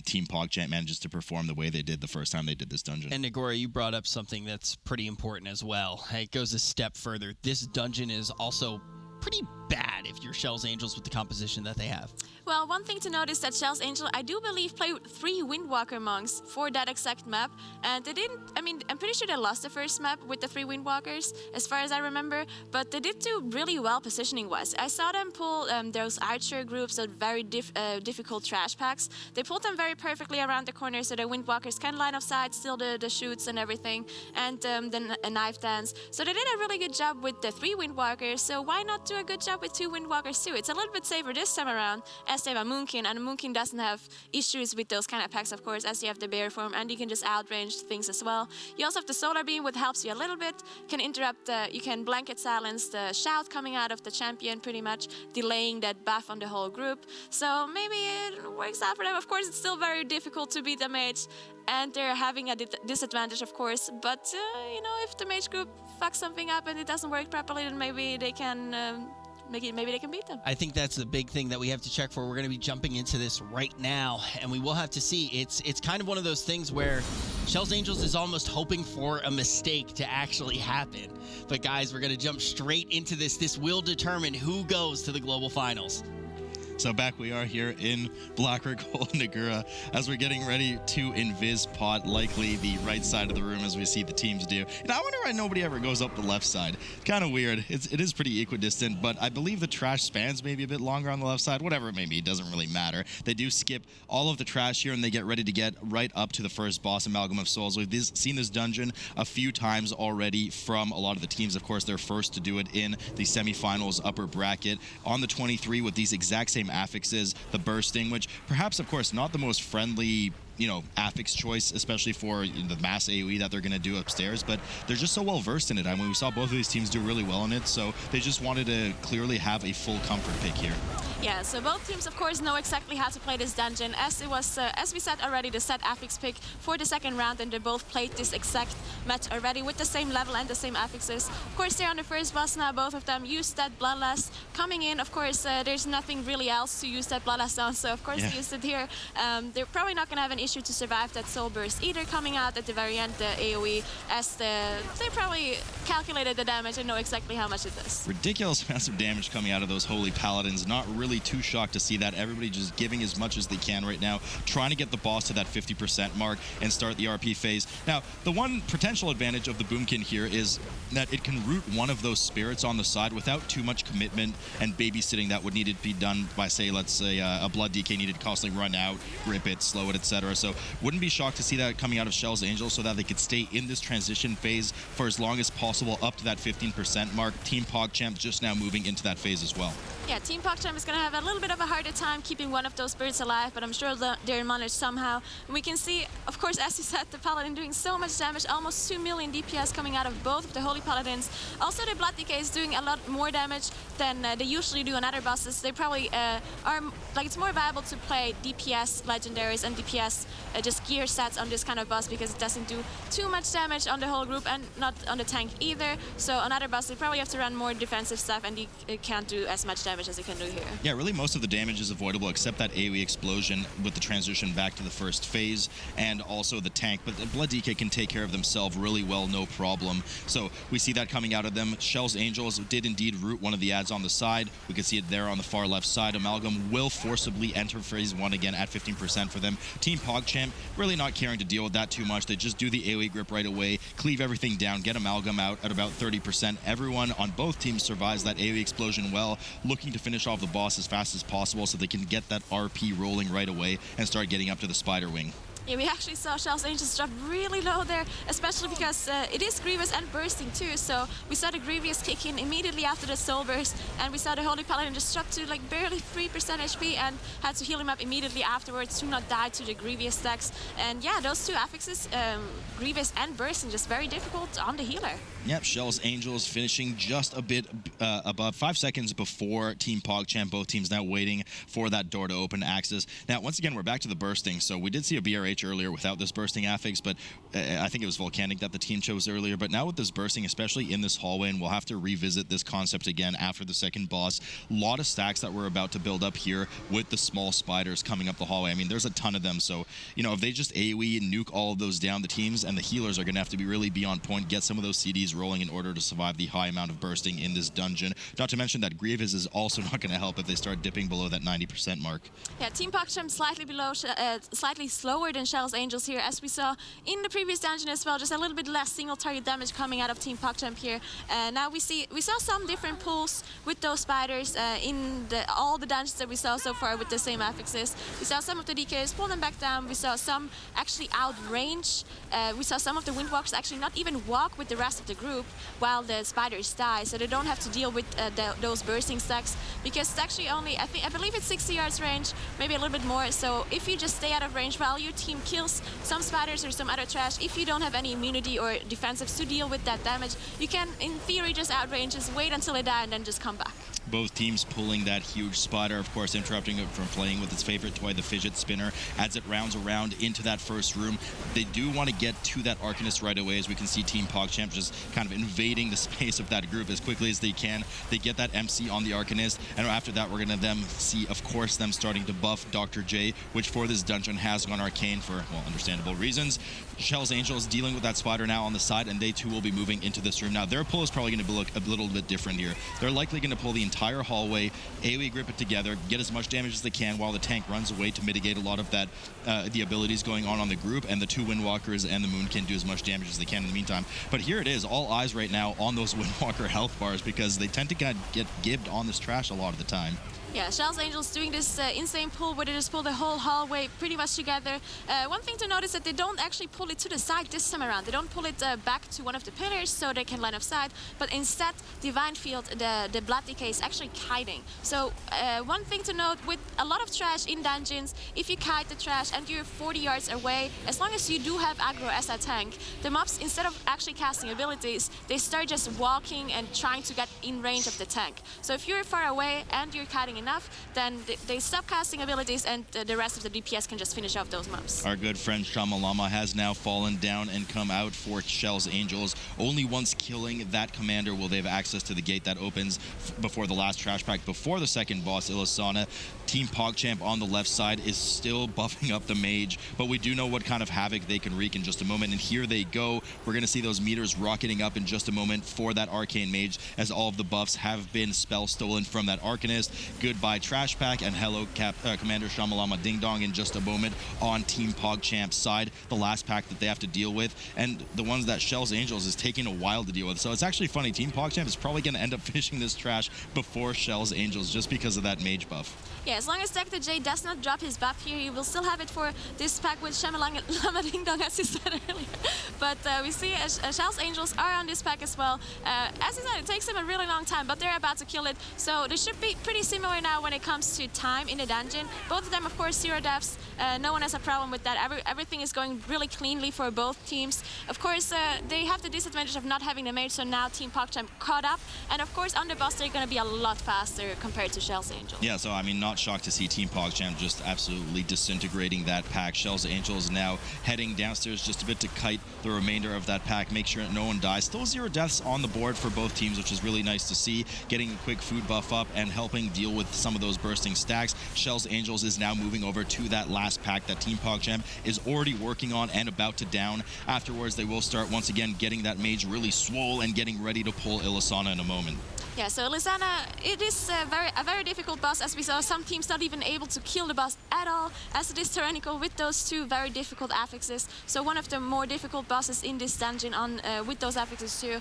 Team PogChamp manages to perform the way they did the first time they did this dungeon. And Nagora, you brought up something that's pretty important as well. It goes a step further. This dungeon is also pretty bad if you're Kjell's Angels with the composition that they have. Well, one thing to notice that Kjell's Angel, I do believe, played 3 Windwalker monks for that exact map, and they didn't, I mean, I'm pretty sure they lost the first map with the 3 Windwalkers, as far as I remember, but they did do really well positioning-wise. I saw them pull those archer groups, those very difficult trash packs. They pulled them very perfectly around the corner, so the Windwalkers can line of sight, still the shoots and everything, and then a knife dance. So they did a really good job with the 3 Windwalkers, so why not do a good job with 2 Windwalkers too? It's a little bit safer this time around, as they have a Moonkin, and a Moonkin doesn't have issues with those kind of packs, of course, as you have the bear form, and you can just outrange things as well. You also have the solar beam, which helps you a little bit. Can interrupt, you can blanket silence the shout coming out of the champion, pretty much delaying that buff on the whole group. So maybe it works out for them. Of course, it's still very difficult to beat the mage, and they're having a disadvantage, of course. But you know, if the mage group fucks something up and it doesn't work properly, then maybe they can. Maybe they can beat them. I think that's the big thing that we have to check for. We're going to be jumping into this right now, and we will have to see. It's kind of one of those things where Kjell's Angels is almost hoping for a mistake to actually happen. But guys, we're going to jump straight into this. This will determine who goes to the global finals. So back we are here in Black Rook Hold, Nagura, as we're getting ready to invis pot, likely the right side of the room as we see the teams do. And I wonder why nobody ever goes up the left side. It's kind of weird. It is pretty equidistant, but I believe the trash spans maybe a bit longer on the left side. Whatever it may be, it doesn't really matter. They do skip all of the trash here, and they get ready to get right up to the first boss, Amalgam of Souls. We've seen this dungeon a few times already from a lot of the teams. Of course, they're first to do it in the semifinals upper bracket on the 23 with these exact same affixes, the Bursting, which perhaps, of course, not the most friendly, you know, affix choice, especially for the mass AoE that they're going to do upstairs, but they're just so well versed in it. I mean, we saw both of these teams do really well in it, so they just wanted to clearly have a full comfort pick here. Yeah, so both teams, of course, know exactly how to play this dungeon. As it was, as we said already, the set affix pick for the second round, and they both played this exact match already with the same level and the same affixes. Of course, they're on the first boss now. Both of them used that Bloodlust. Coming in, of course, there's nothing really else to use that Bloodlust on, so of course they used it here. They're probably not going to have an issue to survive that Soul Burst either, coming out at the very end, the AoE, as they probably calculated the damage and know exactly how much it does. Ridiculous amounts of damage coming out of those Holy Paladins. Not really too shocked to see that. Everybody just giving as much as they can right now, trying to get the boss to that 50% mark and start the RP phase. Now, the one potential advantage of the Boomkin here is that it can root one of those spirits on the side without too much commitment and babysitting that would need to be done by, say, let's say a Blood DK needed to constantly run out, grip it, slow it, etc. So wouldn't be shocked to see that coming out of Kjell's Angels so that they could stay in this transition phase for as long as possible up to that 15% mark. Team PogChamp just now moving into that phase as well. Yeah, Team PogChamp is going to have a little bit of a harder time keeping one of those spirits alive, but I'm sure they're managed somehow. And we can see, of course, as you said, the Paladin doing so much damage, almost 2 million DPS coming out of both of the Holy Paladins. Also, the Blood DK is doing a lot more damage than they usually do on other bosses. They probably are, like, it's more viable to play DPS legendaries and DPS just gear sets on this kind of boss because it doesn't do too much damage on the whole group and not on the tank either. So on other boss, they probably have to run more defensive stuff, and they can't do as much damage as they can do here. Yeah, really most of the damage is avoidable except that AoE explosion with the transition back to the first phase and also the tank. But the Blood DK can take care of themselves really well, no problem. So we see that coming out of them. Kjell's Angels did indeed root one of the ads on the side. We can see it there on the far left side. Amalgam will forcibly enter phase 1 again at 15% for them. Team PogChamp really not caring to deal with that too much. They just do the AoE grip right away, cleave everything down, get Amalgam out at about 30%. Everyone on both teams survives that AoE explosion well, looking to finish off the boss as fast as possible so they can get that RP rolling right away and start getting up to the Spider Wing. Yeah, we actually saw Kjell's Angels drop really low there, especially because it is Grievous and bursting too. So we saw the Grievous kick in immediately after the Soul Burst, and we saw the Holy Paladin just drop to like barely 3% HP and had to heal him up immediately afterwards to not die to the Grievous stacks. And yeah, those two affixes, Grievous and bursting, just very difficult on the healer. Yep, Kjell's Angels finishing just a bit above 5 seconds before Team PogChamp. Both teams now waiting for that door to open access. Now, once again, we're back to the bursting. So we did see a BRH earlier without this bursting affix, but I think it was Volcanic that the team chose earlier. But now with this bursting, especially in this hallway, and we'll have to revisit this concept again after the second boss, a lot of stacks that we're about to build up here with the small spiders coming up the hallway. I mean, there's a ton of them. So, you know, if they just AoE and nuke all of those down, the teams and the healers are going to have to really be on point, get some of those CDs rolling in order to survive the high amount of bursting in this dungeon. Not to mention that Grievous is also not going to help if they start dipping below that 90% mark. Yeah, Team PogChamp slightly slower than Kjell's Angels here, as we saw in the previous dungeon as well. Just a little bit less single target damage coming out of Team PogChamp here. Now we saw some different pulls with those spiders in all the dungeons that we saw so far with the same affixes. We saw some of the DKs pull them back down. We saw some actually outrange. We saw some of the Windwalkers actually not even walk with the rest of the group while the spiders die, so they don't have to deal with those bursting stacks, because it's actually only, I believe it's 60 yards range, maybe a little bit more. So if you just stay out of range while your team kills some spiders or some other trash, if you don't have any immunity or defensives to deal with that damage, you can in theory just outrange, just wait until they die and then just come back. Both teams pulling that huge spider, of course interrupting it from playing with its favorite toy, the fidget spinner, as it rounds around into that first room. They do want to get to that Arcanist right away, as we can see Team PogChamp just kind of invading the space of that group as quickly as they can. They get that MC on the Arcanist, and after that we're going to see, of course, them starting to buff Dr. J, which for this dungeon has gone arcane for, well, understandable reasons. Kjell's Angels dealing with that spider now on the side, and they too will be moving into this room. Now their pull is probably going to look a little bit different here. They're likely going to pull the entire hallway, AoE grip it together, get as much damage as they can while the tank runs away to mitigate a lot of that, the abilities going on the group, and the two Windwalkers and the Moon can do as much damage as they can in the meantime. But here it is, all eyes right now on those Windwalker health bars, because they tend to get gibbed on this trash a lot of the time. Yeah, Kjell's Angels doing this insane pull where they just pull the whole hallway pretty much together. One thing to note is that they don't actually pull it to the side this time around. They don't pull it back to one of the pillars so they can line of sight, but instead Divine Field, the Blood DK, is actually kiting. So one thing to note, with a lot of trash in dungeons, if you kite the trash and you're 40 yards away, as long as you do have aggro as a tank, the mobs, instead of actually casting abilities, they start just walking and trying to get in range of the tank. So if you're far away and you're kiting enough, then they stop casting abilities and the rest of the DPS can just finish off those mobs. Our good friend Shamalama has now fallen down and come out for Kjell's Angels. Only once killing that commander will they have access to the gate that opens before the last trash pack, before the second boss, Ilisana. Team PogChamp on the left side is still buffing up the mage, but we do know what kind of havoc they can wreak in just a moment, and here they go. We're going to see those meters rocketing up in just a moment for that arcane mage, as all of the buffs have been spell stolen from that Arcanist. Goodbye trash pack, and hello Commander Shamalama Ding Dong in just a moment on Team PogChamp's side, the last pack that they have to deal with, and the ones that Kjell's Angels is taking a while to deal with. So it's actually funny, Team PogChamp is probably going to end up finishing this trash before Kjell's Angels just because of that mage buff. Yeah, as long as Dr. J does not drop his buff here, he will still have it for this pack with Shamalama Ding Dong, as you said earlier. But we see Kjell's Angels are on this pack as well. As you said, it takes them a really long time, but they're about to kill it. So they should be pretty similar now when it comes to time in the dungeon. Both of them, of course, 0 deaths. No one has a problem with that. Everything is going really cleanly for both teams. Of course, they have the disadvantage of not having the mage, so now Team PogChamp caught up. And of course, on the boss, they're going to be a lot faster compared to Kjell's Angels. Yeah, so I mean, not shocked to see Team PogChamp just absolutely disintegrating that pack. Kjell's Angels now heading downstairs just a bit to kite the remainder of that pack, make sure no one dies. Still 0 deaths on the board for both teams, which is really nice to see. Getting a quick food buff up and helping deal with with some of those bursting stacks. Kjell's Angels is now moving over to that last pack that Team PogChamp is already working on and about to down. Afterwards, they will start once again getting that mage really swole and getting ready to pull Ilisana in a moment. Yeah, so Ilisana, it is a very difficult boss, as we saw some teams not even able to kill the boss at all, as it is tyrannical with those two very difficult affixes. So one of the more difficult bosses in this dungeon on with those affixes too.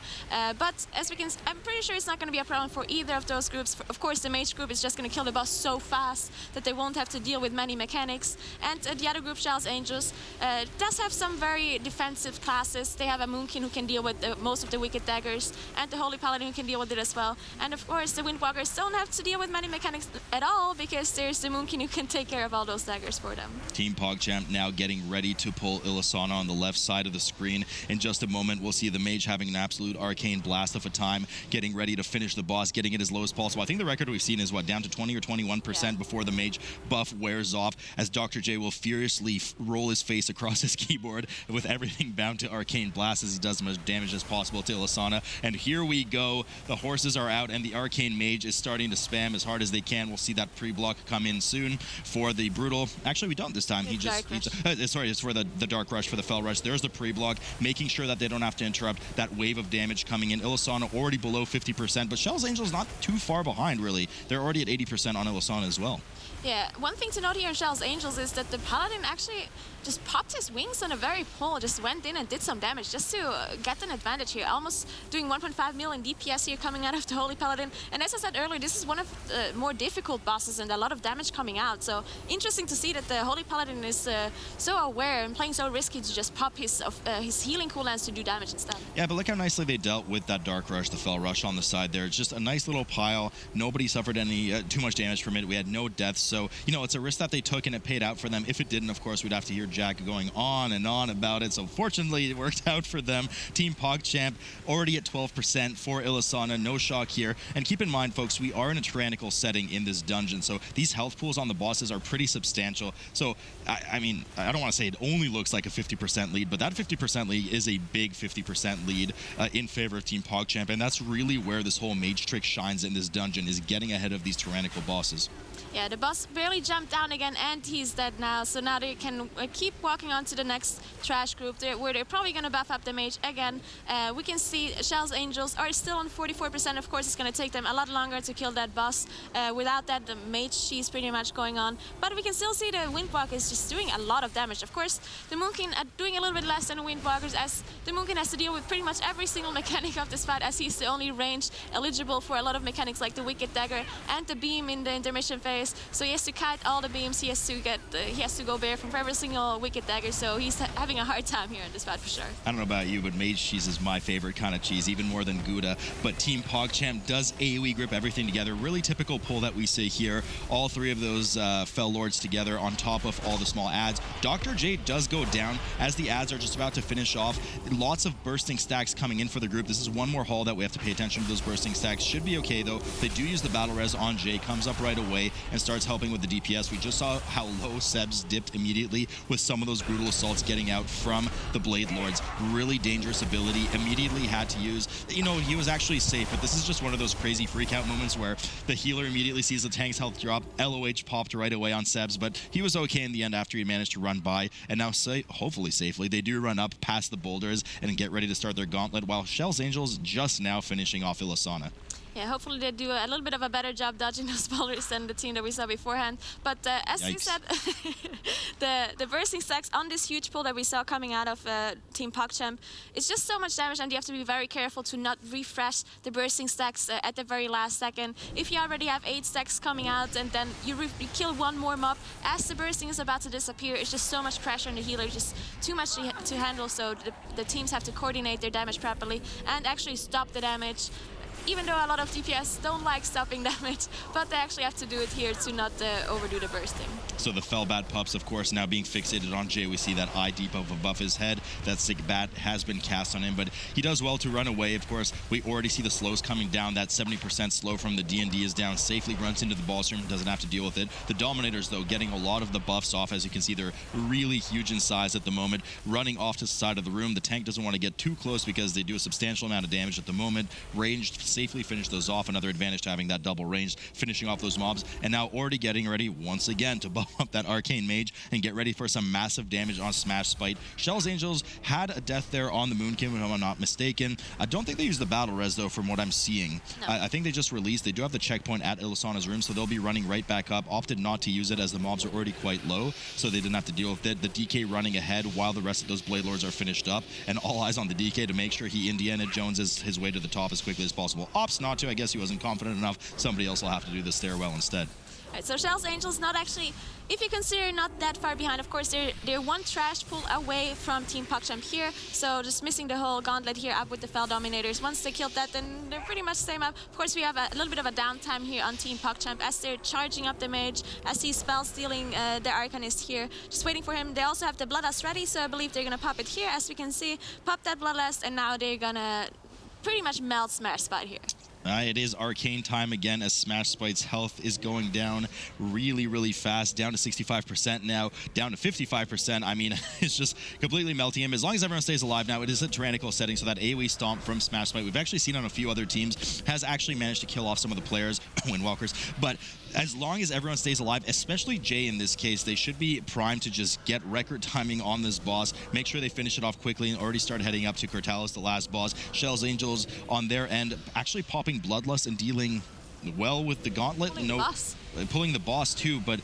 But as we can, I'm pretty sure it's not going to be a problem for either of those groups. Of course, the mage group is just going to kill the boss so fast that they won't have to deal with many mechanics. And the other group, Kjell's Angels, does have some very defensive classes. They have a Moonkin who can deal with most of the Wicked Daggers, and the Holy Paladin who can deal with it as well. And of course, the Windwalkers don't have to deal with many mechanics at all, because there's the Moonkin who can take care of all those daggers for them. Team PogChamp now getting ready to pull Ilisana on the left side of the screen. In just a moment, we'll see the mage having an absolute arcane blast of a time, getting ready to finish the boss, getting it as low as possible. I think the record we've seen is, what, down to 20 or 21% before the mage buff wears off, as Dr. J will furiously roll his face across his keyboard with everything bound to arcane blast as he does as much damage as possible to Ilisana. And here we go. The horses are out, and the arcane mage is starting to spam as hard as they can. We'll see that pre-block come in soon for the brutal. Actually, we don't this time. Sorry, it's for the dark rush, for the fell rush. There's the pre-block, making sure that they don't have to interrupt that wave of damage coming in. Ilisana already below 50%, but Kjell's Angels not too far behind, really. They're already at 80% on Ilisana as well. Yeah, one thing to note here in Kjell's Angels is that the Paladin actually just popped his wings on a very pull, just went in and did some damage just to get an advantage here. Almost doing 1.5 million DPS here coming out of the Holy Paladin. And as I said earlier, this is one of the more difficult bosses and a lot of damage coming out. So interesting to see that the Holy Paladin is so aware and playing so risky to just pop his healing cooldowns to do damage instead. Yeah, but look how nicely they dealt with that Dark Rush, the Fell Rush on the side there. It's just a nice little pile. Nobody suffered any too much damage from it. We had no deaths. So, you know, it's a risk that they took and it paid out for them. If it didn't, of course, we'd have to hear Jack going on and on about it. So fortunately, it worked out for them. Team PogChamp already at 12% for Ilisana. No shock here. And keep in mind, folks, we are in a tyrannical setting in this dungeon. So these health pools on the bosses are pretty substantial. So, I mean, I don't want to say it only looks like a 50% lead, but that 50% lead is a big 50% lead in favor of Team PogChamp. And that's really where this whole mage trick shines in this dungeon, is getting ahead of these tyrannical bosses. Yeah, the boss barely jumped down again, and he's dead now. So now they can keep walking on to the next trash group, where they're probably going to buff up the mage again. We can see Kjell's Angels are still on 44%. Of course, it's going to take them a lot longer to kill that boss. Without that, the mage, she's pretty much going on. But we can still see the Windwalkers just doing a lot of damage. Of course, the Moonkin are doing a little bit less than the Windwalkers, as the Moonkin has to deal with pretty much every single mechanic of this fight, as he's the only range eligible for a lot of mechanics like the Wicked Dagger and the beam in the intermission phase. So he has to kite all the beams. He has to go bare from every single Wicked Dagger. So he's having a hard time here in this fight for sure. I don't know about you, but mage cheese is my favorite kind of cheese, even more than Gouda. But Team PogChamp does AoE grip everything together. Really typical pull that we see here. All three of those Fell Lords together on top of all the small adds. Dr. J does go down as the adds are just about to finish off. Lots of bursting stacks coming in for the group. This is one more haul that we have to pay attention to. Those bursting stacks should be okay, though. They do use the battle res on J, comes up right away and starts helping with the DPS. We just saw how low Seb's dipped immediately with some of those brutal assaults getting out from the Blade Lords. Really dangerous ability. Immediately had to use, you know, he was actually safe, but this is just one of those crazy freak out moments where the healer immediately sees the tank's health drop. LOH popped right away on Seb's, but he was okay in the end after he managed to run by. And now, hopefully safely, they do run up past the boulders and get ready to start their gauntlet, while Kjell's Angels just now finishing off Ilisana. Yeah, hopefully they do a little bit of a better job dodging those boulders than the team that we saw beforehand. But as you said, the bursting stacks on this huge pull that we saw coming out of Team PogChamp, it's just so much damage, and you have to be very careful to not refresh the bursting stacks at the very last second. If you already have 8 stacks coming out and then you kill one more mob as the bursting is about to disappear, it's just so much pressure on the healer, just too much to handle. So the teams have to coordinate their damage properly and actually stop the damage. Even though a lot of DPS don't like stopping damage, but they actually have to do it here to not overdo the bursting. So the Fellbat Pups, of course, now being fixated on Jay. We see that eye debuff above his head. That Sick Bat has been cast on him, but he does well to run away. Of course, we already see the slows coming down. That 70% slow from the D&D is down. Safely runs into the boss room, doesn't have to deal with it. The Dominators, though, getting a lot of the buffs off. As you can see, they're really huge in size at the moment, running off to the side of the room. The tank doesn't want to get too close because they do a substantial amount of damage at the moment. Ranged safely finish those off. Another advantage to having that double range, finishing off those mobs, and now already getting ready once again to buff up that Arcane Mage and get ready for some massive damage on Smash Spite. Shell's Angels had a death there on the Moonkin, if I'm not mistaken. I don't think they used the battle res, though, from what I'm seeing. No. I think they just released. They do have the checkpoint at Ilisana's room, so they'll be running right back up. Opted not to use it as the mobs are already quite low, so they didn't have to deal with it. The DK running ahead while the rest of those Blade Lords are finished up, and all eyes on the DK to make sure he Indiana Joneses his way to the top as quickly as possible. Opts not to. I guess he wasn't confident enough. Somebody else will have to do the stairwell instead. Right, so Shell's Angels not actually, if you consider, not that far behind. Of course, they're one trash pull away from Team PogChamp here, so just missing the whole gauntlet here up with the Fel Dominators. Once they killed that, then they're pretty much the same up. Of course, we have a little bit of a downtime here on Team PogChamp as they're charging up the mage, as he's spell stealing the Arcanist here, just waiting for him. They also have the Bloodlust ready, so I believe they're gonna pop it here, as we can see. Pop that Bloodlust, and now they're gonna pretty much melt Smash Spot here. It is Arcane time again as Smash Spite's health is going down really, really fast. Down to 65% now, down to 55%. I mean, it's just completely melting him. As long as everyone stays alive now, it is a tyrannical setting, so that AoE stomp from Smash Spite, we've actually seen on a few other teams, has actually managed to kill off some of the players, Windwalkers. But as long as everyone stays alive, especially Jay in this case, they should be primed to just get record timing on this boss, make sure they finish it off quickly, and already start heading up to Cortalis, the last boss. Shell's Angels on their end actually popping Bloodlust and dealing well with the gauntlet. Pulling the boss too, but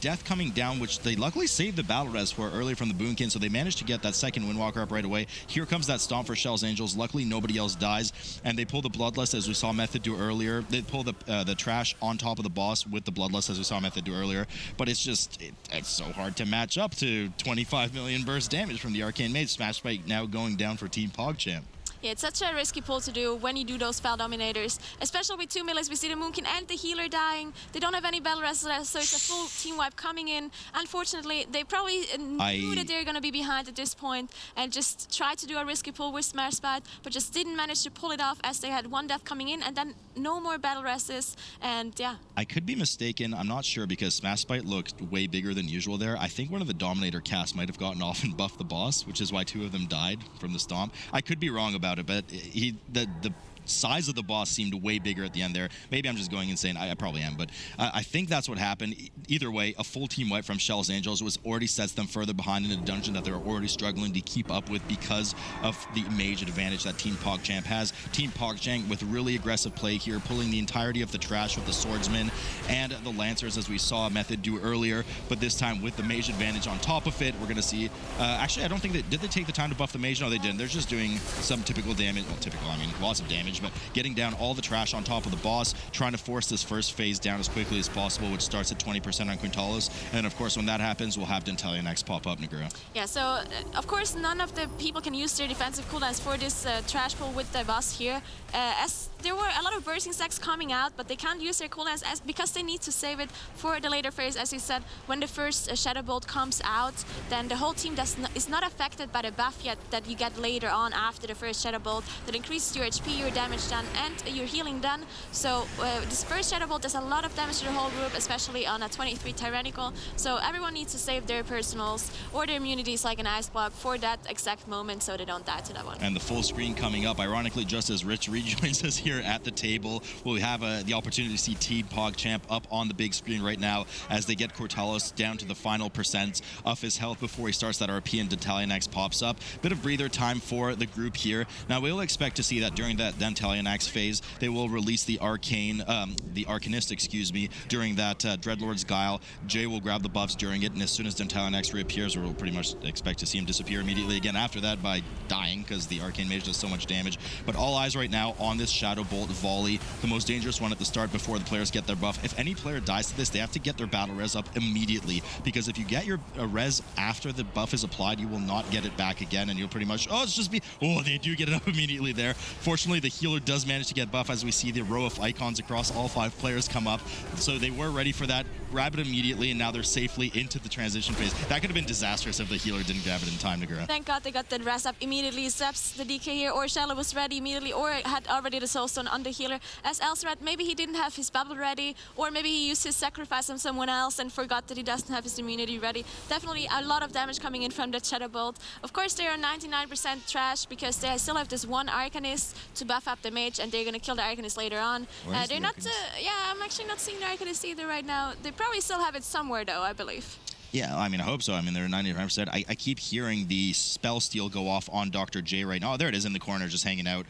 death coming down, which they luckily saved the battle res for early from the Boonkin, so they managed to get that second Windwalker up right away. Here comes that stomp for Shell's Angels. Luckily, nobody else dies, and they pull the Bloodlust as we saw Method do earlier. They pull the trash on top of the boss with the Bloodlust as we saw Method do earlier, but it's just, it's so hard to match up to 25 million burst damage from the Arcane Mage. Smash Spike now going down for Team PogChamp. Yeah, it's such a risky pull to do when you do those Fel Dominators, especially with two melees. We see the Moonkin and the healer dying. They don't have any battle res, so it's a full team wipe coming in. Unfortunately, they probably knew that they're going to be behind at this point and just tried to do a risky pull with Smash Spite, but just didn't manage to pull it off as they had one death coming in and then no more battle reses. And yeah. I could be mistaken. I'm not sure because Smash Spite looked way bigger than usual there. I think one of the Dominator casts might have gotten off and buffed the boss, which is why two of them died from the stomp. I could be wrong about it, but the size of the boss seemed way bigger at the end there. Maybe I'm just going insane. I probably am, but I think that's what happened. Either way, a full team wipe from Shell's Angels was already sets them further behind in a dungeon that they're already struggling to keep up with because of the mage advantage that Team PogChamp has. Team PogChamp with really aggressive play here, pulling the entirety of the trash with the swordsmen and the lancers, as we saw Method do earlier, but this time with the mage advantage on top of it. We're going to see, actually, I don't think did they take the time to buff the mage? No, they didn't. They're just doing some typical damage. Well, typical, I mean, lots of damage, but getting down all the trash on top of the boss, trying to force this first phase down as quickly as possible, which starts at 20% on Quintalis. And of course, when that happens, we'll have Dentalia next pop up, Nagura. Yeah, so of course, none of the people can use their defensive cooldowns for this trash pull with the boss here, as there were a lot of bursting stacks coming out, but they can't use their cooldowns because they need to save it for the later phase. As you said, when the first Shadow Bolt comes out, then the whole team is not affected by the buff yet that you get later on after the first Shadow Bolt that increases your HP, your damage done, and your healing done. So this first Shadow Bolt does a lot of damage to the whole group, especially on a 23 Tyrannical. So everyone needs to save their personals or their immunities like an Ice Block for that exact moment so they don't die to that one. And the full screen coming up, ironically, just as Rich rejoins us here at the table, we have the opportunity to see Team PogChamp up on the big screen right now as they get Cortalis down to the final percent of his health before he starts that RP and Dentalianax pops up. Bit of breather time for the group here. Now we'll expect to see that during that Dentalianax phase, they will release the Arcanist, excuse me, during that Dreadlord's Guile. Jay will grab the buffs during it, and as soon as Dentalianax reappears, we'll pretty much expect to see him disappear immediately again after that by dying, because the Arcane Mage does so much damage. But all eyes right now on this Shadow Bolt volley, the most dangerous one at the start before the players get their buff. If any player dies to this, they have to get their battle res up immediately, because if you get your res after the buff is applied, you will not get it back again, and you'll pretty much, they do get it up immediately there. Fortunately, the healer does manage to get buff as we see the row of icons across all 5 players come up. So they were ready for that, grab it immediately, and now they're safely into the transition phase. That could have been disastrous if the healer didn't grab it in time, Nagura. Thank God they got the res up immediately. Zaps the DK here, or Shallow was ready immediately, or had already the Soulstone on the healer. As Elsrat, maybe he didn't have his bubble ready, or maybe he used his sacrifice on someone else and forgot that he doesn't have his immunity ready. Definitely a lot of damage coming in from that Shadow Bolt. Of course, they are 99% trash because they still have this one Arcanist to buff up up the mage, and they're going to kill the Arcanist later on. Where's They're the not, Arcanist? I'm actually not seeing the Arcanist either right now. They probably still have it somewhere, though, I believe. Yeah, I mean, I hope so. I mean, they're 95%. I keep hearing the spell steal go off on Dr. J right now. Oh, there it is in the corner, just hanging out.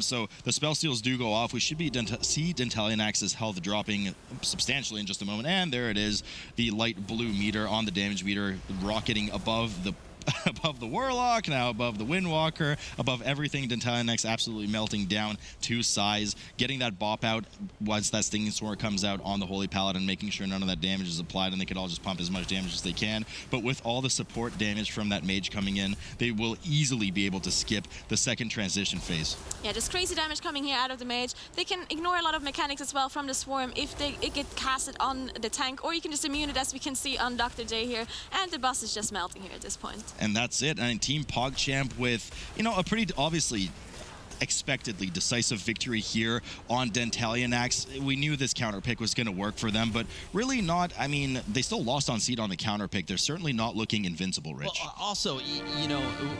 So the spell steals do go off. We should see Dentalianax's health dropping substantially in just a moment. And there it is, the light blue meter on the damage meter rocketing above the Warlock, now above the Windwalker, above everything. Dentalianax absolutely melting down to size, getting that bop out once that Stinging Sword comes out on the Holy Paladin, making sure none of that damage is applied and they could all just pump as much damage as they can. But with all the support damage from that mage coming in, they will easily be able to skip the second transition phase. Yeah, just crazy damage coming here out of the mage. They can ignore a lot of mechanics as well from the Swarm if it get casted on the tank, or you can just immune it, as we can see on Dr. J here, and the boss is just melting here at this point. And that's it. And Team PogChamp with, a pretty obviously expectedly decisive victory here on Dentalianax. We knew this counter pick was going to work for them, but really not. I mean, they still lost on seed on the counter pick. They're certainly not looking invincible, Rich. Well, also,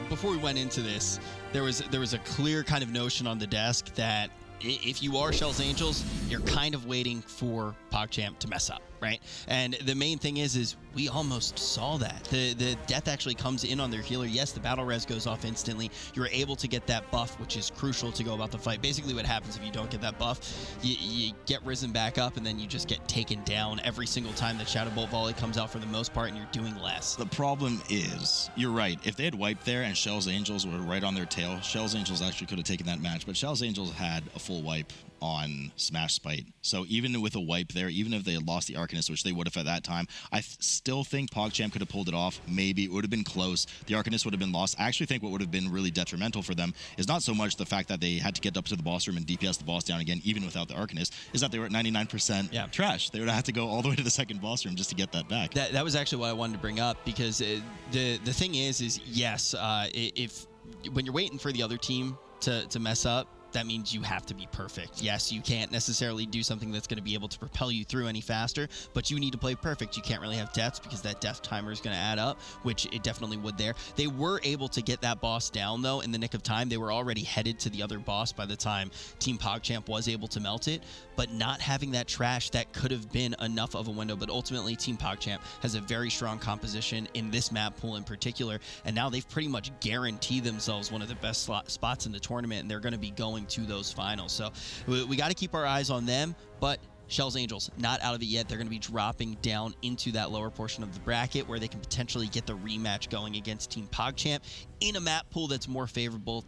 before we went into this, there was a clear kind of notion on the desk that if you are Shell's Angels, you're kind of waiting for PogChamp to mess up, right? And the main thing is we almost saw that. The death actually comes in on their healer. Yes, the battle res goes off instantly. You're able to get that buff, which is crucial to go about the fight. Basically what happens if you don't get that buff, you get risen back up, and then you just get taken down every single time that Shadow Bolt Volley comes out for the most part, and you're doing less. The problem is, you're right. If they had wiped there and Shell's Angels were right on their tail, Shell's Angels actually could have taken that match, but Shell's Angels had a full wipe on Smash Spite. So even with a wipe there, even if they had lost the Arcanist, which they would have at that time, I still think PogChamp could have pulled it off. Maybe it would have been close. The Arcanist would have been lost. I actually think what would have been really detrimental for them is not so much the fact that they had to get up to the boss room and DPS the boss down again, even without the Arcanist, is that they were at 99% trash. They would have had to go all the way to the second boss room just to get that back. That was actually what I wanted to bring up, because the thing is yes, if when you're waiting for the other team to mess up, that means you have to be perfect. Yes, you can't necessarily do something that's going to be able to propel you through any faster, but you need to play perfect. You can't really have deaths because that death timer is going to add up, which it definitely would there. They were able to get that boss down, though, in the nick of time. They were already headed to the other boss by the time Team PogChamp was able to melt it, but not having that trash, that could have been enough of a window. But ultimately, Team PogChamp has a very strong composition in this map pool in particular, and now they've pretty much guaranteed themselves one of the best spots in the tournament, and they're going to be going to those finals. So we got to keep our eyes on them, but Shell's Angels, not out of it yet. They're going to be dropping down into that lower portion of the bracket where they can potentially get the rematch going against Team PogChamp in a map pool that's more favorable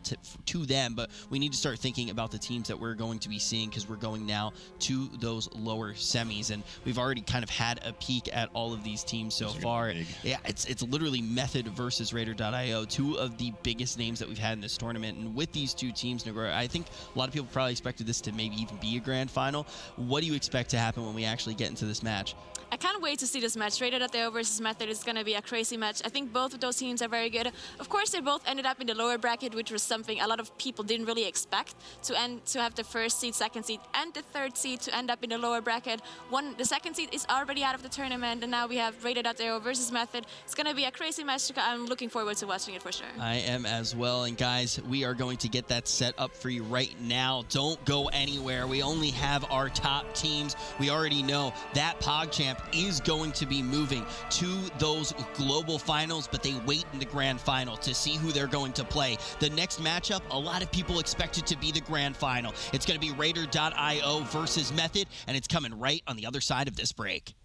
to them. But we need to start thinking about the teams that we're going to be seeing, because we're going now to those lower semis, and we've already kind of had a peek at all of these teams so far. Yeah, it's literally Method versus Raider.io, two of the biggest names that we've had in this tournament. And with these two teams, Nagora, I think a lot of people probably expected this to maybe even be a grand final. What do you expect to happen when we actually get into this match? I can't wait to see this match. Raider.io versus Method is going to be a crazy match. I think both of those teams are very good. Of course, they both ended up in the lower bracket, which was something a lot of people didn't really expect, to have the first seed, second seed, and the third seed to end up in the lower bracket. The second seed is already out of the tournament, and now we have Raider.io versus Method. It's going to be a crazy match. I'm looking forward to watching it for sure. I am as well. And guys, we are going to get that set up for you right now. Don't go anywhere. We only have our top teams. We already know that PogChamp is going to be moving to those global finals, but they wait in the grand final to see who they're going to play. The next matchup, a lot of people expect it to be the grand final. It's going to be Raider.io versus Method, and it's coming right on the other side of this break.